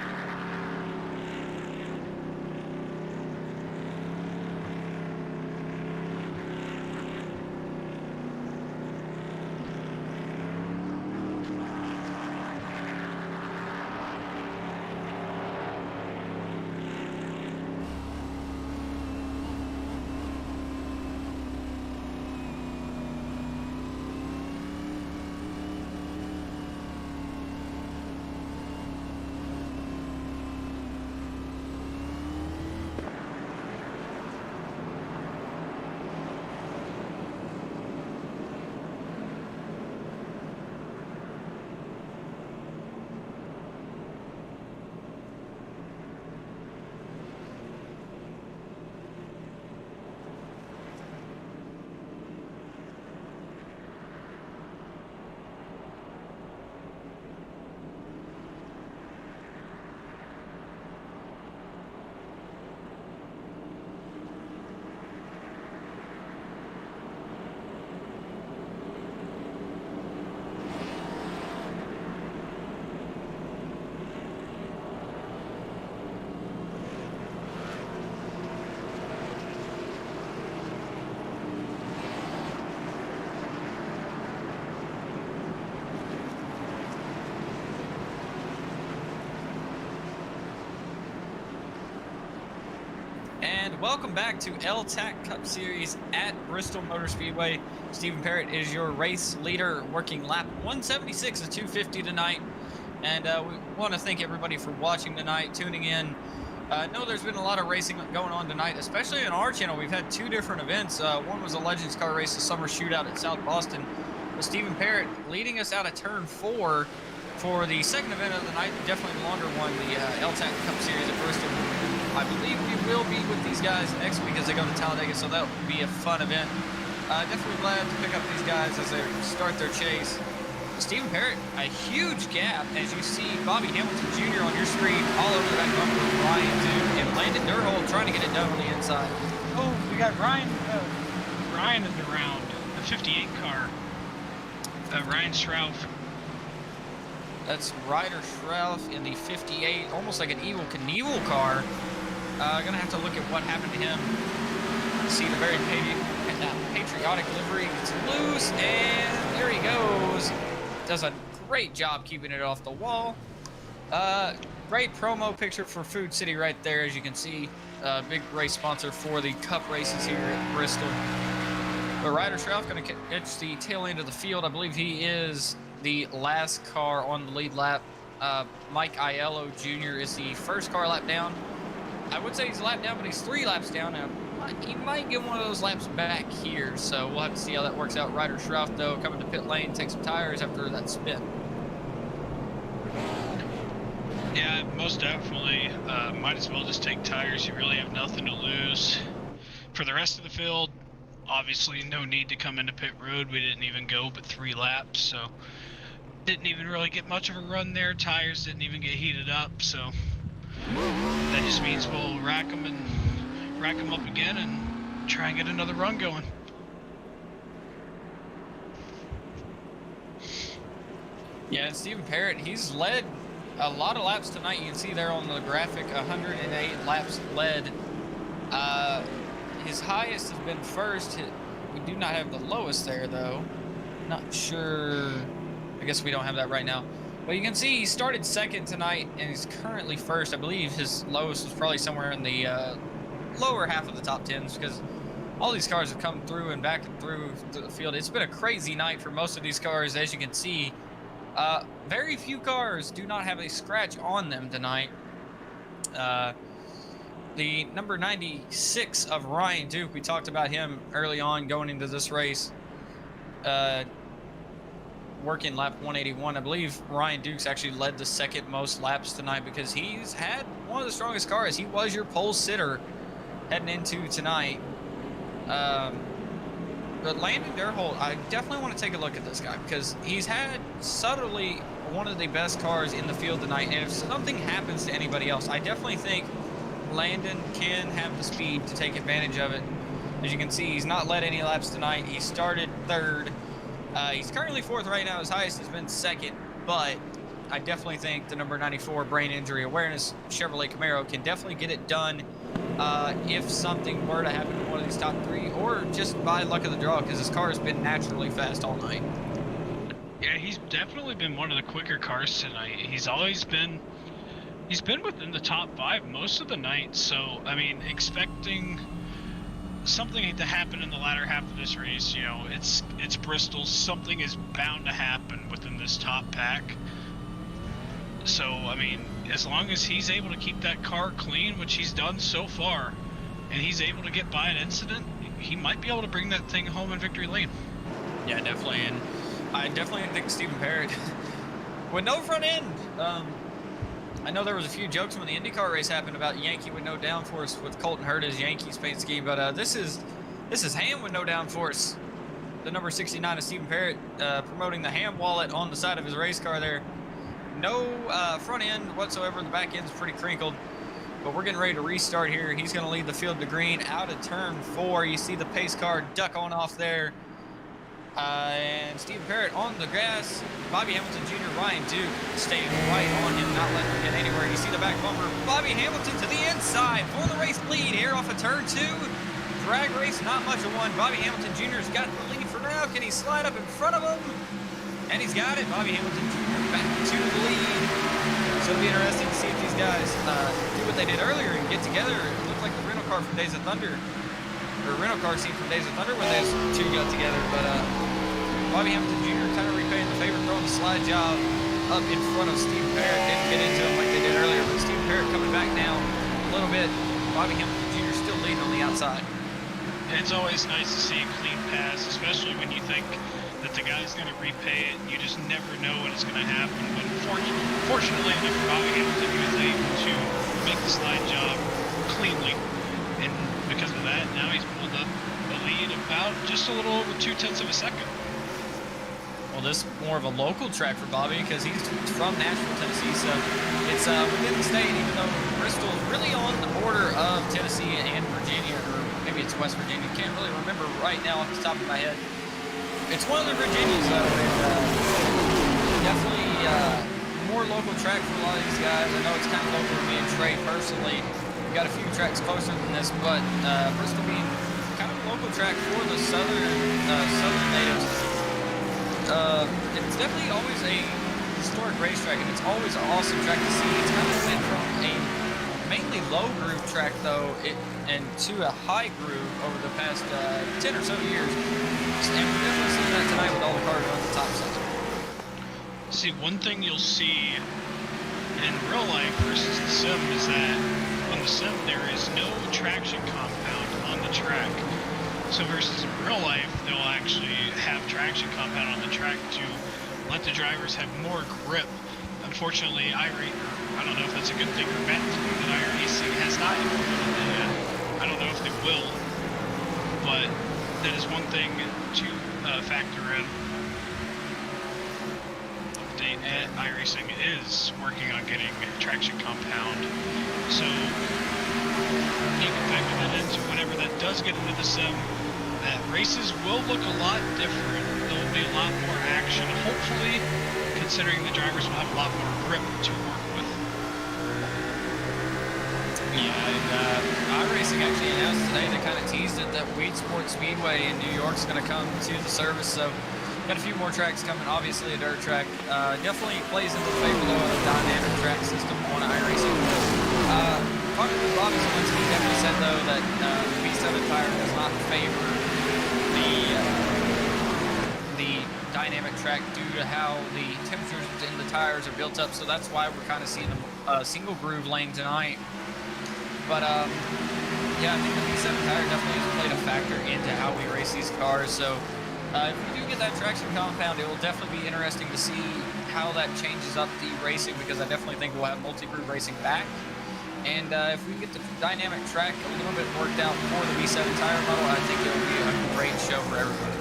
and welcome back to L-TAC Cup Series at Bristol Motor Speedway. Stephen Parrott is your race leader, working lap 176 of 250 tonight. And we want to thank everybody for watching tonight, tuning in. I know there's been a lot of racing going on tonight, especially on our channel. We've had 2 different events. One was a Legends Car Race, the Summer Shootout at South Boston, with Stephen Parrott leading us out of turn 4 for the second event of the night, definitely the longer one, the L-TAC Cup Series at Bristol. I believe we will be with these guys next week as they go to Talladega, so that will be a fun event. Definitely glad to pick up these guys as they start their chase. Stephen Parrott, a huge gap, as you see Bobby Hamilton Jr. on your screen, all over that bumper with Ryan Duke and Landon Durhold trying to get it done on the inside. Oh, we got Ryan in the round, the 58 car. Ryan Schrauf. That's Ryder Schrauf in the 58, almost like an Evel Knievel car. Gonna have to look at what happened to him. See the very patriotic livery gets loose, and there he goes. Does a great job keeping it off the wall. Great promo picture for Food City right there, as you can see. Big race sponsor for the Cup races here at Bristol. But Ryder Schrauf gonna catch the tail end of the field. I believe he is the last car on the lead lap. Mike Aiello Jr. is the first car lap down. I would say he's a lap down, but he's 3 laps down now. He might get one of those laps back here, so we'll have to see how that works out. Ryder Schrauf, though, coming to pit lane, take some tires after that spin. Yeah, most definitely. Might as well just take tires. You really have nothing to lose. For the rest of the field, obviously no need to come into pit road. We didn't even go but 3 laps, so didn't even really get much of a run there. Tires didn't even get heated up, so that just means we'll rack them up again and try and get another run going. Yeah, and Stephen Parrott, he's led a lot of laps tonight. You can see there on the graphic, 108 laps led. His highest has been first. We do not have the lowest there, though. Not sure. I guess we don't have that right now. But you can see he started second tonight, and he's currently first. I believe his lowest was probably somewhere in the lower half of the top 10s, because all these cars have come through and back and through the field. It's been a crazy night for most of these cars, as you can see. Very few cars do not have a scratch on them tonight. The number 96 of Ryan Duke, we talked about him early on going into this race. Working lap 181. I believe Ryan Duke's actually led the second most laps tonight because he's had one of the strongest cars. He was your pole sitter heading into tonight. But Landon Durhold, I definitely want to take a look at this guy because he's had subtly one of the best cars in the field tonight. And if something happens to anybody else, I definitely think Landon can have the speed to take advantage of it. As you can see, he's not led any laps tonight. He started third. He's currently 4th right now. His highest has been 2nd, but I definitely think the number 94 brain injury awareness Chevrolet Camaro can definitely get it done if something were to happen to one of these top 3, or just by luck of the draw, because his car has been naturally fast all night. Yeah, he's definitely been one of the quicker cars tonight. He's been within the top 5 most of the night, so I mean, expecting something to happen in the latter half of this race, you know, it's Bristol. Something is bound to happen within this top pack. So, I mean, as long as he's able to keep that car clean, which he's done so far, and he's able to get by an incident, he might be able to bring that thing home in victory lane. Yeah, definitely. And I definitely think Stephen Parrott, with no front end, I know there was a few jokes when the IndyCar race happened about Yankee with no downforce with Colton Herta's Yankees paint scheme, but this is Ham with no downforce. The number 69 of Stephen Parrott promoting the Ham wallet on the side of his race car there. No front end whatsoever. The back end's pretty crinkled, but we're getting ready to restart here. He's going to lead the field to green out of turn 4. You see the pace car duck on off there. And Stephen Parrott on the gas. Bobby Hamilton Jr., Ryan Duke staying right on him, not letting him get anywhere. You see the back bumper. Bobby Hamilton to the inside for the race lead here off of turn 2. Drag race, not much of one. Bobby Hamilton Jr.'s got the lead for now. Can he slide up in front of him? And he's got it. Bobby Hamilton Jr. back to the lead. So it'll be interesting to see if these guys do what they did earlier and get together. It looked like the rental car from Days of Thunder, or rental car scene from Days of Thunder when those two got together. But Bobby Hamilton Jr. kind of repaying the favor, throwing the slide job up in front of Steve Parrott. Didn't get into him like they did earlier, but Steve Parrott coming back now a little bit. Bobby Hamilton Jr. still leading on the outside. It's always nice to see a clean pass, especially when you think that the guy's going to repay it. You just never know when it's going to happen. But fortunately enough for Bobby Hamilton, he was able to make the slide job cleanly. And because of that, now he's pulled up the lead about just a little over 0.2 of a second. Well, this is more of a local track for Bobby because he's from Nashville, Tennessee, so it's within the state, even though Bristol is really on the border of Tennessee and Virginia, or maybe it's West Virginia. Can't really remember right now off the top of my head. It's one of the Virginias, though, and definitely more local track for a lot of these guys. I know it's kind of local to me and Trey personally. We've got a few tracks closer than this, but Bristol being kind of a local track for the southern natives. It's definitely always a historic racetrack, and it's always an awesome track to see. It's kind of went from a mainly low groove track, though, and to a high groove over the past 10 or so years. And we're definitely seeing that tonight with all the cars on the top side. See, one thing you'll see in real life versus the sim is that on the sim there is no traction compound on the track. So versus in real life, they'll actually have traction compound on the track to let the drivers have more grip. Unfortunately, I don't know if that's a good thing or bad thing that iRacing has not implemented that yet. I don't know if they will, but that is one thing to factor in. Update at iRacing is working on getting traction compound, so you can factor that into whenever that does get into the sim. That races will look a lot different. There will be a lot more action, hopefully, considering the drivers will have a lot more grip to work with. Yeah, and iRacing actually announced today, they kind of teased it, that Weed Sport Speedway in New York is going to come to the service, so got a few more tracks coming, obviously a dirt track. Definitely plays into the favor, though, of the dynamic track system on iRacing. Talking with Bobby Zielinski, definitely said, though, that the V7 tire does not favor the dynamic track due to how the temperatures in the tires are built up, so that's why we're kind of seeing a single groove lane tonight. But yeah, I think the V7 tire definitely has played a factor into how we race these cars, so if we do get that traction compound, it will definitely be interesting to see how that changes up the racing, because I definitely think we'll have multi-groove racing back. And if we get the dynamic track a little bit worked out for the V7 tire model, I think it will be a great show for everybody.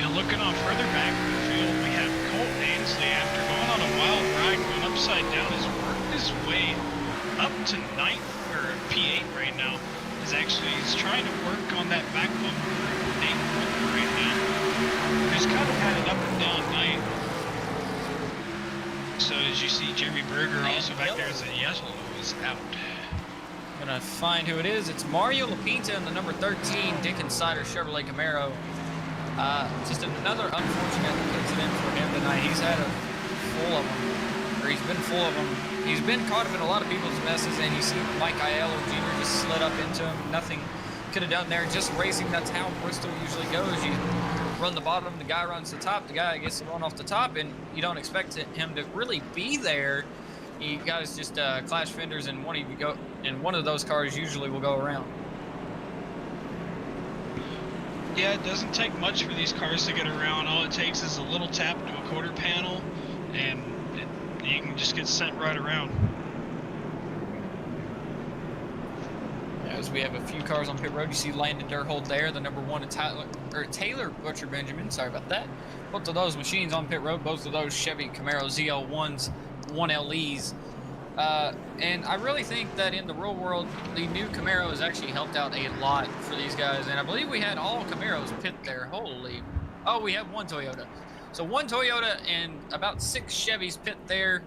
And looking on further back in the field, we have Colt Ainsley, after going on a wild ride, going upside down, has worked his way up to 9th, or P8 right now. He's trying to work on that back bumper, 8th right now. He's kind of had an up and down night. So as you see, Jeremy Berger also back there as a yellow is out. I'm gonna find who it is. It's Mario Lapinta in the number 13 Dick Insider Chevrolet Camaro. Just another unfortunate incident for him tonight. He's had a full of them, or he's been full of them. He's been caught up in a lot of people's messes, and you see Mike Aiello Jr. just slid up into him. Nothing could have done there. Just racing, that's how Bristol usually goes. You run the bottom, the guy runs the top, the guy gets the run off the top, and you don't expect him to really be there. You guys just clash fenders, and one of those cars usually will go around. Yeah, it doesn't take much for these cars to get around. All it takes is a little tap into a quarter panel, and you can just get sent right around. As we have a few cars on pit road, you see Landon Durhold there, the number 1 Taylor Butcher Benjamin. Sorry about that. Both of those machines on pit road, both of those Chevy Camaro ZL1s, 1LEs. And I really think that in the real world, the new Camaro has actually helped out a lot for these guys. And I believe we had all Camaros pit there. Oh, we have one Toyota. So one Toyota and about 6 Chevys pit there.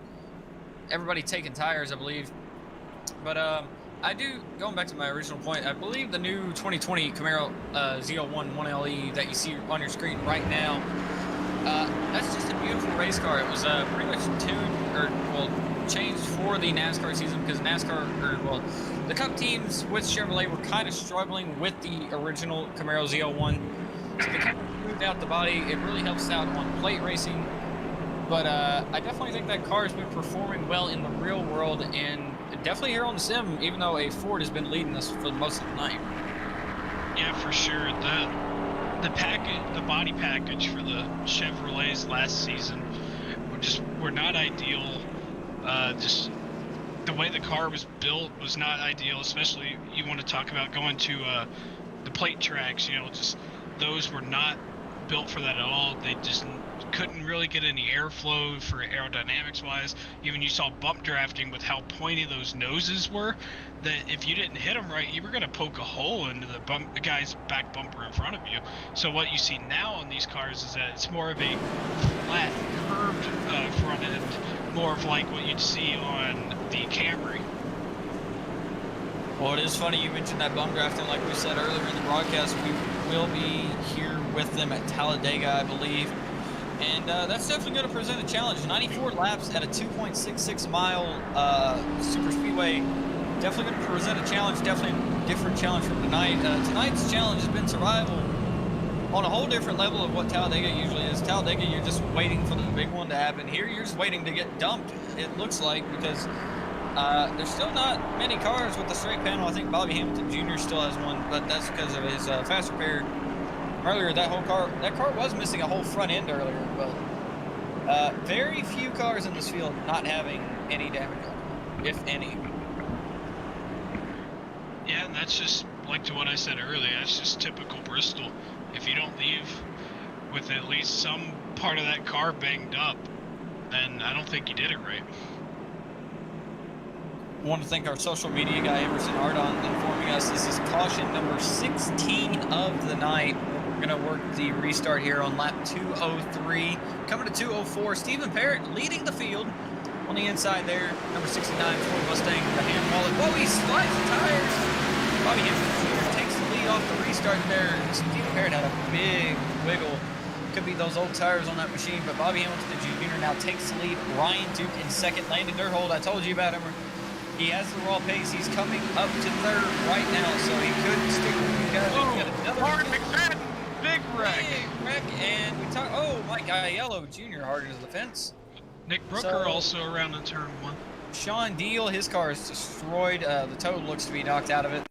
Everybody taking tires, I believe. But I do, going back to my original point, I believe the new 2020 Camaro ZL1 1LE that you see on your screen right now, that's just a beautiful race car. It was pretty much tuned, changed for the NASCAR season, because the Cup teams with Chevrolet were kind of struggling with the original Camaro Z01. So they kind of moved out the body. It really helps out on plate racing. But I definitely think that car has been performing well in the real world, and definitely here on the sim, even though a Ford has been leading us for most of the night. Yeah, for sure. The body package for the Chevrolets last season were not ideal. Just the way the car was built was not ideal, especially you want to talk about going to the plate tracks, just those were not built for that at all. They just couldn't really get any airflow for aerodynamics wise. Even you saw bump drafting with how pointy those noses were, that if you didn't hit them right, you were going to poke a hole into the guy's back bumper in front of you. So what you see now on these cars is that it's more of a flat, curved front end, more of like what you'd see on the Camry. Well, it is funny you mentioned that bump drafting. Like we said earlier in the broadcast, we will be here with them at Talladega, I believe. And that's definitely going to present a challenge. 94 laps at a 2.66 mile super speedway. Definitely going to present a challenge. Definitely a different challenge from tonight. Tonight's challenge has been survival on a whole different level of what Talladega usually is. Talladega, you're just waiting for the big one to happen. Here, you're just waiting to get dumped, it looks like, because there's still not many cars with the straight panel. I think Bobby Hamilton Jr. still has one, but that's because of his fast repair. Earlier, that car was missing a whole front end earlier, but very few cars in this field not having any damage on them, if any. Yeah, and that's just like to what I said earlier. That's just typical Bristol. If you don't leave with at least some part of that car banged up, then I don't think you did it right. I want to thank our social media guy, Emerson Ardon, informing us this is caution number 16 of the night. We're going to work the restart here on lap 203. Coming to 204, Stephen Parrot leading the field on the inside there. Number 69, Ford Mustang, the hand wallet. Whoa, he slides the tires. Bobby Hamilton takes the lead off the restart there. Stephen Parrot had a big wiggle. Could be those old tires on that machine, but Bobby Hamilton Jr. now takes the lead. Ryan Duke in second. Landon Durhold, I told you about him. He has the raw pace. He's coming up to third right now, so he could stick with you guys. Oh, got another Hard McFadden, big wreck. Big wreck, and we talk. Oh, Mike Aiello Jr. hard into the fence. Nick Brooker also around in turn one. Sean Deal, his car is destroyed. The tow looks to be knocked out of it.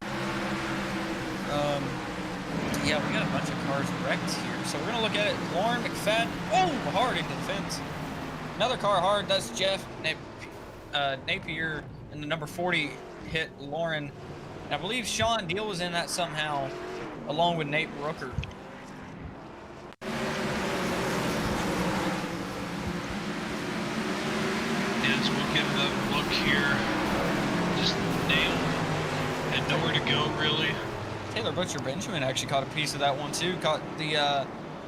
Yeah, we got a bunch of cars wrecked here, so we're gonna look at it. Lauren McFadden, oh, hard into the fence. Another car hard. That's Jeff Napier. And the number 40 hit Lauren. And I believe Sean Deal was in that somehow, along with Nate Brooker. As we'll give it a look here, just nailed. Had nowhere to go, really. Taylor Butcher Benjamin actually caught a piece of that one, too. Caught the,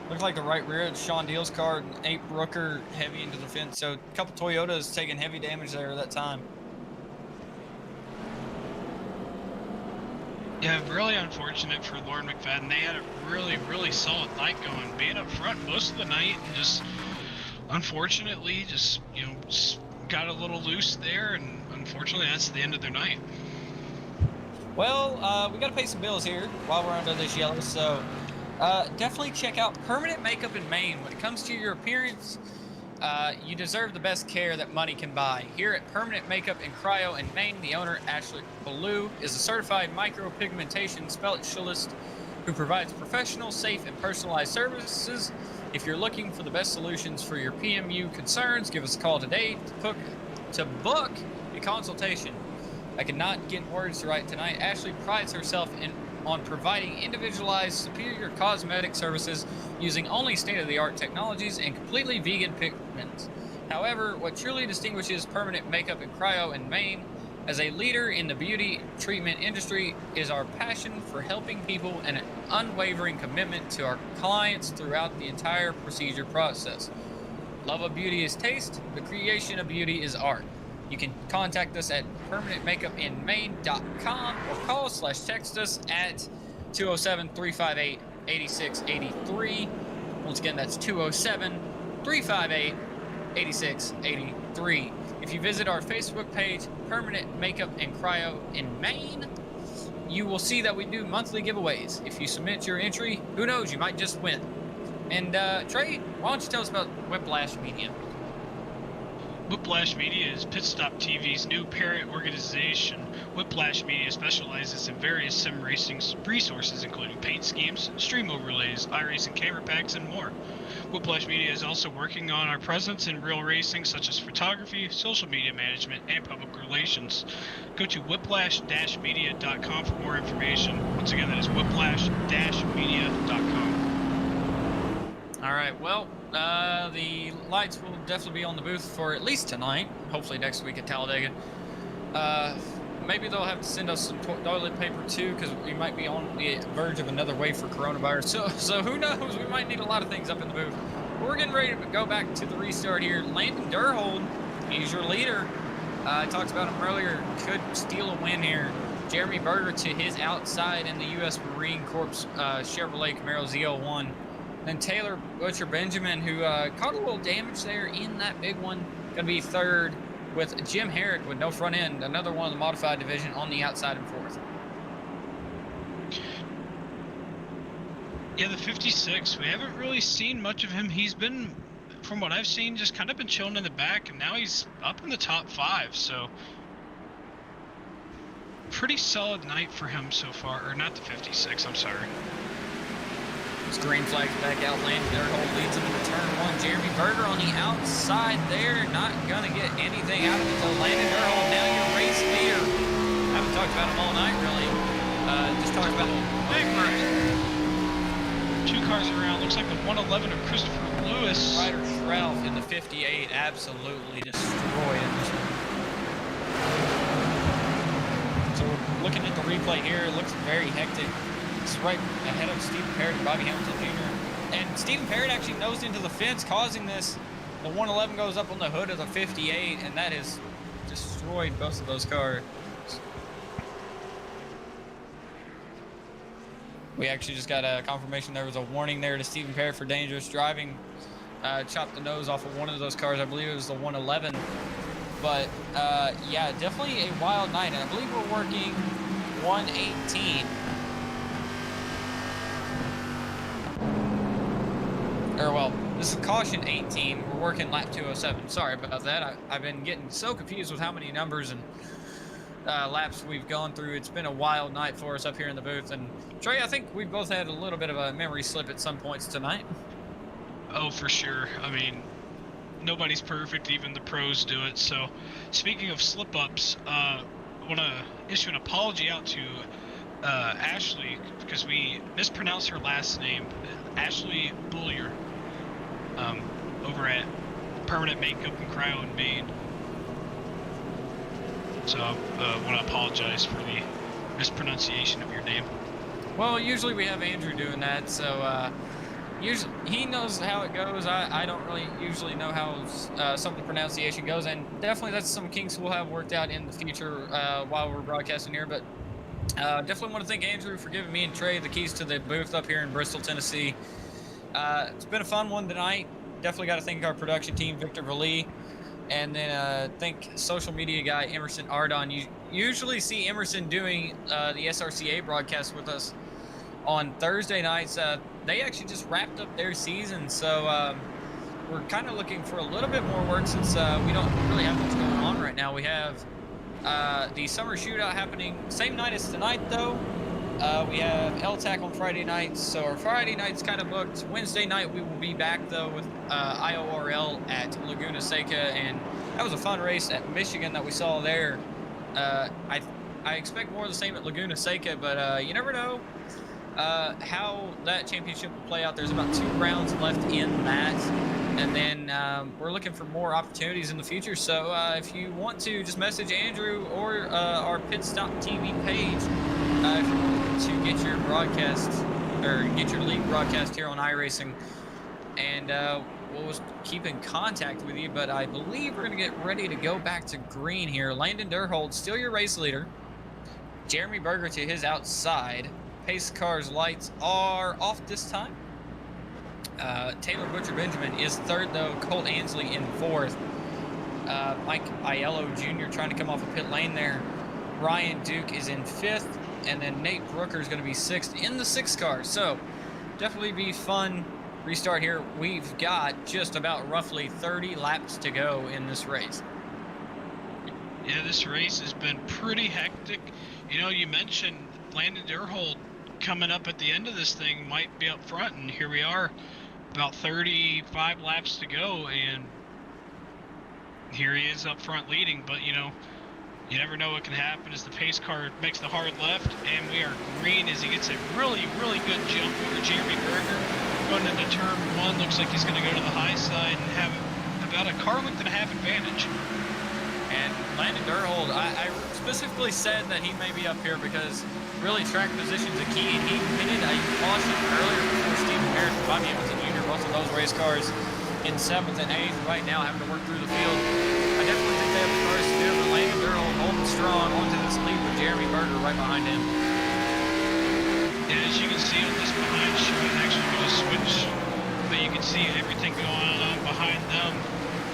looked like the right rear of Sean Deal's car. Nate Brooker heavy into the fence. So a couple Toyotas taking heavy damage there at that time. Yeah, really unfortunate for Lauren McFadden. They had a really, really solid night going, being up front most of the night, and just unfortunately, just got a little loose there, and unfortunately, that's the end of their night. Well, we got to pay some bills here while we're under this yellow, so definitely check out Permanent Makeup in Maine. When it comes to your appearance, you deserve the best care that money can buy. Here at Permanent Makeup and Cryo in Maine, the owner, Ashley Ballou, is a certified micropigmentation specialist who provides professional, safe, and personalized services. If you're looking for the best solutions for your PMU concerns, give us a call today to book a consultation. I cannot get words right tonight. Ashley prides herself on providing individualized, superior cosmetic services using only state-of-the-art technologies and completely vegan pigments. However, what truly distinguishes Permanent Makeup and Cryo in Maine as a leader in the beauty treatment industry is our passion for helping people and an unwavering commitment to our clients throughout the entire procedure process. Love of beauty is taste. The creation of beauty is art. You can contact us at permanentmakeupinmaine.com or call/text us at 207-358-8683. Once again, that's 207-358-8683. If if you visit our Facebook page, Permanent Makeup and Cryo in Maine, you will see that we do monthly giveaways. If you submit your entry, who knows, you might just win. And Trey, why don't you tell us about Whiplash Media? Whiplash Media is PitStop TV's new parent organization. Whiplash Media specializes in various sim racing resources, including paint schemes, stream overlays, iRacing camera packs, and more. Whiplash Media is also working on our presence in real racing, such as photography, social media management, and public relations. Go to whiplash-media.com for more information. Once again, that is whiplash-media.com. All right, well, the lights will definitely be on the booth for at least tonight, hopefully next week at Talladega. Maybe they'll have to send us some toilet paper too, because we might be on the verge of another wave for coronavirus. So who knows? We might need a lot of things up in the booth. But we're getting ready to go back to the restart here. Landon Durhold, he's your leader. I talked about him earlier. Could steal a win here. Jeremy Berger to his outside in the U.S. Marine Corps Chevrolet Camaro Z01. Then Taylor Butcher Benjamin, who caught a little damage there in that big one, going to be third, with Jim Herrick with no front end, another one of the modified division, on the outside and fourth. Yeah, the 56, we haven't really seen much of him. He's been, from what I've seen, just kind of been chilling in the back, and now he's up in the top 5, so pretty solid night for him so far. Or not the 56, I'm sorry. This green flag back out. Landon Durhold leads him into turn 1. Jeremy Berger on the outside there, not going to get anything out of it. So Landon Durhold, now your race leader. Haven't talked about him all night, really. Just talked about him. Big Two cars around. Looks like the 111 of Christopher Lewis. Ryder Schrauf in the 58 absolutely destroyed in this one. So we're looking at the replay here. It looks very hectic. It's right ahead of Stephen Parrot and Bobby Hamilton Jr. And Stephen Parrot actually nosed into the fence, causing this. The 111 goes up on the hood of the 58, and that has destroyed both of those cars. We actually just got a confirmation there was a warning there to Stephen Parrot for dangerous driving. Chopped the nose off of one of those cars. I believe it was the 111. But, yeah, definitely a wild night. And I believe we're working 118. Or, well, this is caution 18. We're working lap 207. Sorry about that. I've been getting so confused with how many numbers and laps we've gone through. It's been a wild night for us up here in the booth. And, Trey, I think we both had a little bit of a memory slip at some points tonight. Oh, for sure. I mean, nobody's perfect. Even the pros do it. So, speaking of slip-ups, I want to issue an apology out to Ashley, because we mispronounced her last name. Ashley Bullier, over at Permanent Makeup and Cryo in Maine. So I want to apologize for the mispronunciation of your name. Well, usually we have Andrew doing that, so usually he knows how it goes. I don't really usually know how some of the pronunciation goes, and definitely that's some kinks we'll have worked out in the future while we're broadcasting here. But definitely want to thank Andrew for giving me and Trey the keys to the booth up here in Bristol, Tennessee. It's been a fun one tonight. Definitely got to thank our production team, Victor Valee, and then thank social media guy Emerson Ardon. You usually see Emerson doing the SRCA broadcast with us on Thursday nights. They actually just wrapped up their season, so we're kind of looking for a little bit more work since we don't really have much going on right now. We have the summer shootout happening same night as tonight, though. We have L-TAC on Friday nights, so our Friday night's kind of booked. Wednesday night we will be back, though, with IORL at Laguna Seca, and that was a fun race at Michigan that we saw there. I expect more of the same at Laguna Seca, but you never know how that championship will play out. There's about 2 rounds left in that, and then we're looking for more opportunities in the future. So if you want to, just message Andrew or our PitStop TV page if you want to get your broadcast or get your league broadcast here on iRacing, and we'll keep in contact with you. But I believe we're going to get ready to go back to green here. Landon Durhold, still your race leader. Jeremy Berger to his outside. Pace car's lights are off this time. Taylor Butcher Benjamin is third, though. Colt Ansley in fourth. Mike Aiello Jr. trying to come off a pit lane there. Ryan Duke is in 5th, and then Nate Brooker is going to be 6th in the 6 car. So definitely be fun restart here. We've got just about roughly 30 laps to go in this race. Yeah, this race has been pretty hectic. You know, you mentioned Landon Durhold coming up at the end of this thing might be up front, and here we are, about 35 laps to go, and here he is up front leading. But you know, you never know what can happen as the pace car makes the hard left, and we are green as he gets a really good jump over Jeremy Berger. Going into turn 1, looks like he's going to go to the high side and have about a car length and a half advantage. And Landon Durhold, I specifically said that he may be up here because really track position's a key. He pitted a caution earlier before Stephen Parrot and Bobby Hamilton Jr. Both of those race cars in 7th and 8th right now having to work through the field. I definitely think they have the cars to do, but Landon Durhold holding strong onto this lead with Jeremy Berger right behind him. And as you can see on this behind shot, actually we just switched, but you can see everything going on behind them.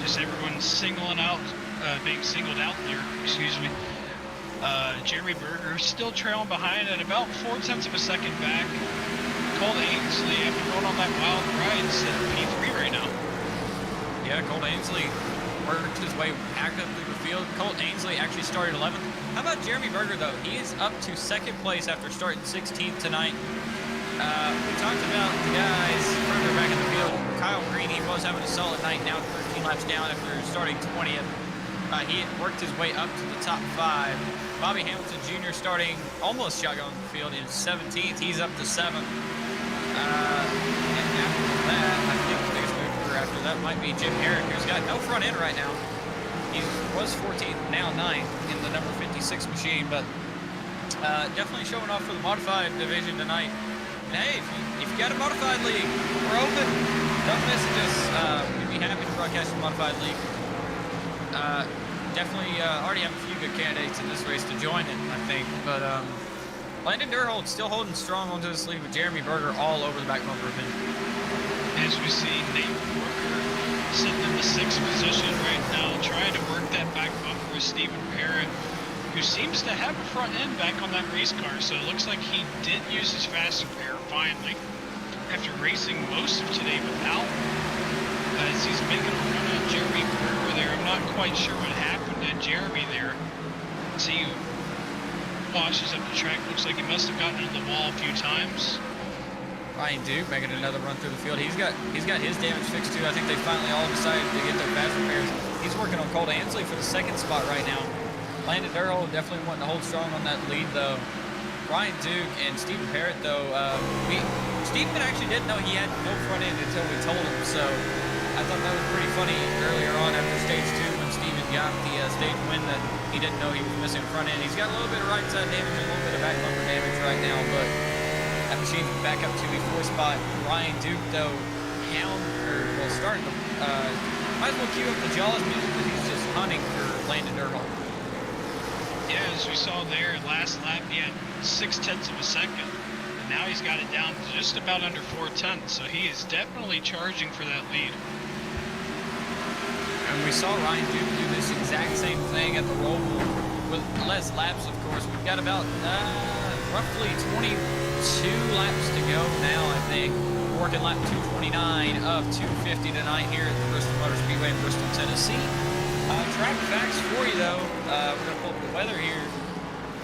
Just everyone singling out, being singled out there, excuse me. Jeremy Berger still trailing behind at about 0.4 of a second back. Cole Ainsley, after going on that wild ride, is at P3 right now. Yeah, Colt Ainsley worked his way back up through the field. Colt Ainsley actually started 11th. How about Jeremy Berger, though? He is up to 2nd place after starting 16th tonight. We talked about the guys further back in the field. Kyle Green, he was having a solid night, now 13 laps down after starting 20th. He had worked his way up to the top 5. Bobby Hamilton Jr. starting almost shotgun the field in 17th. He's up to 7th. And after that, I think the biggest mover after that might be Jim Herrick, who's got no front end right now. He was 14th, now 9th in the number 56 machine, but definitely showing off for the modified division tonight. And hey, if you got a modified league, we're open. Don't message us. We'd be happy to broadcast the modified league. Definitely already have a few good candidates in this race to join it, I think. But Landon Durhold still holding strong onto this lead with Jeremy Berger all over the back bumper of him. As we see Nate Brooker sitting in the 6th position right now, trying to work that back bumper with Stephen Parrot, who seems to have a front end back on that race car. So it looks like he did use his faster pair finally, after racing most of today without. As he's making a run on Jeremy Berger there. I'm not quite sure what happened to Jeremy there. See, washes up the track. Looks like he must have gotten into the wall a few times. Ryan Duke making another run through the field. He's got his damage fixed too. I think they finally all decided to get their fast repairs. He's working on Colt Ainsley for the 2nd spot right now. Landon Durhold definitely wanting to hold strong on that lead though. Ryan Duke and Stephen Parrot though, Stephen actually didn't know he had no front end until we told him, so I thought that was pretty funny earlier on after stage 2 when Stephen got the stage win that he didn't know he was missing front end. He's got a little bit of right side damage and a little bit of back bumper damage right now, but that machine's back up to the 4th spot. Ryan Duke though, starting to, might as well cue up the Jaws music because he's just hunting for Landon Durhold. Yeah, as we saw there, last lap he had 0.6 of a second. And now he's got it down to just about under 0.4, so he is definitely charging for that lead. And we saw Ryan Duke do this exact same thing at the Roval with less laps, of course. We've got about roughly 22 laps to go now, I think. We're working lap 229 of 250 tonight here at the Bristol Motor Speedway in Bristol, Tennessee. Track facts for you, though. We're going to pull up the weather here.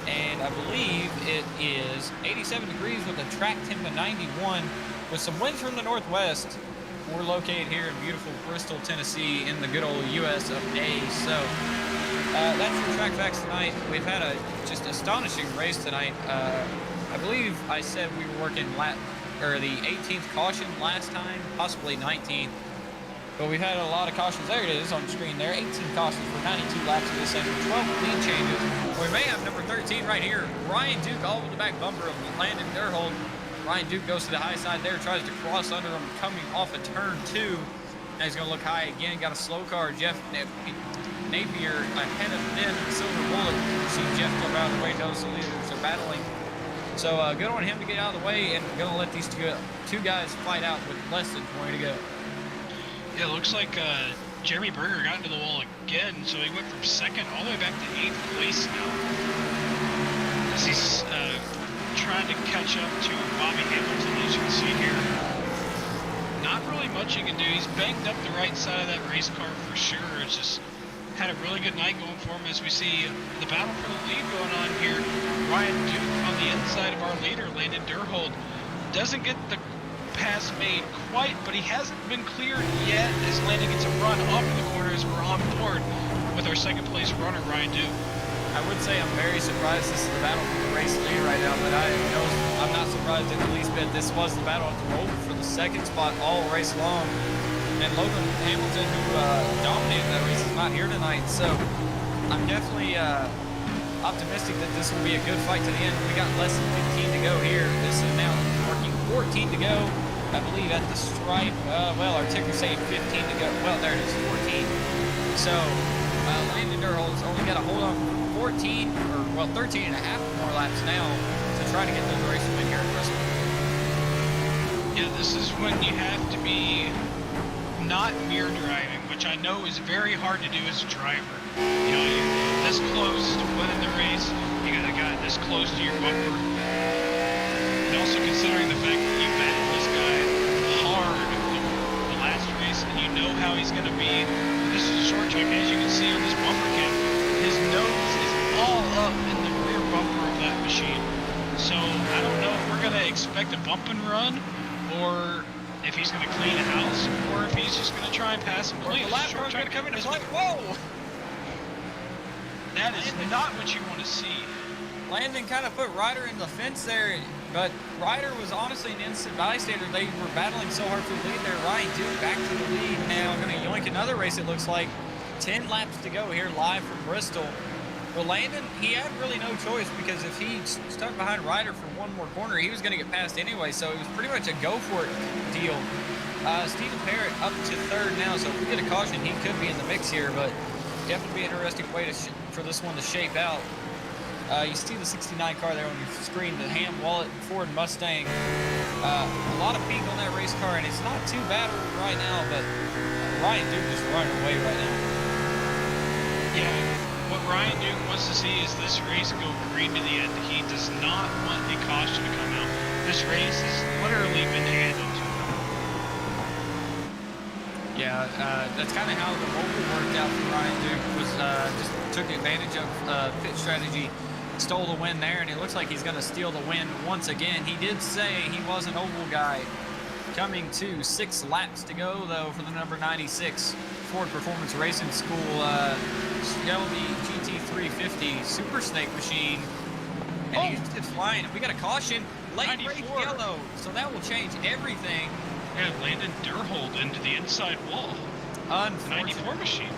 And I believe it is 87 degrees with a track temp of 91 with some winds from the northwest. We're located here in beautiful Bristol, Tennessee in the good old US of A. So that's your track facts tonight. We've had a just astonishing race tonight. I believe I said we were working the 18th caution last time, possibly 19th. But we've had a lot of cautions. There it is on the screen there. 18 cautions for 92 laps of this session. 12 lead changes. We may have number 13 right here. Ryan Duke all over the back bumper of Landon Durhold. Ryan Duke goes to the high side there, tries to cross under him, coming off of turn 2. Now he's going to look high again. Got a slow car. Jeff Napier ahead of them in the Silver Bullet. See Jeff come out of the way. Those leaders are battling. So good on him to get out of the way, and going to let these two guys fight out with less than 20 to go. Yeah, it looks like Jeremy Berger got into the wall again, so he went from second all the way back to 8th place now. As he's trying to catch up to Bobby Hamilton, as you can see here. Not really much he can do. He's banged up the right side of that race car for sure. It's just had a really good night going for him as we see the battle for the lead going on here. Ryan Duke on the inside of our leader, Landon Durhold, doesn't get the pass made quite, but he hasn't been cleared yet as Landon gets a run off the corner as we're on board with our second place runner, Ryan Duke. I would say I'm very surprised this is the battle for the race lead right now, but I'm not surprised in the least bit. This was the battle at the roll for the second spot all race long. And Logan Hamilton, who dominated that race, is not here tonight, so I'm definitely optimistic that this will be a good fight to the end. We got less than 15 to go here. This is now working 14 to go, I believe, at the stripe. Well, our ticker's saying 15 to go. Well, there it is, 14. So Landon Durhold's only got to hold on 14, or well, 13 and a half more laps now to try to get the race win here at Bristol. Yeah, this is when you have to be not mirror driving, which I know is very hard to do as a driver. You know, you're this close to winning the race, you got a guy this close to your bumper. And also considering the fact that you battled this guy hard the last race, and you know how he's going to be. This is a short track, as you can see on this bumper cam. His nose is all up in the rear bumper of that machine. So I don't know if we're going to expect a bump and run, or if he's going to clean house, or if he's just going to try and pass him clean. The lap car's going to come into play. Whoa! That is not what you want to see. Landon kind of put Ryder in the fence there, but Ryder was honestly an instant bystander. They were battling so hard for the lead there. Ryan Duke back to the lead now, going to yoink another race, it looks like. 10 laps to go here live from Bristol. Well, Landon, he had really no choice, because if he stuck behind Ryder for one more corner, he was going to get passed anyway, so it was pretty much a go-for-it deal. Stephen Parrot up to third now, so if we get a caution, he could be in the mix here, but definitely be an interesting way for this one to shape out. You see the 69 car there on your screen, the Ham Wallet Ford Mustang. A lot of pink on that race car, and it's not too bad right now, but Ryan Duke is running away right now. Yeah, what Ryan Duke wants to see is this race go green to the end. He does not want the caution to come out. This race has literally been handed to him. Yeah, that's kind of how the mobile worked out for Ryan Duke. Was just took advantage of pit strategy, stole the win there, and it looks like he's going to steal the win once again. He did say he was an oval guy. Coming to 6 laps to go, though, for the number 96 Ford Performance Racing School Shelby GT350 Super Snake machine. And he's just flying. We got a caution. Late race yellow, so that will change everything. Yeah, Landon Durhold into the inside wall. 94 machine.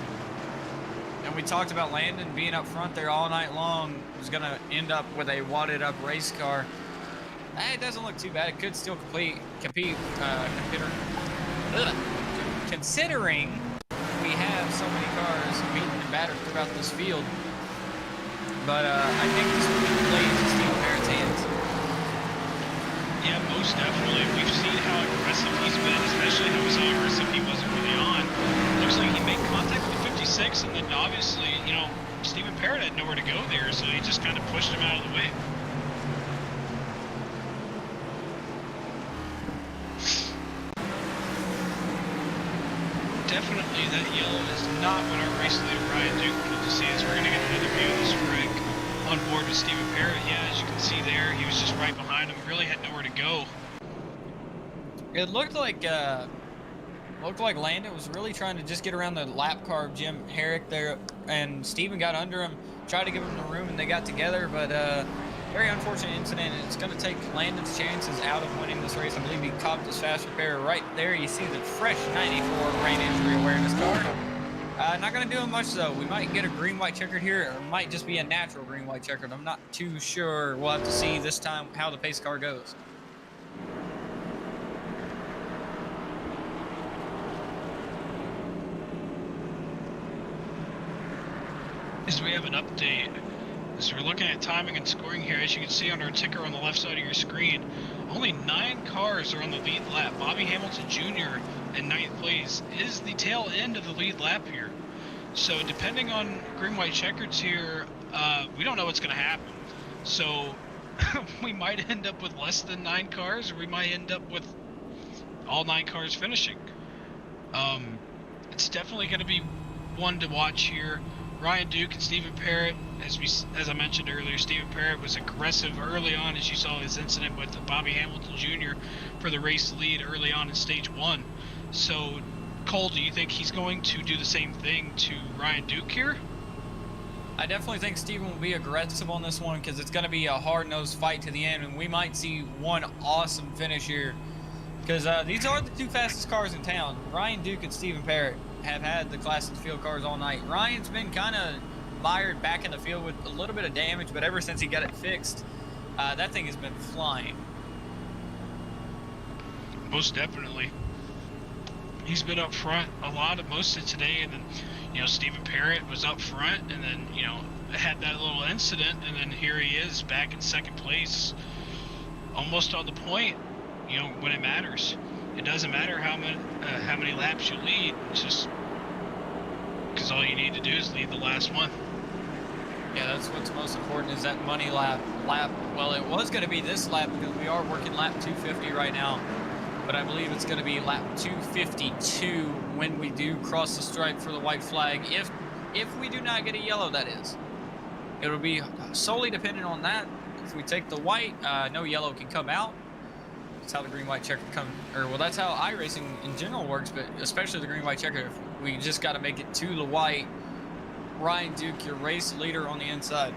And we talked about Landon being up front there all night long. Was going to end up with a wadded up race car. It doesn't look too bad. It could still compete. Considering we have so many cars beaten and battered throughout this field. But I think this will be played to Steve Parrot's hands. Yeah, most definitely. We've seen how aggressive he's been, especially how aggressive he wasn't really on. Looks like he made contact with 56, and then obviously, you know, Stephen Parrot had nowhere to go there, so he just kind of pushed him out of the way. Definitely, that yellow is not what our race leader Ryan Duke wanted to see. As we're going to get another view of this wreck on board with Stephen Parrot. Yeah, as you can see there, he was just right behind him. Really had nowhere to go. It looked like Landon was really trying to just get around the lap car of Jim Herrick there, and Stephen got under him, tried to give him the room, and they got together. But very unfortunate incident, and it's going to take Landon's chances out of winning this race. I believe he copped his fast repair right there. You see the fresh 94 rain injury awareness card. Not going to do him much, though. We might get a green-white checkered here, or it might just be a natural green-white checkered. I'm not too sure. We'll have to see this time how the pace car goes. As we have an update, as we're looking at timing and scoring here, as you can see on our ticker on the left side of your screen, only 9 cars are on the lead lap. Bobby Hamilton Jr. in 9th place is the tail end of the lead lap here. So depending on green-white checkers here, we don't know what's going to happen. So we might end up with less than 9 cars, or we might end up with all 9 cars finishing. It's definitely going to be one to watch here. Ryan Duke and Stephen Parrot, as I mentioned earlier, Stephen Parrot was aggressive early on, as you saw his incident with Bobby Hamilton Jr. for the race lead early on in stage 1. So, Cole, do you think he's going to do the same thing to Ryan Duke here? I definitely think Steven will be aggressive on this one because it's going to be a hard-nosed fight to the end, and we might see one awesome finish here. Because these are the 2 fastest cars in town. Ryan Duke and Stephen Parrot have had the Classic Field cars all night. Ryan's been kind of mired back in the field with a little bit of damage, but ever since he got it fixed, that thing has been flying. Most definitely. He's been up front a lot of most of today, and then, you know, Stephen Parrot was up front, and then, you know, had that little incident, and then here he is back in 2nd place, almost on the point. You know, when it matters, it doesn't matter how many laps you lead. It's just because all you need to do is lead the last one. Yeah, that's what's most important is that money lap. Well, it was going to be this lap because we are working lap 250 right now, but I believe it's going to be lap 252 when we do cross the stripe for the white flag. If we do not get a yellow, that is. It'll be solely dependent on that. If we take the white, no yellow can come out. That's how the green-white checker that's how iRacing in general works, but especially the green-white checker. We just got to make it to the white. Ryan Duke, your race leader on the inside.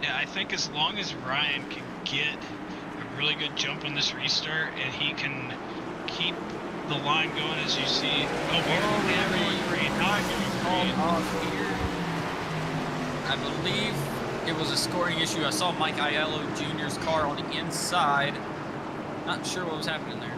Yeah, I think as long as Ryan can get a really good jump on this restart and he can keep the line going, as you see. I believe it was a scoring issue. I saw Mike Aiello Jr.'s car on the inside. Not sure what was happening there.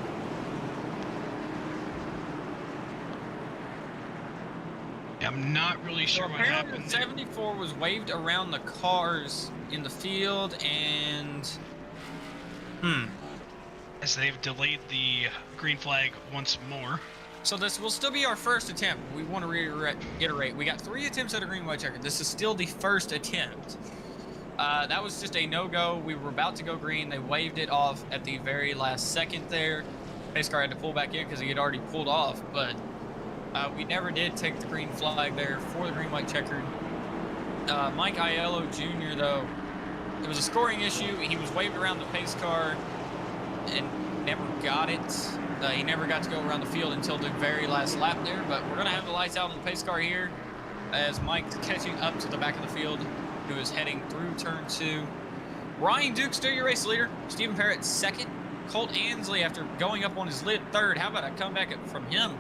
I'm not really sure what happened there. 74 was waved around the cars in the field, and as they've delayed the green flag once more. So this will still be our first attempt. We want to reiterate. We got 3 attempts at a green-white checker. This is still the first attempt. That was just a no-go. We were about to go green. They waved it off at the very last second there. Pace car had to pull back in because he had already pulled off, but we never did take the green flag there for the green-white checkered. Mike Aiello Jr., though, it was a scoring issue. He was waved around the pace car and never got it. He never got to go around the field until the very last lap there, but we're going to have the lights out on the pace car here as Mike's catching up to the back of the field, who is heading through turn 2. Ryan Duke, still your race leader. Stephen Parrott, 2nd. Colt Ansley, after going up on his lid, 3rd. How about a comeback from him?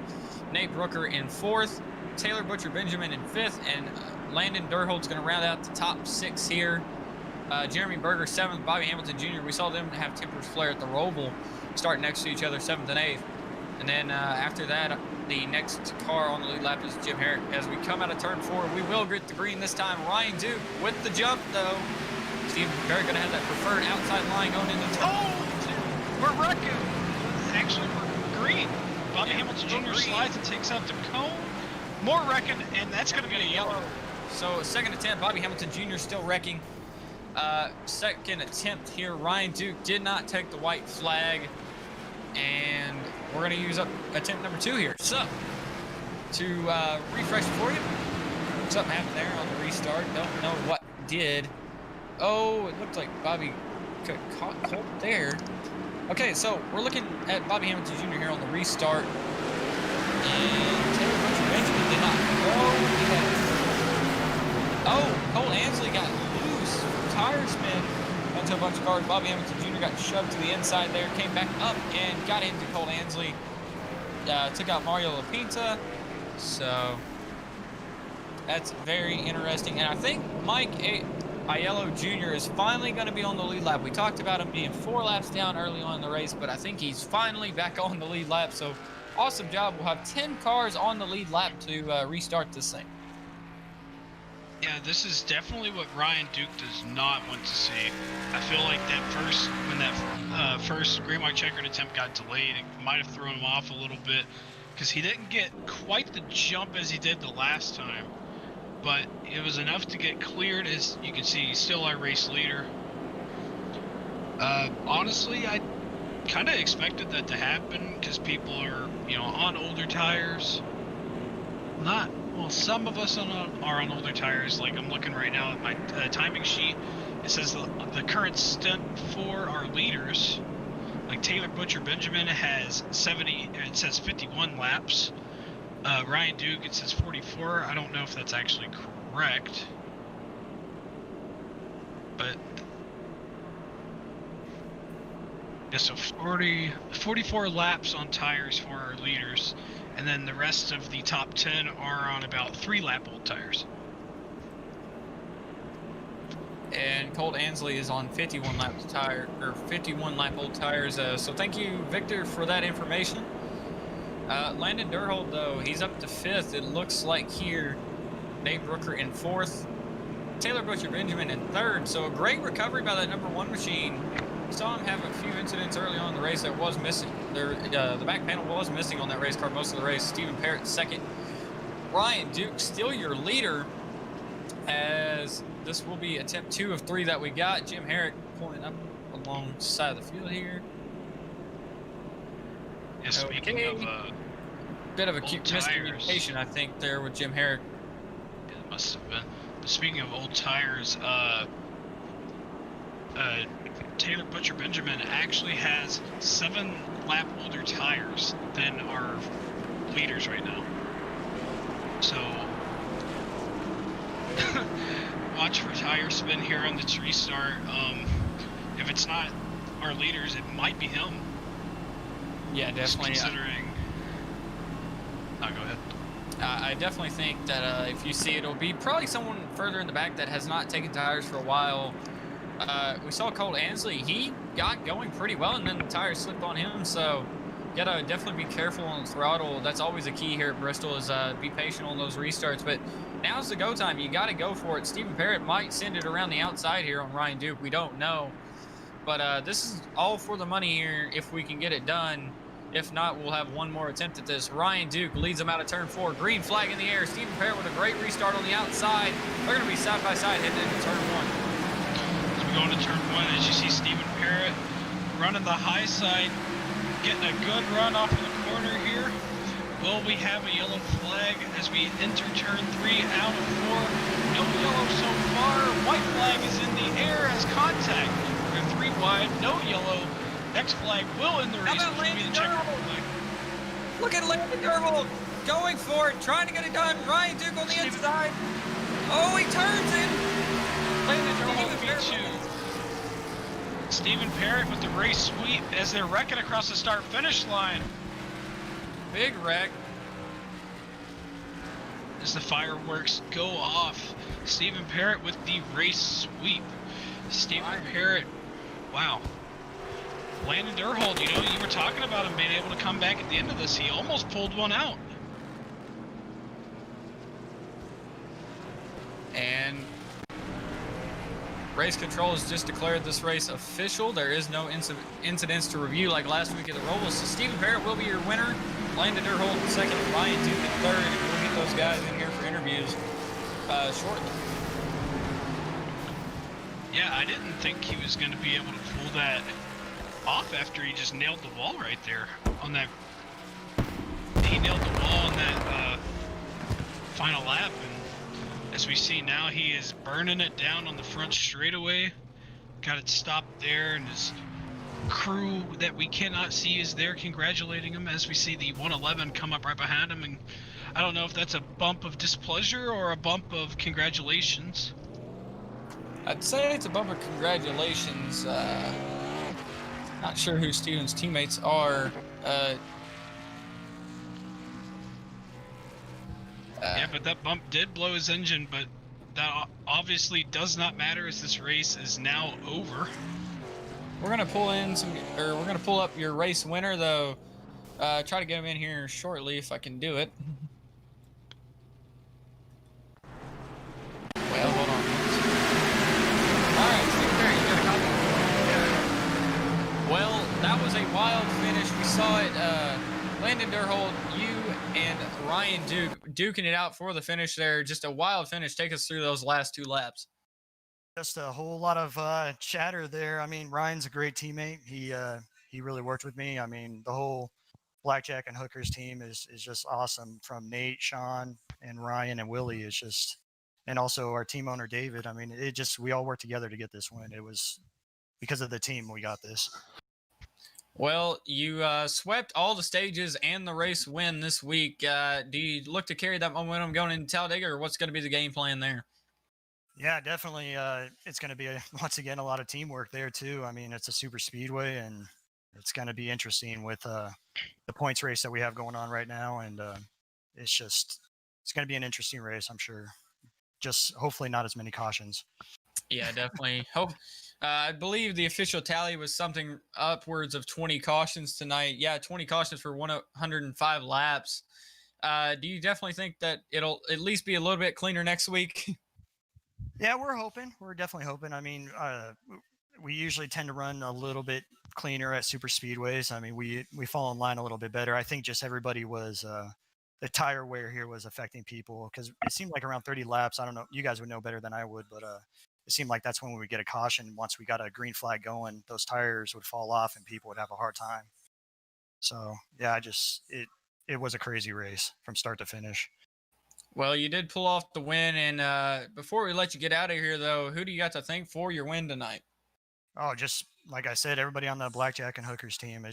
Nate Brooker in 4th. Taylor Butcher Benjamin in 5th. And Landon Durhold's going to round out the top 6 here. Jeremy Berger, 7th. Bobby Hamilton Jr., we saw them have tempers flare at the Roval, starting next to each other, 7th and 8th. And then after that, the next car on the lead lap is Jim Herrick. As we come out of turn 4, we will get the green this time. Ryan Duke with the jump, though. Steve Herrick going to have that preferred outside line going into turn 2. We're wrecking. Actually, we're green. Bobby Hamilton Jr. slides and takes out the cone. More wrecking, and that's going to be a yellow. So, second attempt, Bobby Hamilton Jr. still wrecking. Second attempt here, Ryan Duke did not take the white flag, and we're going to use up attempt number 2 here. So, to refresh it for you, something happened there on the restart. Don't know what did. Oh, it looked like Bobby caught Colt there. Okay, so we're looking at Bobby Hamilton Jr. here on the restart, and Taylor Butcher Benjamin did not go. Oh, Colt Ansley got loose. Tire spin onto a bunch of cars. Bobby Hamilton Jr. got shoved to the inside there, came back up and got into Colt Ansley. Took out Mario LaPinta. So that's very interesting. And I think Mike Aiello Jr. is finally going to be on the lead lap. We talked about him being 4 laps down early on in the race, but I think he's finally back on the lead lap. So awesome job. We'll have 10 cars on the lead lap to restart this thing. Yeah, this is definitely what Ryan Duke does not want to see. I feel like when that first green white checkered attempt got delayed, it might have thrown him off a little bit because he didn't get quite the jump as he did the last time. But it was enough to get cleared. As you can see, he's still our race leader. Honestly, I kind of expected that to happen because people are, on older tires. Well, some of us are on older tires. Like, I'm looking right now at my timing sheet. It says the current stint for our leaders, like Taylor Butcher Benjamin has 51 laps. Ryan Duke, it says 44. I don't know if that's actually correct. But yeah, so 44 laps on tires for our leaders. And then the rest of the top 10 are on about 3-lap old tires. And Colt Ansley is on 51 lap old tires. So thank you, Victor, for that information. Landon Durhold, though, he's up to 5th. It looks like here. Nate Brooker in 4th. Taylor Butcher Benjamin in 3rd. So a great recovery by that number 1 machine. Saw him have a few incidents early on in the race that was missing. The back panel was missing on that race car most of the race. Stephen Parrott 2nd. Ryan Duke still your leader, as this will be attempt 2 of 3 that we got. Jim Herrick pulling up alongside of the field here. Yeah, speaking of bit of a old miscommunication, I think, there with Jim Herrick. It must have been. But speaking of old tires, Taylor Butcher Benjamin actually has 7 lap older tires than our leaders right now. So watch for tire spin here on the restart. If it's not our leaders, it might be him. Yeah, definitely. Just considering. No, go ahead. I definitely think that if you see it, it'll be probably someone further in the back that has not taken tires for a while. We saw Colt Ansley. He got going pretty well, and then the tires slipped on him. So you gotta definitely be careful on the throttle. That's always a key here at Bristol, is be patient on those restarts. But now's the go time. You gotta go for it. Stephen Parrott might send it around the outside here on Ryan Duke. We don't know. But this is all for the money here if we can get it done. If not, we'll have one more attempt at this. Ryan Duke leads them out of turn 4. Green flag in the air. Stephen Parrott with a great restart on the outside. They're going to be side by side heading into turn 1. As we go into turn 1, as you see Stephen Parrott running the high side, getting a good run off of the corner here. Will we have a yellow flag as we enter turn 3 out of 4? No yellow so far. White flag is in the air as contact. We're 3 wide, no yellow. Next flag will end the race, which will be the checkered flag. Look at Landon Durhold going for it, trying to get it done. Ryan Duke on the inside. Oh, he turns it. Landon Durhold beats you. Stephen Parrott with the race sweep as they're wrecking across the start-finish line. Big wreck. As the fireworks go off, Stephen Parrott with the race sweep. Stephen Parrott, wow. Landon Durhold, you were talking about him being able to come back at the end of this. He almost pulled one out. And race control has just declared this race official. There is no incidents to review like last week at the Robles. So Stephen Parrott will be your winner. Landon Durhold in second, Ryan Duke in third. And we'll get those guys in here for interviews shortly. Yeah, I didn't think he was going to be able to pull that off after he just nailed the wall right there on that. He nailed the wall on that final lap, and as we see now, he is burning it down on the front straightaway. Got it stopped there, and his crew that we cannot see is there congratulating him as we see the 111 come up right behind him. And I don't know if that's a bump of displeasure or a bump of congratulations. I'd say it's a bump of congratulations. Not sure who Steven's teammates are. Yeah, but that bump did blow his engine, but that obviously does not matter as this race is now over. We're gonna pull up your race winner though. Try to get him in here shortly if I can do it. Well, that was a wild finish. We saw it, Landon Durhold, you and Ryan duking it out for the finish there. Just a wild finish. Take us through those last 2 laps. Just a whole lot of chatter there. I mean, Ryan's a great teammate. He really worked with me. I mean, the whole Blackjack and Hookers team is just awesome. From Nate, Sean, and Ryan and Willie is just, and also our team owner David. I mean, we all worked together to get this win. It was because of the team we got this. Well, you swept all the stages and the race win this week. Do you look to carry that momentum going into Talladega, or what's going to be the game plan there? Yeah, definitely. It's going to be, once again, a lot of teamwork there, too. I mean, it's a super speedway, and it's going to be interesting with the points race that we have going on right now. And it's going to be an interesting race, I'm sure. Just hopefully not as many cautions. Yeah, definitely. Hope. I believe the official tally was something upwards of 20 cautions tonight. Yeah, 20 cautions for 105 laps. Do you definitely think that it'll at least be a little bit cleaner next week? Yeah, we're hoping. We're definitely hoping. I mean, we usually tend to run a little bit cleaner at super speedways. I mean, we fall in line a little bit better. I think just everybody was the tire wear here was affecting people because it seemed like around 30 laps. I don't know. You guys would know better than I would, but it seemed like that's when we would get a caution. Once we got a green flag going, those tires would fall off and people would have a hard time. So yeah, it was a crazy race from start to finish. Well, you did pull off the win, and before we let you get out of here, though, who do you got to thank for your win tonight? Oh, just like I said, everybody on the Blackjack and Hookers team.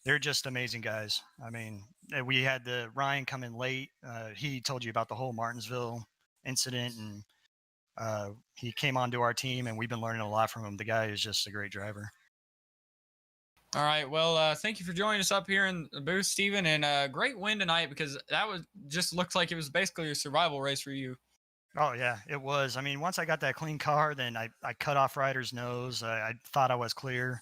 They're just amazing guys. I mean, we had Ryan come in late. He told you about the whole Martinsville incident, and he came onto our team, and we've been learning a lot from him. The guy is just a great driver. All right. Well, thank you for joining us up here in the booth, Steven, and great win tonight because that looked like it was basically a survival race for you. Oh, yeah, it was. I mean, once I got that clean car, then I cut off Ryder's nose. I thought I was clear.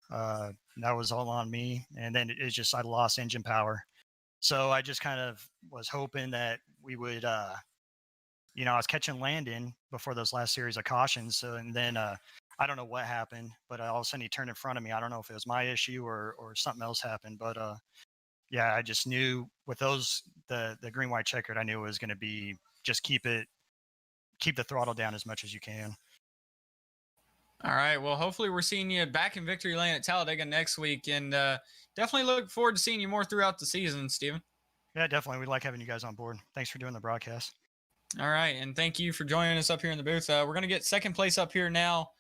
That was all on me. And then it's just I lost engine power. So I just kind of was hoping that we would, I was catching Landon before those last series of cautions. So, and then I don't know what happened, but all of a sudden he turned in front of me. I don't know if it was my issue or something else happened. But, yeah, I just knew with the green-white checkered, I knew it was going to be just keep the throttle down as much as you can. All right. Well, hopefully we're seeing you back in victory lane at Talladega next week, and definitely look forward to seeing you more throughout the season, Steven. Yeah, definitely. We like having you guys on board. Thanks for doing the broadcast. All right, and thank you for joining us up here in the booth. We're going to get second place up here now,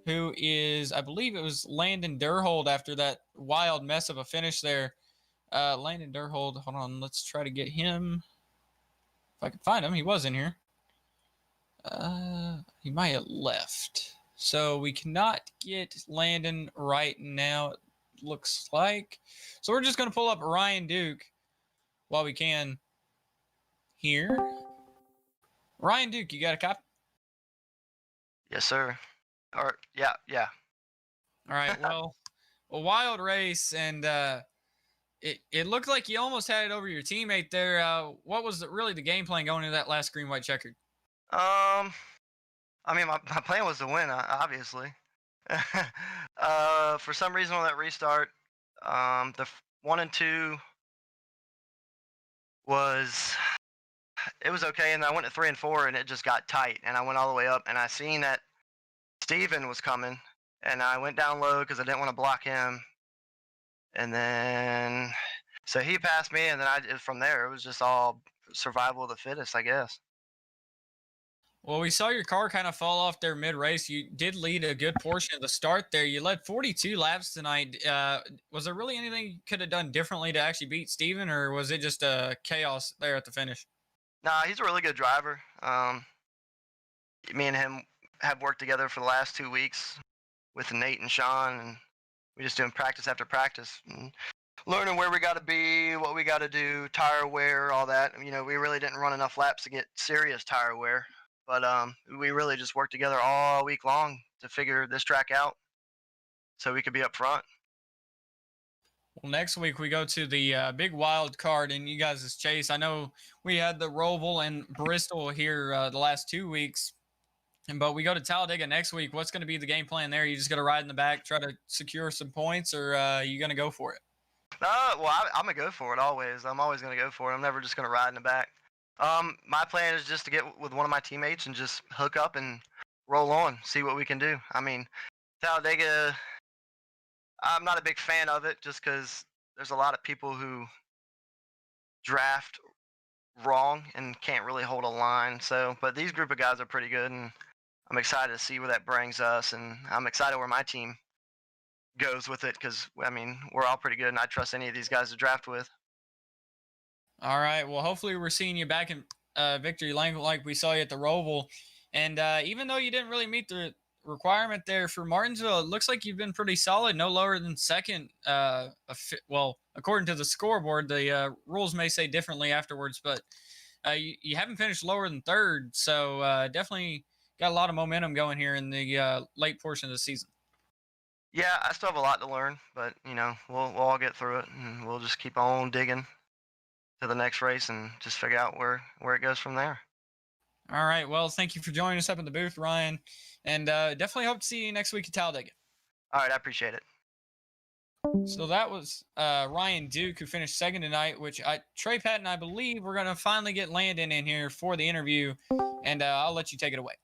who is, I believe it was Landon Durhold after that wild mess of a finish there. Landon Durhold, hold on, let's try to get him. If I can find him, he was in here. He might have left. So we cannot get Landon right now, it looks like. So we're just going to pull up Ryan Duke while we can here. Ryan Duke, you got a copy? Yes, sir. Or yeah. All right. Well, a wild race, and it looked like you almost had it over your teammate there. What was really the game plan going into that last green-white checkered? I mean, my plan was to win, obviously. For some reason on that restart, the 1 and 2 was okay, and I went to 3 and 4, and it just got tight, and I went all the way up, and I seen that Steven was coming, and I went down low because I didn't want to block him, and then so he passed me, and then from there it was just all survival of the fittest, I guess. Well, we saw your car kind of fall off there mid-race. You did lead a good portion of the start there. You led 42 laps tonight. Was there really anything you could have done differently to actually beat Steven, or was it just chaos there at the finish? Nah, he's a really good driver. Me and him have worked together for the last 2 weeks with Nate and Sean, and we're just doing practice after practice, and learning where we got to be, what we got to do, tire wear, all that. We really didn't run enough laps to get serious tire wear. But we really just worked together all week long to figure this track out so we could be up front. Well, next week we go to the big wild card in you guys' chase. I know we had the Roval and Bristol here the last 2 weeks. But we go to Talladega next week. What's going to be the game plan there? You just going to ride in the back, try to secure some points, or you going to go for it? Well, I'm gonna go for it always. I'm always gonna go for it. I'm never just gonna ride in the back. My plan is just to get with one of my teammates and just hook up and roll on, see what we can do. I mean, Talladega, I'm not a big fan of it just because there's a lot of people who draft wrong and can't really hold a line. So, but these group of guys are pretty good, and I'm excited to see where that brings us, and I'm excited where my team goes with it because I mean we're all pretty good, and I trust any of these guys to draft with. All right. Well, hopefully we're seeing you back in victory lane like we saw you at the Roval. And even though you didn't really meet the requirement there for Martinsville, it looks like you've been pretty solid, no lower than second. Well, according to the scoreboard, the rules may say differently afterwards, but you haven't finished lower than third. So definitely got a lot of momentum going here in the late portion of the season. Yeah, I still have a lot to learn, but we'll all get through it, and we'll just keep on digging to the next race and just figure out where it goes from there. All right. Well, thank you for joining us up in the booth, Ryan, and definitely hope to see you next week at Talladega. All right, I appreciate it. So that was Ryan Duke, who finished second tonight, which Trey Patton, I believe we're going to finally get Landon in here for the interview, and I'll let you take it away.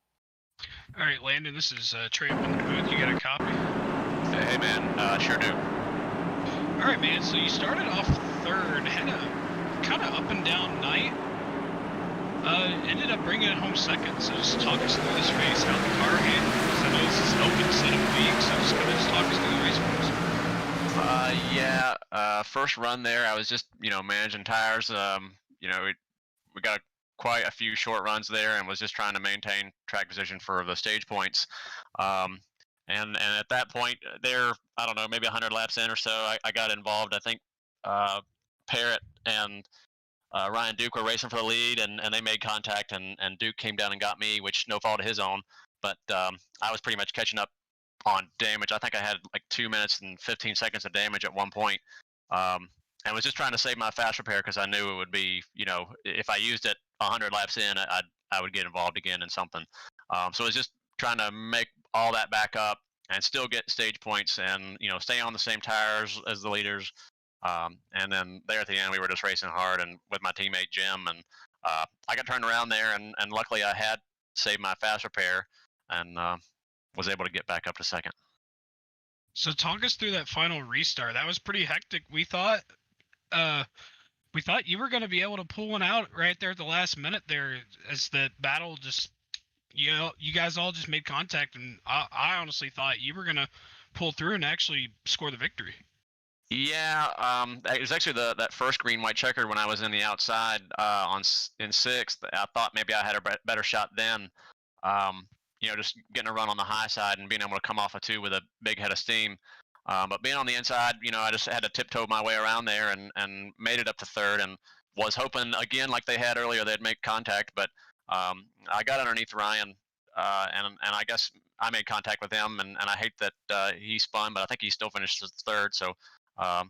All right, Landon, this is Trey up in the booth. You got a copy? Hey, man. Sure do. All right, man. So you started off third, had a kind of up and down night. Ended up bringing it home second. So just talk us through this race, how the car handled. Because I know this is an open set of weeks, so just talk us through the race for us. First run there, I was just managing tires. We got quite a few short runs there, and was just trying to maintain track position for the stage points. And at that point, there, I don't know, maybe 100 laps in or so, I got involved. I think Parrot and Ryan Duke were racing for the lead, and they made contact, and Duke came down and got me, which no fault of his own. But I was pretty much catching up on damage. I think I had like 2 minutes and 15 seconds of damage at one point, and was just trying to save my fast repair because I knew it would be, if I used it 100 laps in, I would get involved again in something. So it was just trying to make all that back up and still get stage points and stay on the same tires as the leaders. And then there at the end, we were just racing hard and with my teammate Jim, and I got turned around there, and luckily I had saved my fast repair and was able to get back up to second. So talk us through that final restart. That was pretty hectic. We thought you were going to be able to pull one out right there at the last minute there, as the battle just, you guys all just made contact, and I honestly thought you were going to pull through and actually score the victory. Yeah, it was actually that first green-white checkered when I was in the outside in sixth. I thought maybe I had a better shot then, just getting a run on the high side and being able to come off a two with a big head of steam. But being on the inside, I just had to tiptoe my way around there and made it up to third, and was hoping, again, like they had earlier, they'd make contact. But I got underneath Ryan, and I guess I made contact with him, and I hate that he spun, but I think he still finished third. So, I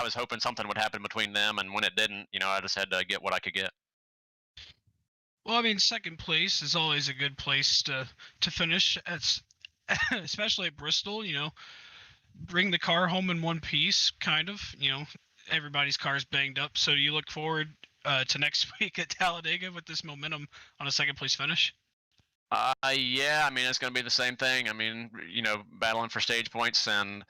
was hoping something would happen between them, and when it didn't, I just had to get what I could get. Well, I mean, second place is always a good place to finish, especially at Bristol. Bring the car home in one piece, kind of. Everybody's car's banged up, so you look forward to next week at Talladega with this momentum on a second place finish. Yeah, I mean, it's going to be the same thing. I mean, battling for stage points and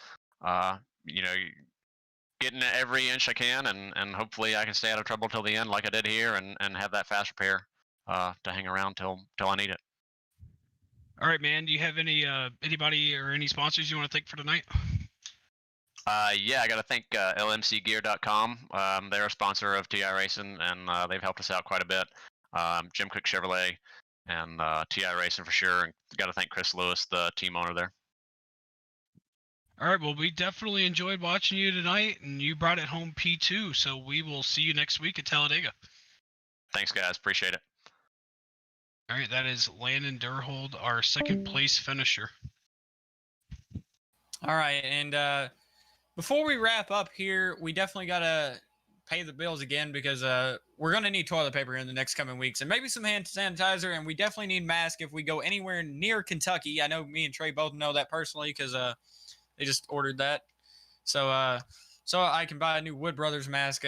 getting every inch I can, and hopefully I can stay out of trouble till the end like I did here, and have that fast repair to hang around till I need it. All right, man. Do you have anybody or any sponsors you want to thank for tonight? Yeah, I got to thank lmcgear.com. They're a sponsor of TI Racing, and they've helped us out quite a bit. Jim Cook Chevrolet and TI Racing for sure. And got to thank Chris Lewis, the team owner there. All right, well, we definitely enjoyed watching you tonight, and you brought it home P2, so we will see you next week at Talladega. Thanks, guys. Appreciate it. All right, that is Landon Durhold, our second place finisher. All right, and before we wrap up here, we definitely got to pay the bills again because we're going to need toilet paper in the next coming weeks and maybe some hand sanitizer. And we definitely need masks if we go anywhere near Kentucky. I know me and Trey both know that personally because they just ordered that. So I can buy a new Wood Brothers mask.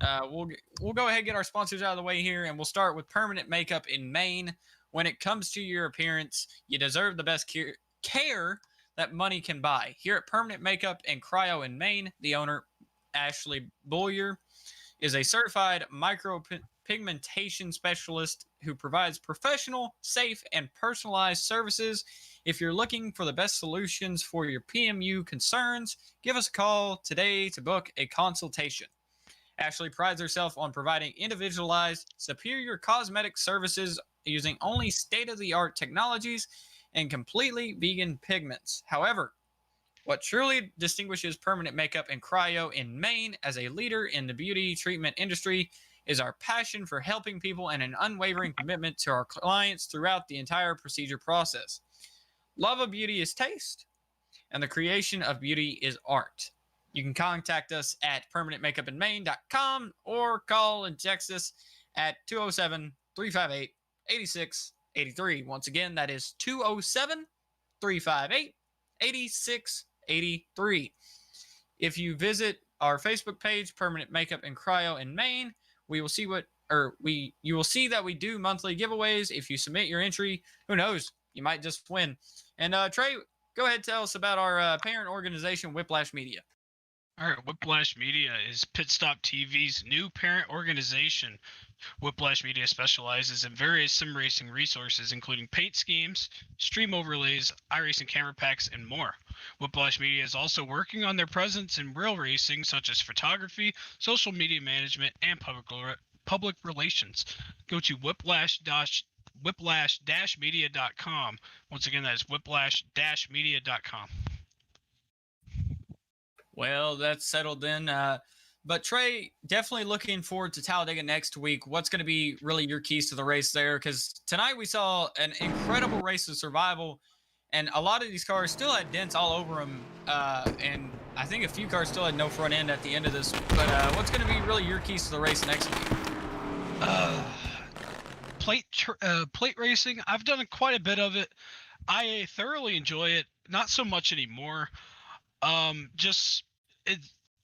We'll go ahead and get our sponsors out of the way here, and we'll start with Permanent Makeup in Maine. When it comes to your appearance, you deserve the best care that money can buy. Here at Permanent Makeup and Cryo in Maine, the owner, Ashley Boyer, is a certified micropigmentation specialist who provides professional, safe, and personalized services. If you're looking for the best solutions for your PMU concerns, give us a call today to book a consultation. Ashley prides herself on providing individualized, superior cosmetic services using only state-of-the-art technologies and completely vegan pigments. However, what truly distinguishes Permanent Makeup and Cryo in Maine as a leader in the beauty treatment industry is our passion for helping people and an unwavering commitment to our clients throughout the entire procedure process. Love of beauty is taste, and the creation of beauty is art. You can contact us at permanentmakeupinmaine.com or call and text us at 207-358-8683. Once again, that is 207-358-8683. If you visit our Facebook page, Permanent Makeup and Cryo in Maine, you will see that we do monthly giveaways. If you submit your entry, who knows, you might just win. And Trey, go ahead and tell us about our parent organization, Whiplash Media. All right, Whiplash Media is PitStop TV's new parent organization. Whiplash Media specializes in various sim racing resources, including paint schemes, stream overlays, iRacing camera packs, and more. Whiplash Media is also working on their presence in real racing, such as photography, social media management, and public relations. Go to whiplash-media.com. Once again, that is whiplash-media.com. Well, that's settled then. But Trey, definitely looking forward to Talladega next week. What's going to be really your keys to the race there? Because tonight we saw an incredible race of survival, and a lot of these cars still had dents all over them. And I think a few cars still had no front end at the end of this. But what's going to be really your keys to the race next week? Plate racing. I've done quite a bit of it. I thoroughly enjoy it. Not so much anymore.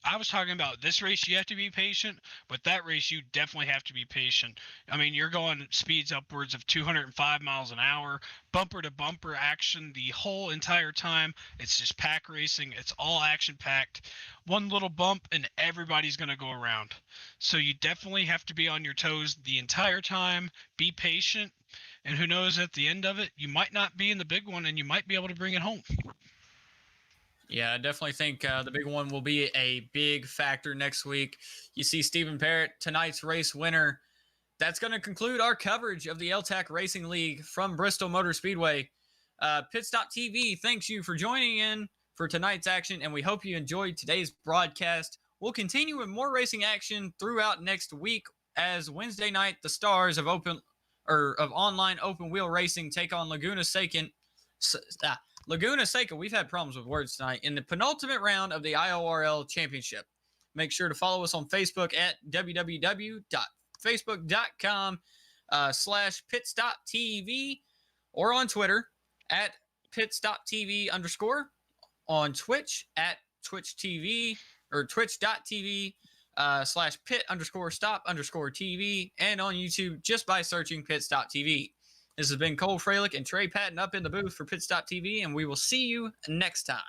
I was talking about this race, you have to be patient, but that race, you definitely have to be patient. I mean, you're going speeds upwards of 205 miles an hour, bumper to bumper action the whole entire time. It's just pack racing. It's all action packed. One little bump and everybody's going to go around. So you definitely have to be on your toes the entire time, be patient, and who knows, at the end of it, you might not be in the big one and you might be able to bring it home. Yeah, I definitely think the big one will be a big factor next week. You see Stephen Parrot, tonight's race winner. That's going to conclude our coverage of the L-TAC Racing League from Bristol Motor Speedway. PitStop TV thanks you for joining in for tonight's action, and we hope you enjoyed today's broadcast. We'll continue with more racing action throughout next week as Wednesday night, the stars of online open wheel racing take on Laguna Seca. We've had problems with words tonight in the penultimate round of the IORL Championship. Make sure to follow us on Facebook at www.facebook.com/PitStopTV or on Twitter at PitStopTV_, on Twitch at TwitchTV or twitch.tv/pit_stop_TV, and on YouTube just by searching PitStop TV. This has been Cole Freilich and Trey Patton up in the booth for PitStop TV, and we will see you next time.